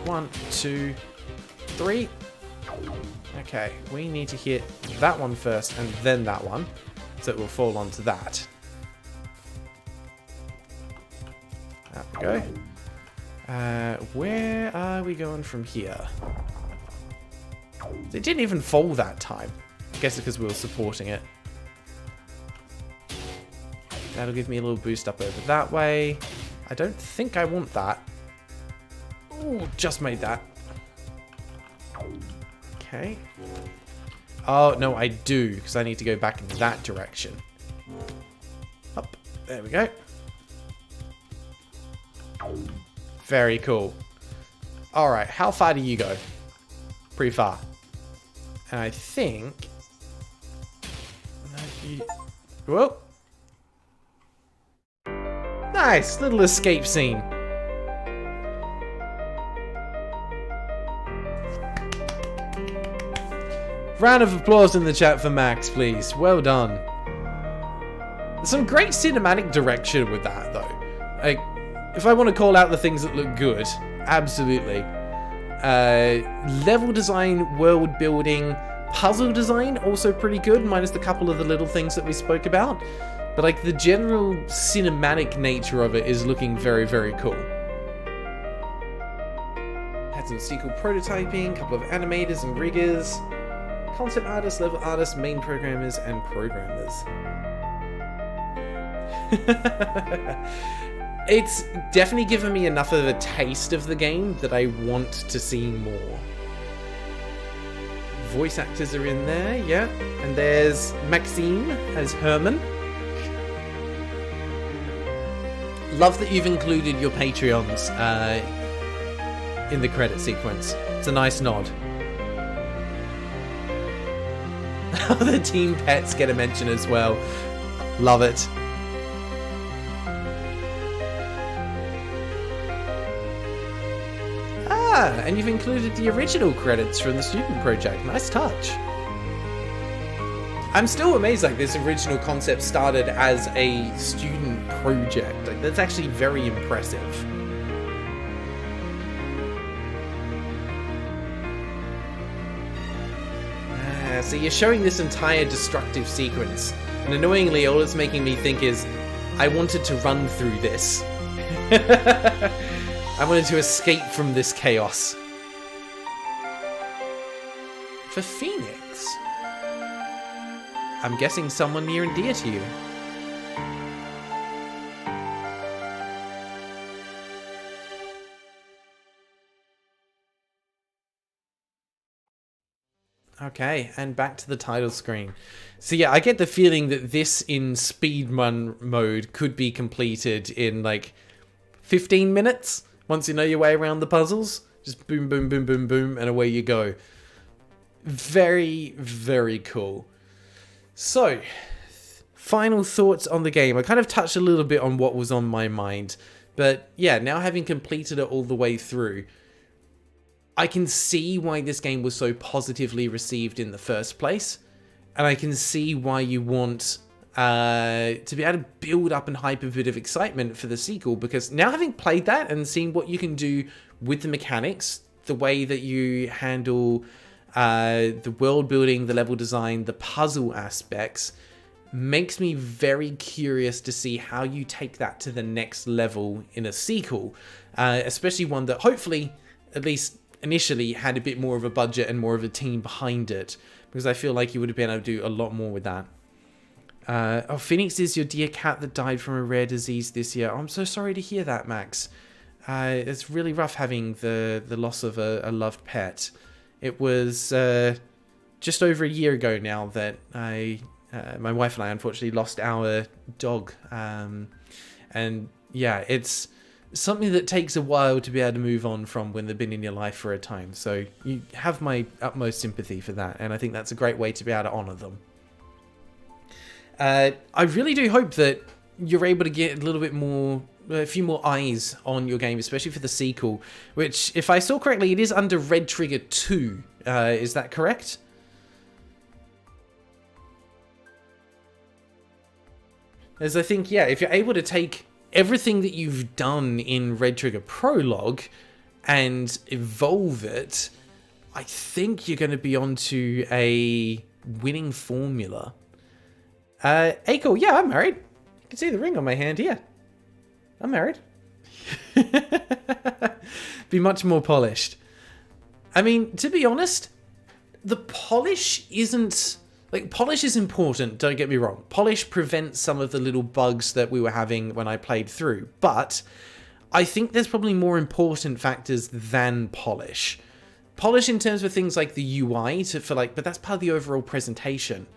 1, 2, 3. Okay, we need to hit that one first and then that one, so it will fall onto that. There we go. Where are we going from here? It didn't even fall that time. I guess it's because we were supporting it. That'll give me a little boost up over that way. I don't think I want that. Ooh, just made that. Okay. Oh, no, I do, because I need to go back in that direction. Up. There we go. Very cool. Alright, how far do you go? Pretty far. And I think... Whoa. Nice, little escape scene. Round of applause in the chat for Max, please. Well done. Some great cinematic direction with that, though. Like, if I want to call out the things that look good, absolutely. Level design, world building, puzzle design, also pretty good, minus the couple of the little things that we spoke about. But like the general cinematic nature of it is looking very, very cool. Had some sequel prototyping, couple of animators and riggers, concept artists, level artists, main programmers, and programmers. It's definitely given me enough of a taste of the game that I want to see more. Voice actors are in there, yeah. And there's Maxime as Herman. Love that you've included your Patreons in the credit sequence. It's a nice nod. The team pets get a mention as well. Love it. Ah, and you've included the original credits from the student project. Nice touch. I'm still amazed, like, this original concept started as a student project. Like, that's actually very impressive. So you're showing this entire destructive sequence, and annoyingly, all it's making me think is, I wanted to run through this. I wanted to escape from this chaos. For Phoenix? I'm guessing someone near and dear to you. Okay, and back to the title screen. So yeah, I get the feeling that this in speedrun mode could be completed in like 15 minutes once you know your way around the puzzles. Just boom, boom, boom, boom, boom, and away you go. Very, very cool. So, final thoughts on the game. I kind of touched a little bit on what was on my mind, but yeah, now having completed it all the way through, I can see why this game was so positively received in the first place, and I can see why you want to be able to build up and hype a bit of excitement for the sequel, because now having played that and seen what you can do with the mechanics, the way that you handle the world building, the level design, the puzzle aspects, makes me very curious to see how you take that to the next level in a sequel, especially one that hopefully, at least initially, had a bit more of a budget and more of a team behind it, because I feel like you would have been able to do a lot more with that. Oh, Phoenix is your dear cat that died from a rare disease this year. Oh, I'm so sorry to hear that, Max. It's really rough having the loss of a loved pet. It was just over a year ago now that my wife and I unfortunately lost our dog. And yeah, it's something that takes a while to be able to move on from when they've been in your life for a time. So you have my utmost sympathy for that, and I think that's a great way to be able to honour them. I really do hope that you're able to get a little bit more, a few more eyes on your game, especially for the sequel, which, if I saw correctly, it is under Red Trigger 2. Is that correct? As I think, yeah, if you're able to take everything that you've done in Red Trigger Prologue and evolve it, I think you're going to be onto a winning formula. Aiko, yeah, I'm married. You can see the ring on my hand here. I'm married. Be much more polished. I mean, to be honest, the polish isn't... Like, polish is important, don't get me wrong. Polish prevents some of the little bugs that we were having when I played through. But I think there's probably more important factors than polish. Polish in terms of things like the UI, but that's part of the overall presentation.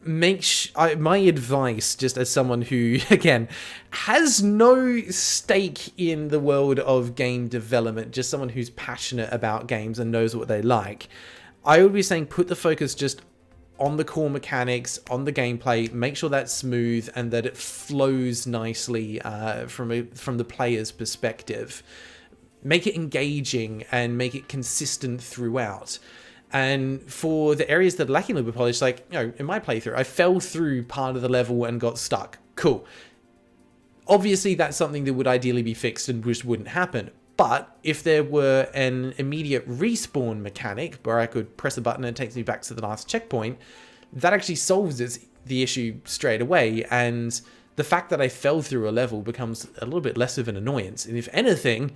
My advice, just as someone who, again, has no stake in the world of game development, just someone who's passionate about games and knows what they like, I would be saying put the focus just on the core mechanics, on the gameplay, make sure that's smooth and that it flows nicely from the player's perspective. Make it engaging and make it consistent throughout. And for the areas that are lacking a little bit of polish, like, you know, in my playthrough, I fell through part of the level and got stuck. Cool. Obviously, that's something that would ideally be fixed and which wouldn't happen. But if there were an immediate respawn mechanic where I could press a button and it takes me back to the last checkpoint, that actually solves the issue straight away. And the fact that I fell through a level becomes a little bit less of an annoyance. And if anything,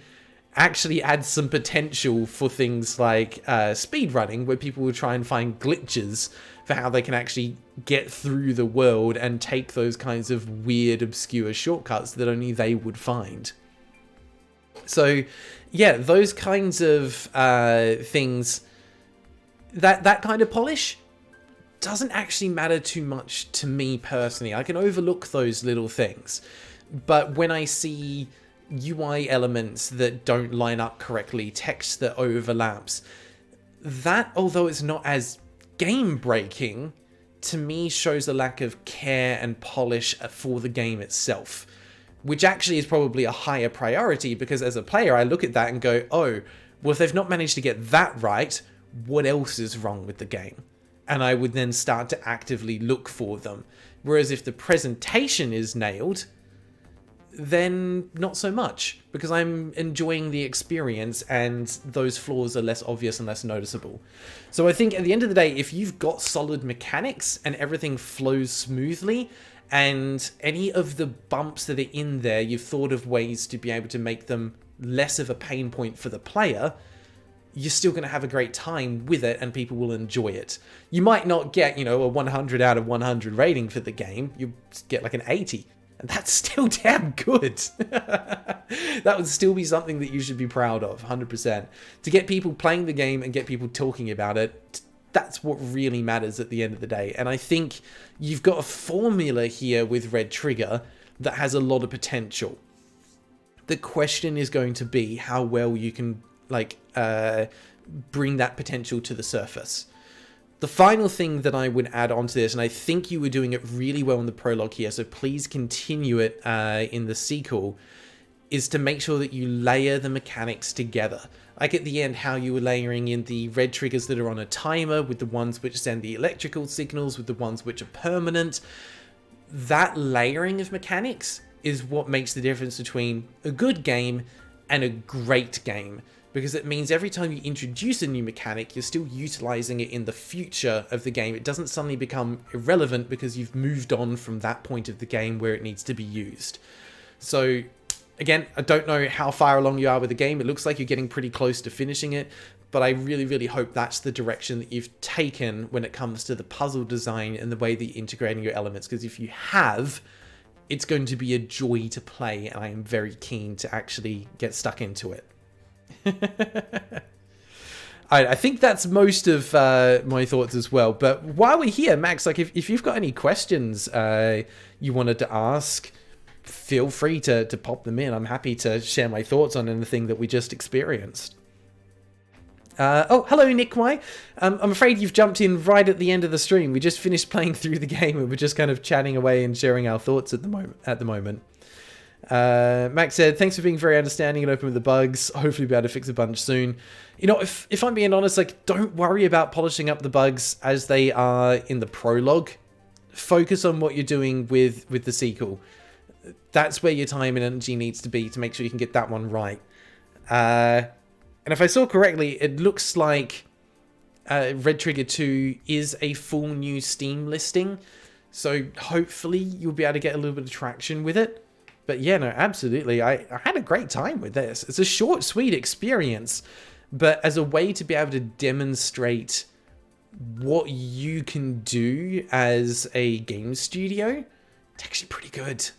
actually adds some potential for things like speedrunning, where people will try and find glitches for how they can actually get through the world and take those kinds of weird, obscure shortcuts that only they would find. So, yeah, those kinds of things, that kind of polish doesn't actually matter too much to me personally. I can overlook those little things. But when I see UI elements that don't line up correctly, text that overlaps, that, although it's not as game breaking, to me shows a lack of care and polish for the game itself, which actually is probably a higher priority, because as a player I look at that and go, oh, well, if they've not managed to get that right, what else is wrong with the game? And I would then start to actively look for them. Whereas if the presentation is nailed, then not so much, because I'm enjoying the experience and those flaws are less obvious and less noticeable. So I think at the end of the day, if you've got solid mechanics and everything flows smoothly, and any of the bumps that are in there, you've thought of ways to be able to make them less of a pain point for the player, you're still going to have a great time with it and people will enjoy it. You might not get, you know, a 100 out of 100 rating for the game. You get like an 80. And that's still damn good. That would still be something that you should be proud of, 100%. To get people playing the game and get people talking about it, that's what really matters at the end of the day. And I think you've got a formula here with Red Trigger that has a lot of potential. The question is going to be how well you can bring that potential to the surface. The final thing that I would add onto this, and I think you were doing it really well in the prologue here, so please continue it in the sequel, is to make sure that you layer the mechanics together. Like at the end, how you were layering in the red triggers that are on a timer with the ones which send the electrical signals with the ones which are permanent. That layering of mechanics is what makes the difference between a good game and a great game. Because it means every time you introduce a new mechanic, you're still utilizing it in the future of the game. It doesn't suddenly become irrelevant because you've moved on from that point of the game where it needs to be used. So Again, I don't know how far along you are with the game. It looks like you're getting pretty close to finishing it, but I really, really hope that's the direction that you've taken when it comes to the puzzle design and the way that you're integrating your elements, because if you have, it's going to be a joy to play, and I am very keen to actually get stuck into it. I think that's most of my thoughts as well, but while we're here, Max, like if you've got any questions you wanted to ask, feel free to pop them in. I'm happy to share my thoughts on anything that we just experienced. Oh, hello, Nick Y. I'm afraid you've jumped in right at the end of the stream. We just finished playing through the game and we're just kind of chatting away and sharing our thoughts at the moment. Max said, thanks for being very understanding and open with the bugs. Hopefully be able to fix a bunch soon. You know, if I'm being honest, like, don't worry about polishing up the bugs as they are in the prologue. Focus on what you're doing with the sequel. That's where your time and energy needs to be to make sure you can get that one right. And if I saw correctly, it looks like Red Trigger 2 is a full new Steam listing. So hopefully you'll be able to get a little bit of traction with it. But yeah, no, absolutely. I had a great time with this. It's a short, sweet experience. But as a way to be able to demonstrate what you can do as a game studio, it's actually pretty good.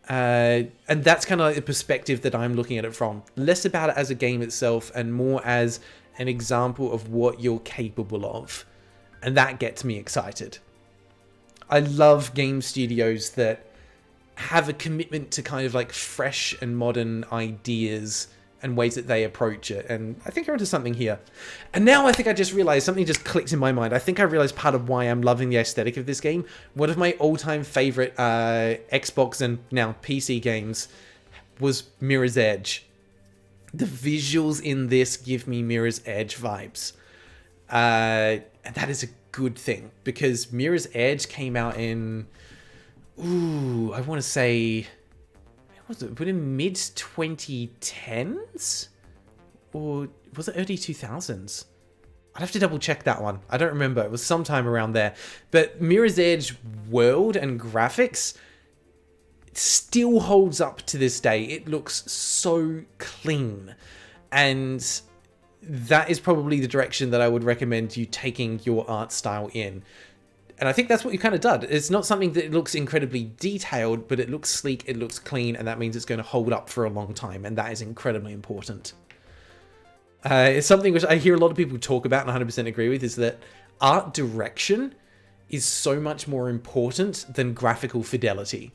And that's kind of like the perspective that I'm looking at it from. Less about it as a game itself and more as an example of what you're capable of. And that gets me excited. I love game studios that have a commitment to kind of like fresh and modern ideas and ways that they approach it. And I think you're onto something here. And now I think I just realized something just clicked in my mind. I think I realized part of why I'm loving the aesthetic of this game. One of my all-time favorite Xbox and now PC games was Mirror's Edge. The visuals in this give me Mirror's Edge vibes. And that is a good thing because Mirror's Edge came out in, I want to say, was it in mid 2010s or was it early 2000s? I'd have to double check that one. I don't remember. It was sometime around there. But Mirror's Edge world and graphics still holds up to this day. It looks so clean. And that is probably the direction that I would recommend you taking your art style in. And I think that's what you kind of did. It's not something that looks incredibly detailed, but it looks sleek, it looks clean, and that means it's going to hold up for a long time, and that is incredibly important. It's something which I hear a lot of people talk about and 100% agree with, is that art direction is so much more important than graphical fidelity.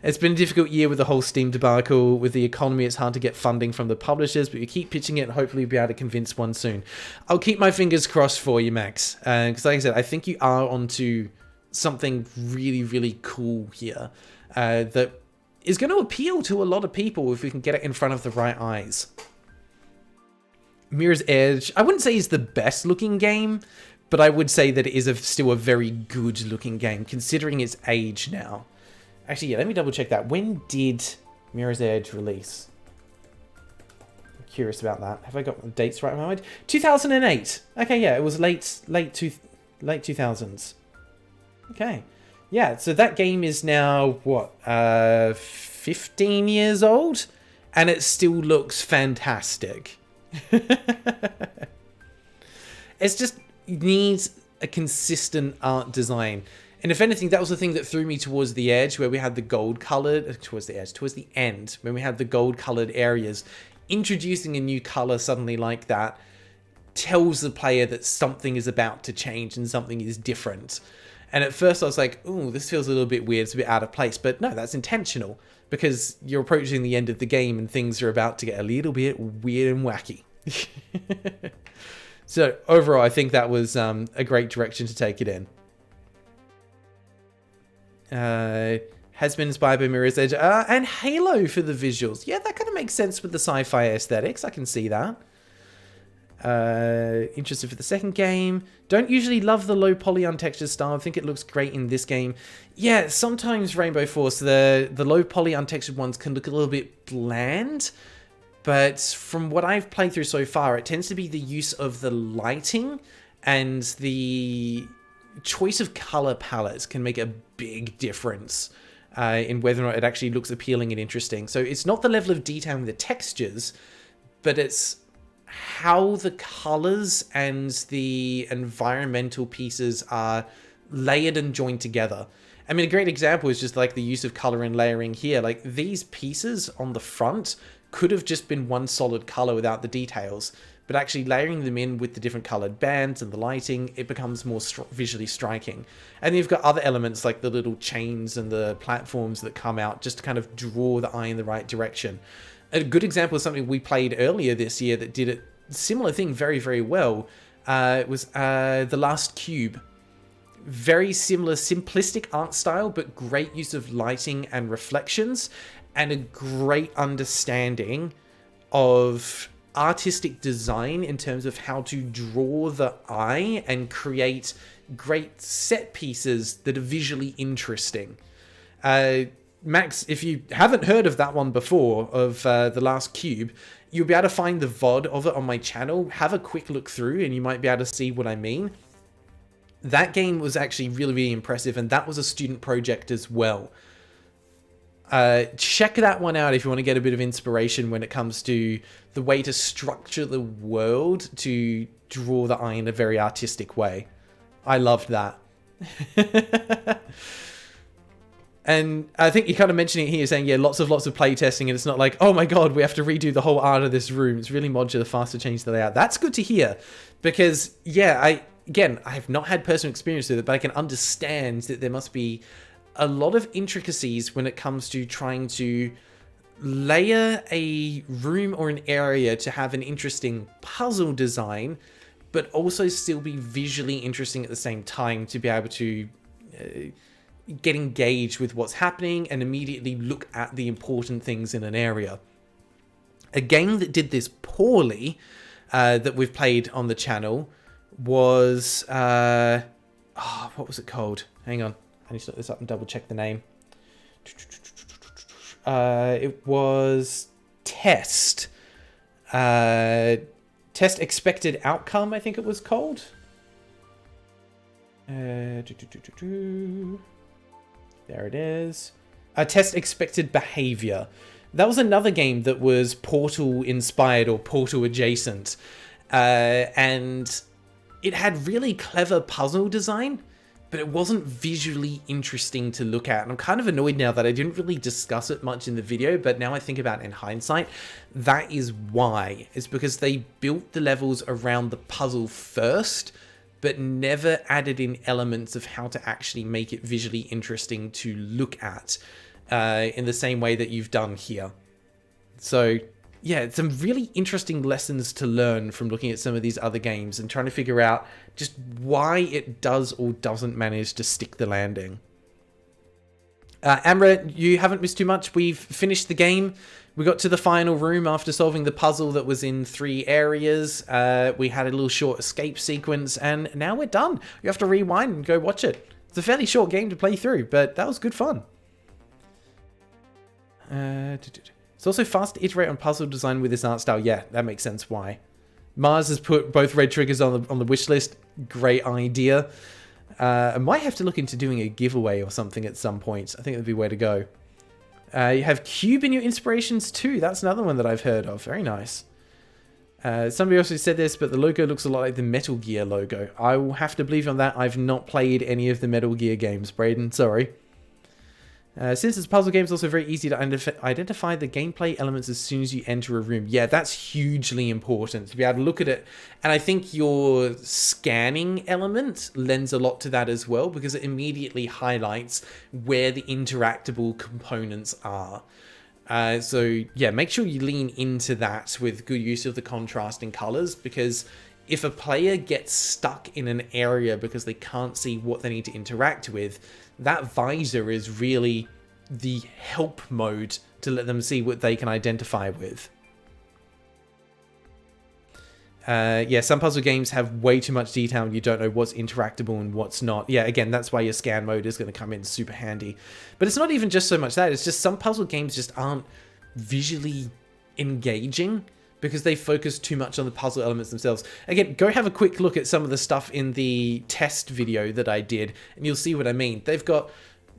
It's been a difficult year with the whole Steam debacle. With the economy, it's hard to get funding from the publishers, but you keep pitching it and hopefully you'll be able to convince one soon. I'll keep my fingers crossed for you, Max. Because like I said, I think you are onto something really, really cool here that is going to appeal to a lot of people if we can get it in front of the right eyes. Mirror's Edge, I wouldn't say is the best looking game, but I would say that it is still a very good looking game, considering its age now. Actually, yeah, let me double check that. When did Mirror's Edge release? I'm curious about that. Have I got the dates right in my mind? 2008. Okay, yeah, it was late 2000s. Okay. Yeah, so that game is now, what, 15 years old? And it still looks fantastic. It's just needs a consistent art design. And if anything, that was the thing that threw me towards the edge, where we had the gold-colored, towards the end, when we had the gold-colored areas. Introducing a new color suddenly like that tells the player that something is about to change and something is different. And at first I was like, ooh, this feels a little bit weird, it's a bit out of place. But no, that's intentional, because you're approaching the end of the game and things are about to get a little bit weird and wacky. So overall, I think that was a great direction to take it in. Has been inspired by Mirror's Edge and Halo for the visuals. Yeah, that kind of makes sense with the sci-fi aesthetics. I can see that. Interested for the second game. Don't usually love the low poly untextured style. I think it looks great in this game. Yeah, sometimes Rainbow Force, the low poly untextured ones can look a little bit bland. But from what I've played through so far, it tends to be the use of the lighting and the choice of color palettes can make a big difference in whether or not it actually looks appealing and interesting. So it's not the level of detail in the textures, but it's how the colors and the environmental pieces are layered and joined together. I mean, a great example is just like the use of color and layering here. Like these pieces on the front could have just been one solid color without the details, but actually layering them in with the different colored bands and the lighting, it becomes more visually striking. And you've got other elements like the little chains and the platforms that come out just to kind of draw the eye in the right direction. A good example of something we played earlier this year that did a similar thing very, very well was The Last Cube. Very similar, simplistic art style, but great use of lighting and reflections, and a great understanding of artistic design in terms of how to draw the eye and create great set pieces that are visually interesting. Max, if you haven't heard of that one before, of The Last Cube, you'll be able to find the VOD of it on my channel. Have a quick look through and you might be able to see what I mean. That game was actually really, really impressive, and that was a student project as well. Check that one out if you want to get a bit of inspiration when it comes to the way to structure the world to draw the eye in a very artistic way. I loved that. And I think you're kind of mentioning it here, saying, yeah, lots of playtesting, and it's not like, oh my god, we have to redo the whole art of this room. It's really modular, fast to change the layout. That's good to hear, because, yeah, I have not had personal experience with it, but I can understand that there must be a lot of intricacies when it comes to trying to layer a room or an area to have an interesting puzzle design, but also still be visually interesting at the same time, to be able to get engaged with what's happening and immediately look at the important things in an area. A game that did this poorly, that we've played on the channel, was what was it called? Hang on, I need to look this up and double check the name. It was Test. Test Expected Outcome, I think it was called. There it is. Test Expected Behavior. That was another game that was Portal inspired or Portal adjacent, and it had really clever puzzle design, but it wasn't visually interesting to look at. And I'm kind of annoyed now that I didn't really discuss it much in the video, but now I think about it in hindsight, that is why. It's because they built the levels around the puzzle first, but never added in elements of how to actually make it visually interesting to look at in the same way that you've done here. So yeah, some really interesting lessons to learn from looking at some of these other games and trying to figure out just why it does or doesn't manage to stick the landing. Amra, you haven't missed too much. We've finished the game. We got to the final room after solving the puzzle that was in 3 areas. We had a little short escape sequence, and now we're done. You have to rewind and go watch it. It's a fairly short game to play through, but that was good fun. It's also fast to iterate on puzzle design with this art style. Yeah, that makes sense why. Mars has put both red triggers on the wish list. Great idea. I might have to look into doing a giveaway or something at some point. I think that'd be the way to go. You have Cube in your inspirations too. That's another one that I've heard of. Very nice. Somebody also said this, but the logo looks a lot like the Metal Gear logo. I will have to believe on that. I've not played any of the Metal Gear games, Braden. Sorry. Since it's puzzle games, also very easy to identify the gameplay elements as soon as you enter a room. Yeah, that's hugely important to be able to look at it. And I think your scanning element lends a lot to that as well, because it immediately highlights where the interactable components are. So yeah, make sure you lean into that with good use of the contrasting colors, because if a player gets stuck in an area because they can't see what they need to interact with, that visor is really the help mode to let them see what they can identify with. Yeah, some puzzle games have way too much detail and you don't know what's interactable and what's not. Yeah, again, that's why your scan mode is going to come in super handy. But it's not even just so much that, it's just some puzzle games just aren't visually engaging because they focus too much on the puzzle elements themselves. Again, go have a quick look at some of the stuff in the test video that I did, and you'll see what I mean. They've got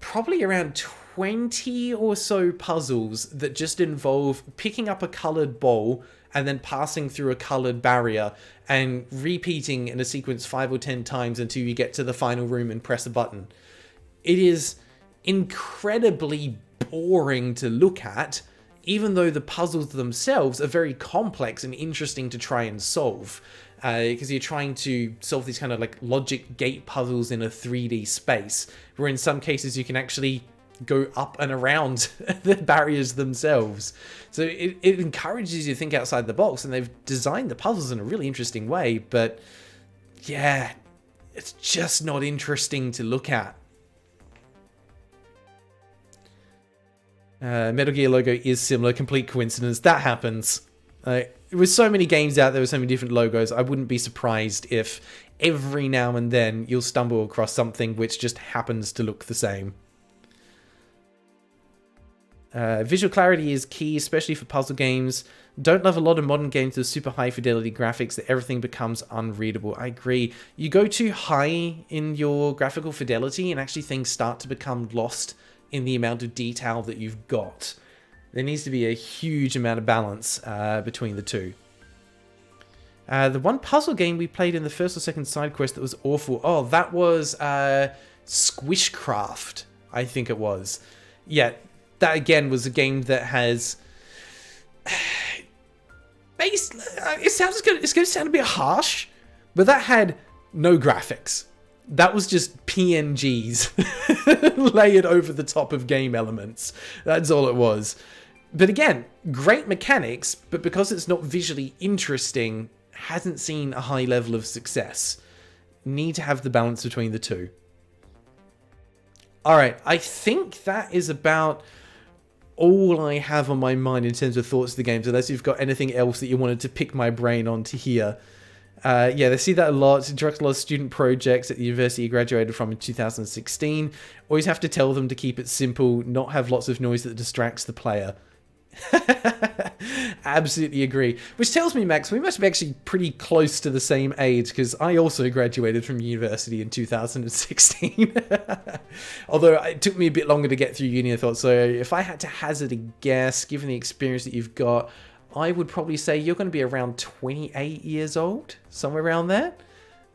probably around 20 or so puzzles that just involve picking up a colored ball and then passing through a colored barrier and repeating in a sequence 5 or 10 times until you get to the final room and press a button. It is incredibly boring to look at, even though the puzzles themselves are very complex and interesting to try and solve. Because you're trying to solve these kind of like logic gate puzzles in a 3D space, where in some cases you can actually go up and around the barriers themselves. So it encourages you to think outside the box, and they've designed the puzzles in a really interesting way, but yeah, it's just not interesting to look at. Metal Gear logo is similar, complete coincidence. That happens. With so many games out there with so many different logos, I wouldn't be surprised if every now and then you'll stumble across something which just happens to look the same. Visual clarity is key, especially for puzzle games. Don't love a lot of modern games with super high fidelity graphics that everything becomes unreadable. I agree. You go too high in your graphical fidelity and actually things start to become lost in the amount of detail that you've got. There needs to be a huge amount of balance between the two. The one puzzle game we played in the first or second side quest that was awful. Oh, that was Squishcraft, I think it was. Yeah, that again was a game that has... it's going to sound a bit harsh, but that had no graphics. That was just PNGs layered over the top of game elements. That's all it was. But again, great mechanics, but because it's not visually interesting, hasn't seen a high level of success. Need to have the balance between the two. Alright, I think that is about all I have on my mind in terms of thoughts of the games, unless you've got anything else that you wanted to pick my brain on to hear. Yeah, they see that a lot. Directs a lot of student projects at the university you graduated from in 2016. Always have to tell them to keep it simple, not have lots of noise that distracts the player. Absolutely agree. Which tells me, Max, we must be actually pretty close to the same age, because I also graduated from university in 2016. Although it took me a bit longer to get through uni, I thought. So if I had to hazard a guess, given the experience that you've got, I would probably say you're going to be around 28 years old, somewhere around there.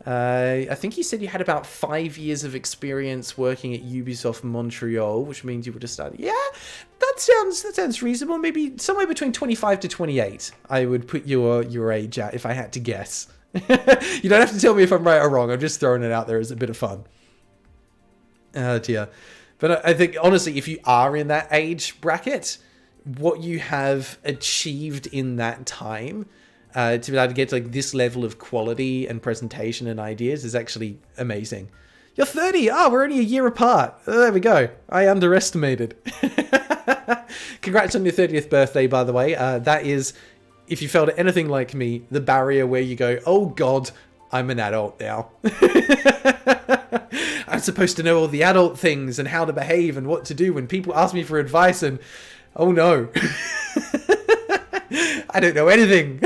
I think you said you had about 5 years of experience working at Ubisoft Montreal, which means you would have started. Yeah, that sounds reasonable. Maybe somewhere between 25 to 28, I would put your age at if I had to guess. You don't have to tell me if I'm right or wrong. I'm just throwing it out there as a bit of fun. Oh dear. But I think, honestly, if you are in that age bracket, what you have achieved in that time to be able to get to like this level of quality and presentation and ideas is actually amazing. You're 30. Oh, we're only a year apart. There we go. I underestimated. Congrats on your 30th birthday, by the way. That is, if you felt anything like me, the barrier where you go, oh God, I'm an adult now. I'm supposed to know all the adult things and how to behave and what to do when people ask me for advice, and oh no. I don't know anything.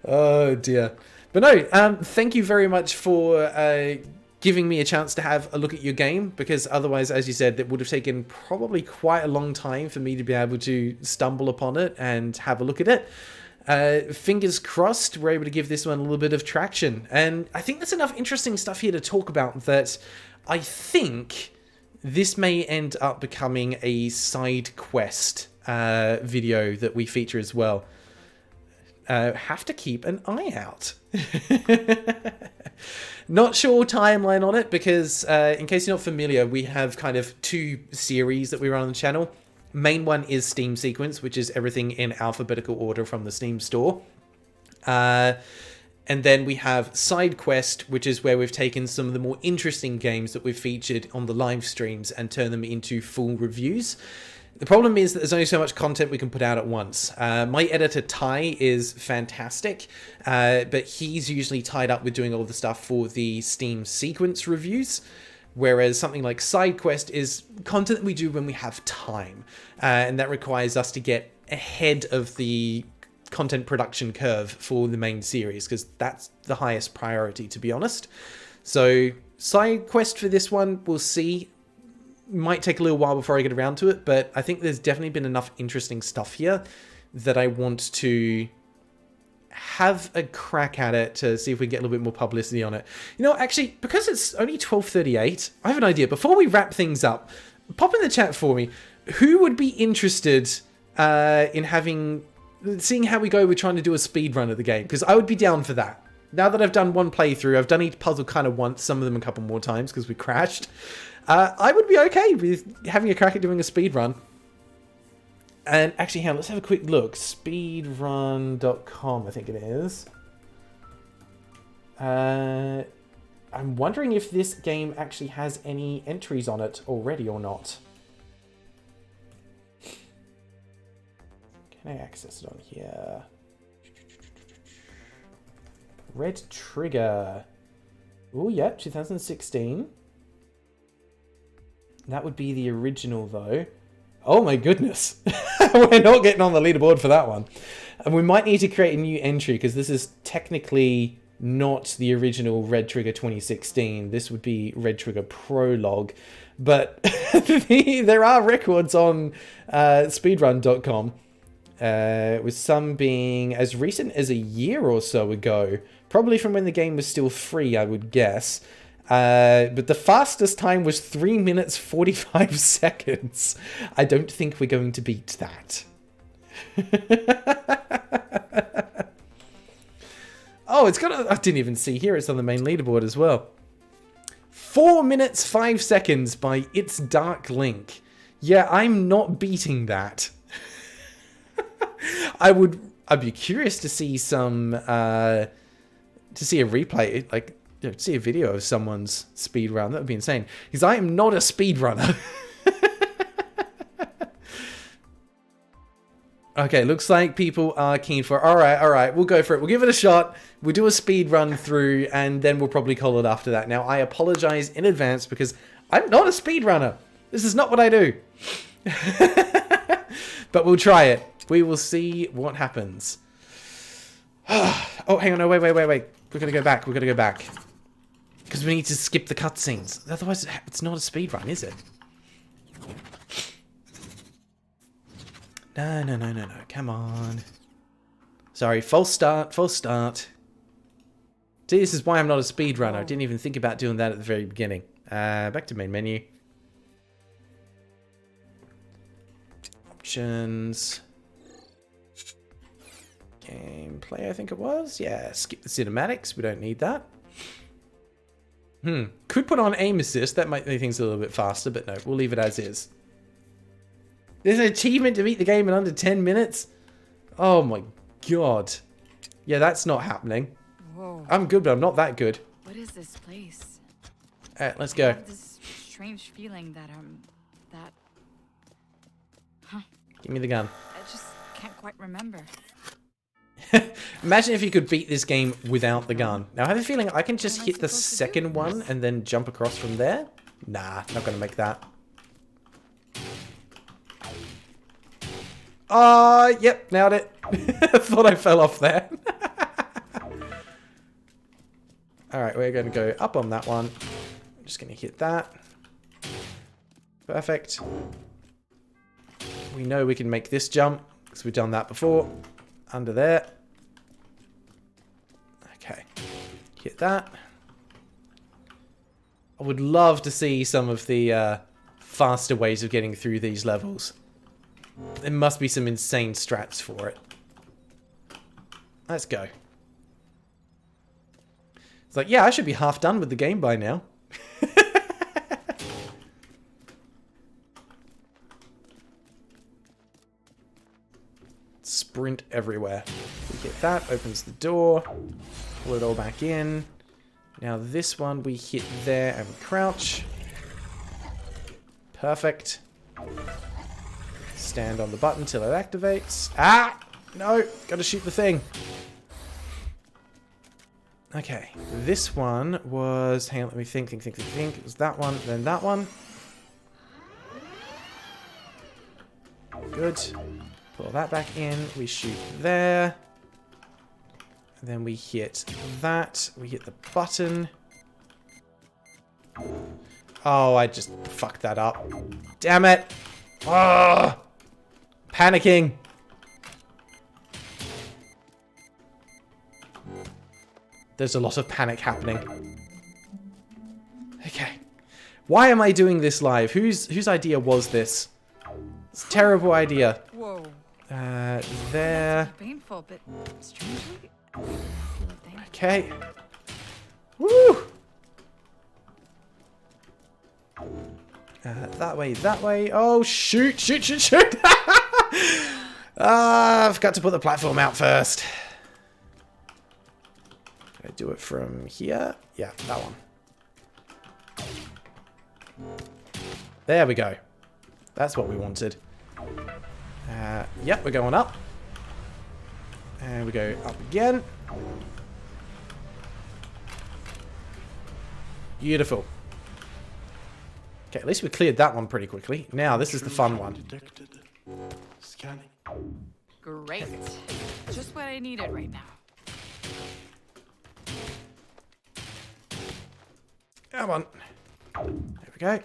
Oh dear. But no, thank you very much for giving me a chance to have a look at your game, because otherwise, as you said, it would have taken probably quite a long time for me to be able to stumble upon it and have a look at it. Fingers crossed we're able to give this one a little bit of traction. And I think there's enough interesting stuff here to talk about that I think this may end up becoming a side quest video that we feature as well. Have to keep an eye out. Not sure timeline on it, because in case you're not familiar, we have kind of two series that we run on the channel. Main one is Steam Sequence, which is everything in alphabetical order from the Steam store. And then we have Side Quest, which is where we've taken some of the more interesting games that we've featured on the live streams and turned them into full reviews. The problem is that there's only so much content we can put out at once. My editor, Ty, is fantastic, but he's usually tied up with doing all the stuff for the Steam Sequence reviews, whereas something like Side Quest is content that we do when we have time, and that requires us to get ahead of the content production curve for the main series, because that's the highest priority, to be honest. So Side quest for this one, we'll see. Might take a little while before I get around to it, but I think there's definitely been enough interesting stuff here that I want to have a crack at it to see if we get a little bit more publicity on it. You know, actually, because it's only 12:38, I have an idea. Before we wrap things up, pop in the chat for me. Who would be interested in seeing how we go with trying to do a speed run of the game? Because I would be down for that. Now that I've done one playthrough, I've done each puzzle kind of once, some of them a couple more times because we crashed. I would be okay with having a crack at doing a speed run. And actually, let's have a quick look. Speedrun.com, I think it is. I'm wondering if this game actually has any entries on it already or not. Can I access it on here? Red Trigger. Oh, yeah, 2016. That would be the original, though. Oh my goodness. We're not getting on the leaderboard for that one. And we might need to create a new entry because this is technically not the original Red Trigger 2016. This would be Red Trigger Prologue. But there are records on speedrun.com, with some being as recent as a year or so ago. Probably from when the game was still free, I would guess. But the fastest time was 3 minutes 45 seconds. I don't think we're going to beat that. Oh, it's got I didn't even see here. It's on the main leaderboard as well. 4 minutes 5 seconds by It's Dark Link. Yeah, I'm not beating that. I'd be curious to see some to see a replay, like, you know, see a video of someone's speed run. That would be insane. Because I am not a speed runner. Okay, looks like people are keen for it. All right, we'll go for it. We'll give it a shot. We'll do a speed run through, and then we'll probably call it after that. Now, I apologize in advance because I'm not a speed runner. This is not what I do. But we'll try it. We will see what happens. Oh, hang on. No, wait. We're going to go back. Because we need to skip the cutscenes. Otherwise, it's not a speed run, is it? No. Come on. Sorry, false start. See, this is why I'm not a speedrunner. I didn't even think about doing that at the very beginning. Back to main menu. Options. Gameplay, I think it was. Yeah, skip the cinematics. We don't need that. Could put on aim assist. That might make things a little bit faster, but no, we'll leave it as is. There's an achievement to beat the game in under 10 minutes? Oh my god. Yeah, that's not happening. Whoa. I'm good, but I'm not that good. What is this place? Alright, let's I go. have this strange feeling that Give me the gun. I just can't quite remember. Imagine if you could beat this game without the gun. Now, I have a feeling I can just hit the second one and then jump across from there. Nah, not gonna make that. Yep, nailed it. I thought I fell off there. Alright, we're going to go up on that one. I'm just going to hit that. Perfect. We know we can make this jump, because we've done that before. Under there. Okay. Hit that. I would love to see some of the faster ways of getting through these levels. There must be some insane strats for it. Let's go. It's like, yeah, I should be half done with the game by now. Sprint everywhere. We hit that, opens the door. Pull it all back in. Now this one we hit there and we crouch. Perfect. Stand on the button till it activates. Ah! No! Gotta shoot the thing. Okay. This one was... Hang on, let me think. It was that one, then that one. Good. Pull that back in. We shoot there. And then we hit that. We hit the button. Oh, I just fucked that up. Damn it. Oh, panicking. There's a lot of panic happening. Okay. Why am I doing this live? Whose idea was this? It's a terrible idea. Whoa. There. Painful, but strangely, I feel a thing. Okay. Woo! That way, that way. Oh, shoot, shoot, shoot, shoot! I forgot to put the platform out first. Can I do it from here? Yeah, that one. There we go. That's what we wanted. Yep, we're going up. And we go up again. Beautiful. Okay, at least we cleared that one pretty quickly. Now, this is the fun one. Detected. Scanning. Great. Just what I needed right now. Come on. There we go.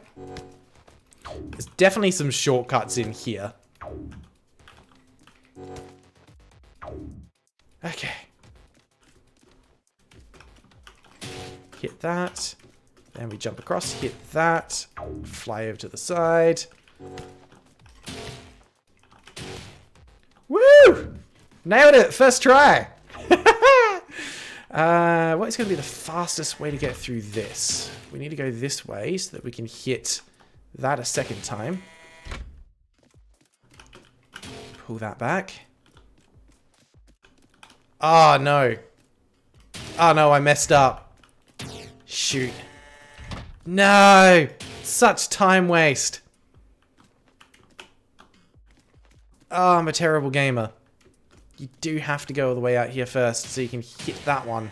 There's definitely some shortcuts in here. Okay. Hit that. Then we jump across, hit that. Fly over to the side. Woo! Nailed it! First try! What is going to be the fastest way to get through this? We need to go this way so that we can hit that a second time. Pull that back. Oh, no. Oh, no, I messed up. Shoot. No! Such time waste. Oh, I'm a terrible gamer. You do have to go all the way out here first so you can hit that one.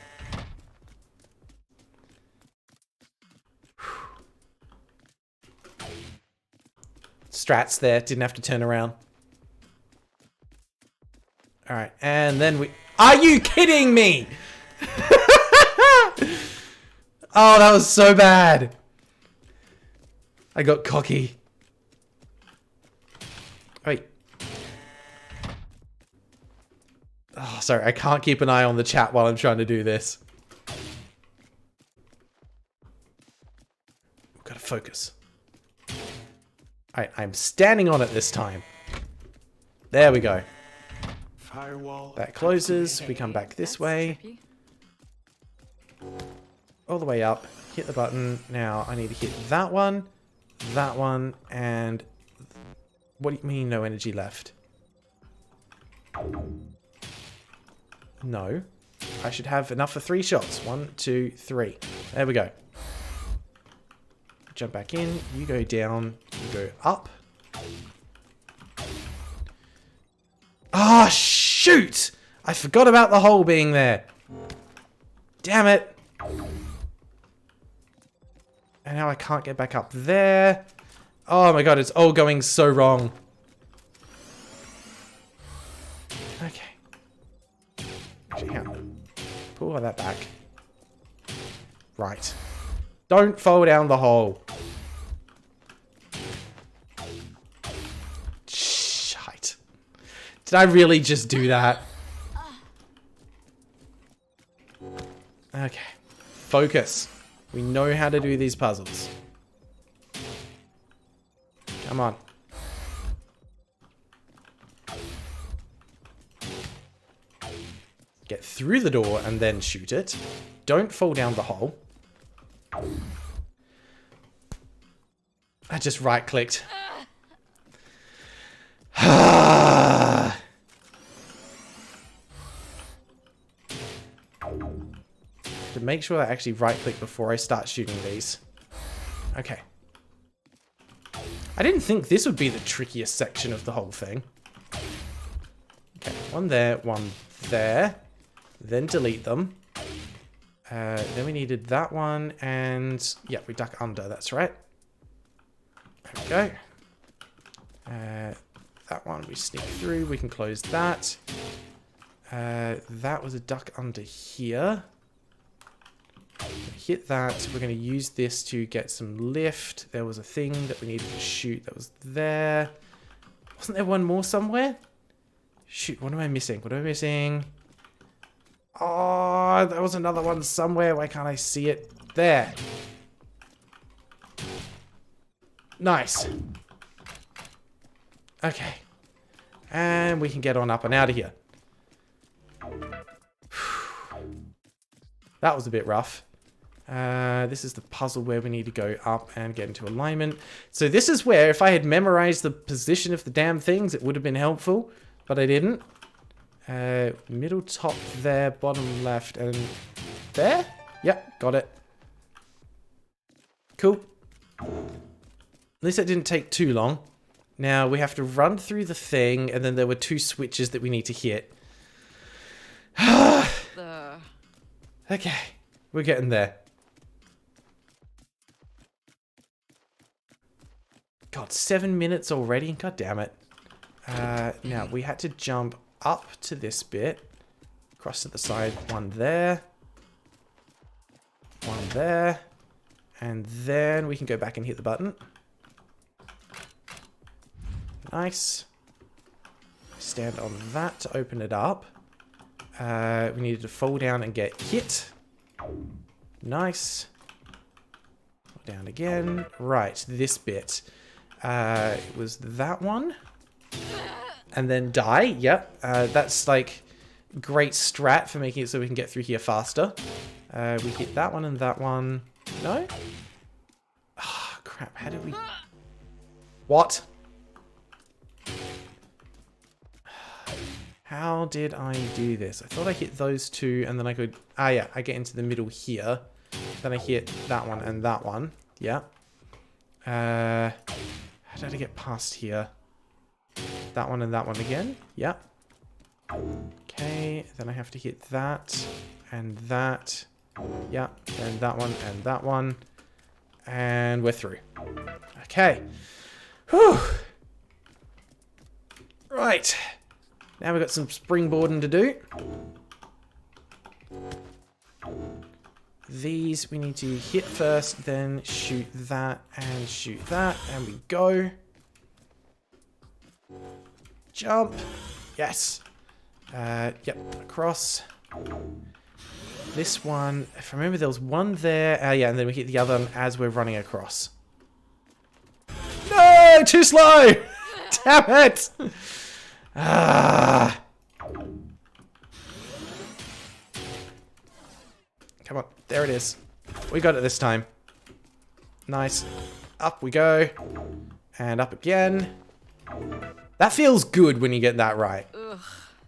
Strats there, didn't have to turn around. Alright, and then we... Are you kidding me? Oh, that was so bad. I got cocky. Wait. Oh, sorry, I can't keep an eye on the chat while I'm trying to do this. We've got to focus. Alright, I'm standing on it this time. There we go. Firewall. That closes. We come back this way. All the way up. Hit the button. Now I need to hit that one, and... What do you mean no energy left? No. I should have enough for 3 shots. 1, 2, 3. There we go. Jump back in. You go down. You go up. Ah, shoot! I forgot about the hole being there. Damn it. And now I can't get back up there. Oh my god, it's all going so wrong. Okay. Actually, hang on. Pull all that back. Right. Don't fall down the hole. Shite. Did I really just do that? Okay. Focus. We know how to do these puzzles. Come on. Get through the door and then shoot it. Don't fall down the hole. I just right-clicked. To make sure I actually right-click before I start shooting these. Okay. I didn't think this would be the trickiest section of the whole thing. Okay, one there, one there. Then delete them. Then we needed that one, and... yeah, we duck under, that's right. There we go. That one we sneak through, we can close that. That was a duck under here. hit that. We're going to use this to get some lift. There was a thing that we needed to shoot that was there. Wasn't there one more somewhere? Shoot, what am I missing? What am I missing? Oh, there was another one somewhere. Why can't I see it? There. Nice. Okay. And we can get on up and out of here. That was a bit rough. This is the puzzle where we need to go up and get into alignment. So this is where, if I had memorized the position of the damn things, it would have been helpful. But I didn't. Middle top there, bottom left, and there? Yep, got it. Cool. At least it didn't take too long. Now we have to run through the thing, and then there were 2 switches that we need to hit. Okay, we're getting there. God, 7 minutes already? God damn it. Now, we had to jump up to this bit. Cross to the side. One there. One there. And then we can go back and hit the button. Nice. Stand on that to open it up. We needed to fall down and get hit. Nice. Fall down again. Right, this bit. It was that one. And then die. Yep. That's like great strat for making it so we can get through here faster. We hit that one and that one. No? Ah, crap. How did we... What? How did I do this? I thought I hit those 2 and then I could... Ah, yeah. I get into the middle here. Then I hit that one and that one. Yeah. How did I get past here? That one and that one again. Yeah. Okay. Then I have to hit that and that. Yeah. Then that one and that one. And we're through. Okay. Whew. Right. Now we've got some springboarding to do. These we need to hit first, then shoot that and shoot that. And we go. Jump. Yes. Yep. Across. This one, if I remember, there was one there. Yeah, and then we hit the other one as we're running across. No! Too slow! Damn it! Ah. Come on. There it is. We got it this time. Nice. Up we go. And up again. That feels good when you get that right. Ugh,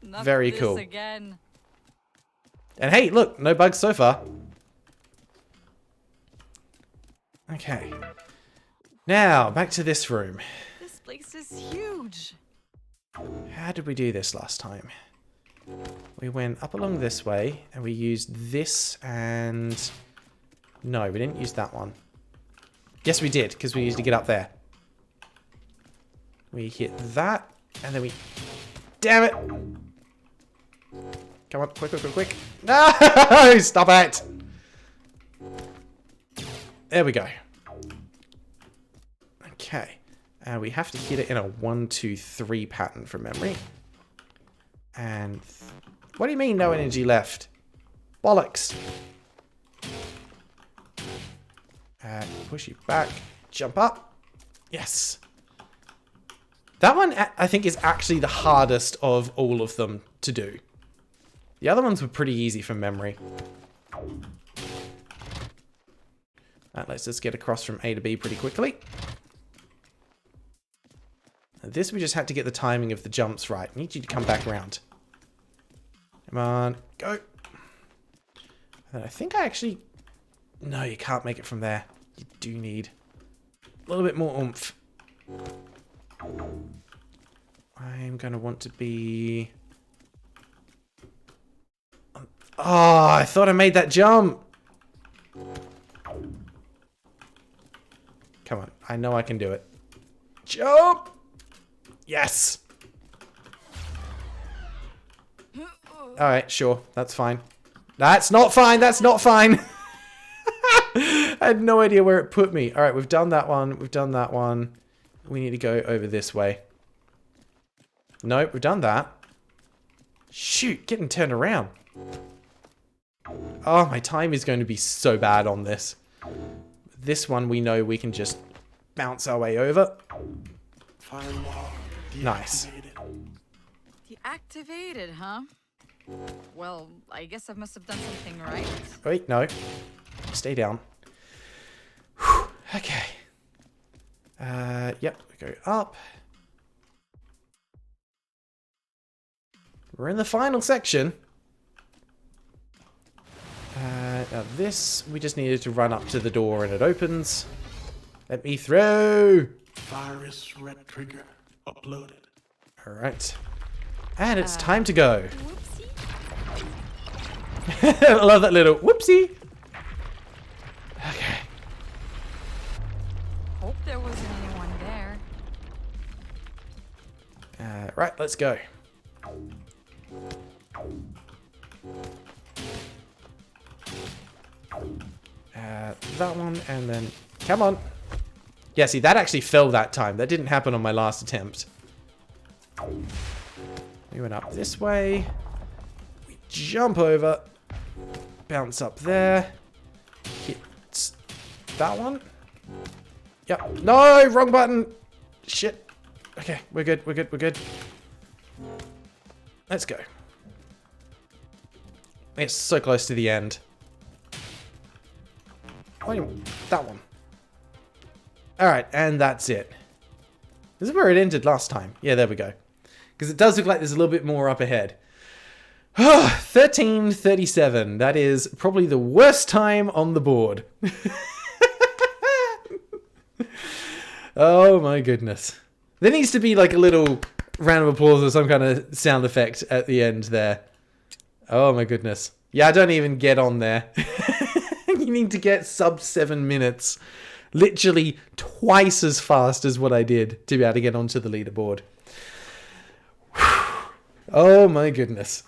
not Very this cool. Again. And hey, look, no bugs so far. Okay. Now, back to this room. This place is huge. How did we do this last time? We went up along this way, and we used this and... No, we didn't use that one. Yes, we did, because we used to get up there. We hit that, and then we... Damn it! Come on, quick, quick, quick, quick. No! Stop it! There we go. Okay. We have to hit it in a 1, 2, 3 pattern from memory. And... What do you mean no energy left? Bollocks! Push you back. Jump up. Yes. That one, I think, is actually the hardest of all of them to do. The other ones were pretty easy from memory. Alright, let's just get across from A to B pretty quickly. And this, we just had to get the timing of the jumps right. I need you to come back around. Come on, go. And I think I actually... No, you can't make it from there. You do need a little bit more oomph. I'm going to want to be... Oh, I thought I made that jump. Come on. I know I can do it. Jump! Yes! Alright, sure. That's fine. That's not fine. That's not fine. I had no idea where it put me. All right, we've done that one. We've done that one. We need to go over this way. Nope, we've done that. Shoot, getting turned around. Oh, my time is going to be so bad on this. This one we know we can just bounce our way over. Firewall Nice. Deactivated, huh? Well, I guess I must have done something right. Wait, no. Stay down. Whew, okay. Yep, we go up. We're in the final section. Now this, we just needed to run up to the door and it opens. Let me through! virus red trigger uploaded. Alright. And it's time to go. Whoopsie. I love that little whoopsie. Okay. Hope there wasn't anyone there. Right, let's go. That one, and then... Come on. Yeah, see, that actually fell that time. That didn't happen on my last attempt. We went up this way. We jump over. Bounce up there. Hit that one. Yep. No, wrong button. Shit. Okay, we're good, we're good, we're good. Let's go. It's so close to the end. Wait, that one. Alright, and that's it. This is where it ended last time. Yeah, there we go. Because it does look like there's a little bit more up ahead. 13:37. That is probably the worst time on the board. Oh my goodness. There needs to be like a little round of applause or some kind of sound effect at the end there. Oh my goodness. Yeah, I don't even get on there. You need to get sub 7 minutes. Literally twice as fast as what I did to be able to get onto the leaderboard. Oh my goodness.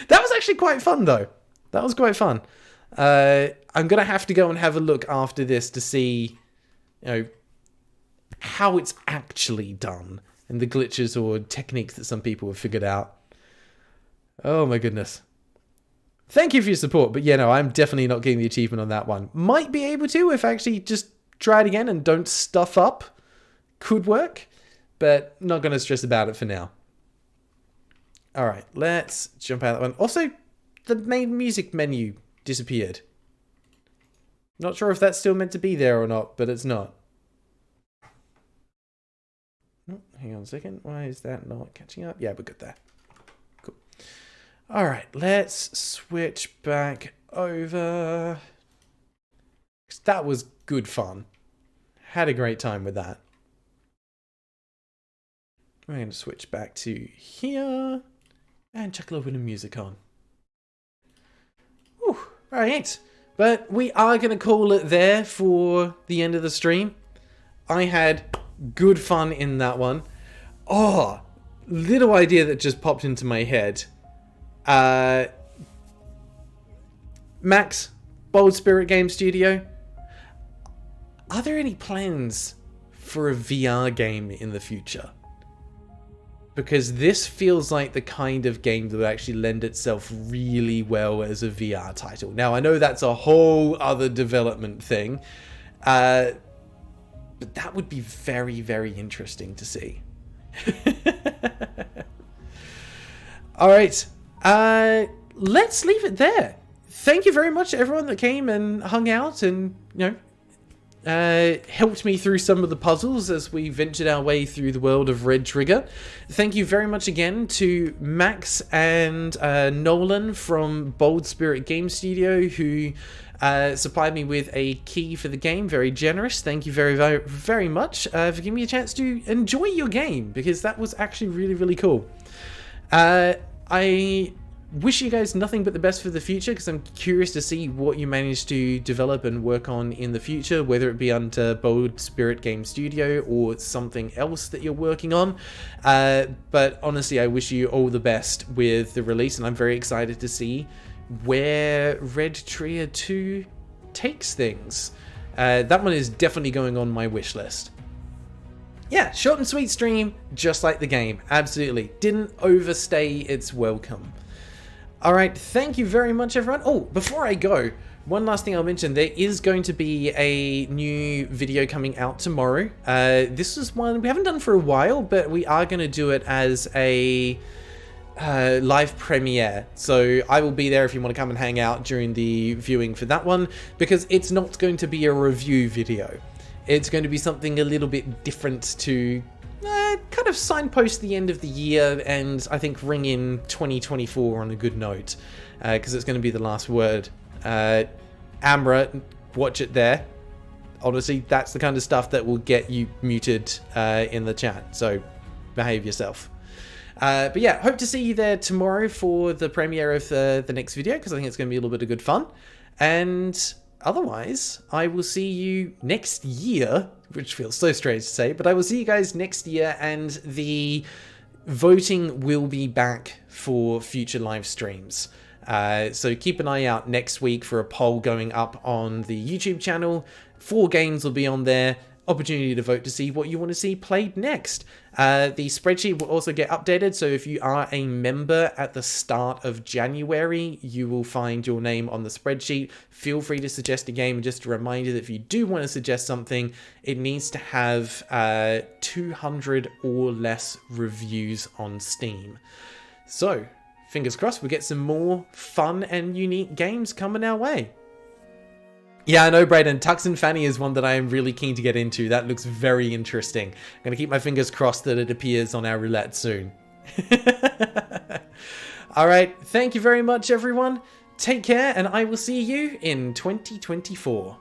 That was actually quite fun though. That was quite fun. I'm going to have to go and have a look after this to see, you know, how it's actually done and the glitches or techniques that some people have figured out. Oh my goodness. Thank you for your support, but yeah, no, I'm definitely not getting the achievement on that one. Might be able to if I actually just try it again and don't stuff up. Could work, but not going to stress about it for now. Alright, let's jump out of that one. Also, the main music menu disappeared. Not sure if that's still meant to be there or not, but it's not. Oh, hang on a second. Why is that not catching up? Yeah, we're good there. Cool. Alright, let's switch back over. That was good fun. Had a great time with that. We're going to switch back to here. And chuck a little bit of music on. Whew, alright. But we are going to call it there for the end of the stream. I had good fun in that one. Oh, little idea that just popped into my head. Max, Bold Spirit Game Studio. Are there any plans for a VR game in the future? Because this feels like the kind of game that would actually lend itself really well as a VR title. Now, I know that's a whole other development thing. But that would be very, very interesting to see. Alright. Let's leave it there. Thank you very much to everyone that came and hung out and, you know, helped me through some of the puzzles as we ventured our way through the world of Red Trigger. Thank you very much again to Max and Nolan from Bold Spirit Game Studio who supplied me with a key for the game. Very generous. Thank you very, very, very much for giving me a chance to enjoy your game because that was actually really, really cool. I wish you guys nothing but the best for the future because I'm curious to see what you manage to develop and work on in the future, whether it be under Bold Spirit Game Studio or something else that you're working on. But honestly, I wish you all the best with the release and I'm very excited to see where Red Tria 2 takes things. That one is definitely going on my wish list. Yeah, short and sweet stream, just like the game. Absolutely. Didn't overstay its welcome. Alright, thank you very much, everyone. Oh, before I go, one last thing I'll mention. There is going to be a new video coming out tomorrow. This is one we haven't done for a while, but we are going to do it as a live premiere. So I will be there if you want to come and hang out during the viewing for that one, because it's not going to be a review video. It's going to be something a little bit different to kind of signpost the end of the year and I think ring in 2024 on a good note, because it's going to be the last word. Amra, watch it there. Honestly, that's the kind of stuff that will get you muted in the chat, so behave yourself. But yeah, hope to see you there tomorrow for the premiere of the next video, because I think it's going to be a little bit of good fun. And otherwise, I will see you next year, which feels so strange to say, but I will see you guys next year, and the voting will be back for future live streams. So keep an eye out next week for a poll going up on the YouTube channel. 4 games will be on there. Opportunity to vote to see what you want to see played next. The spreadsheet will also get updated, so if you are a member at the start of January, you will find your name on the spreadsheet. Feel free to suggest a game, and just a reminder that if you do want to suggest something, it needs to have 200 or less reviews on Steam. So, fingers crossed we get some more fun and unique games coming our way. Yeah, I know, Brayden. Tux and Fanny is one that I am really keen to get into. That looks very interesting. I'm going to keep my fingers crossed that it appears on our roulette soon. Alright, thank you very much, everyone. Take care, and I will see you in 2024.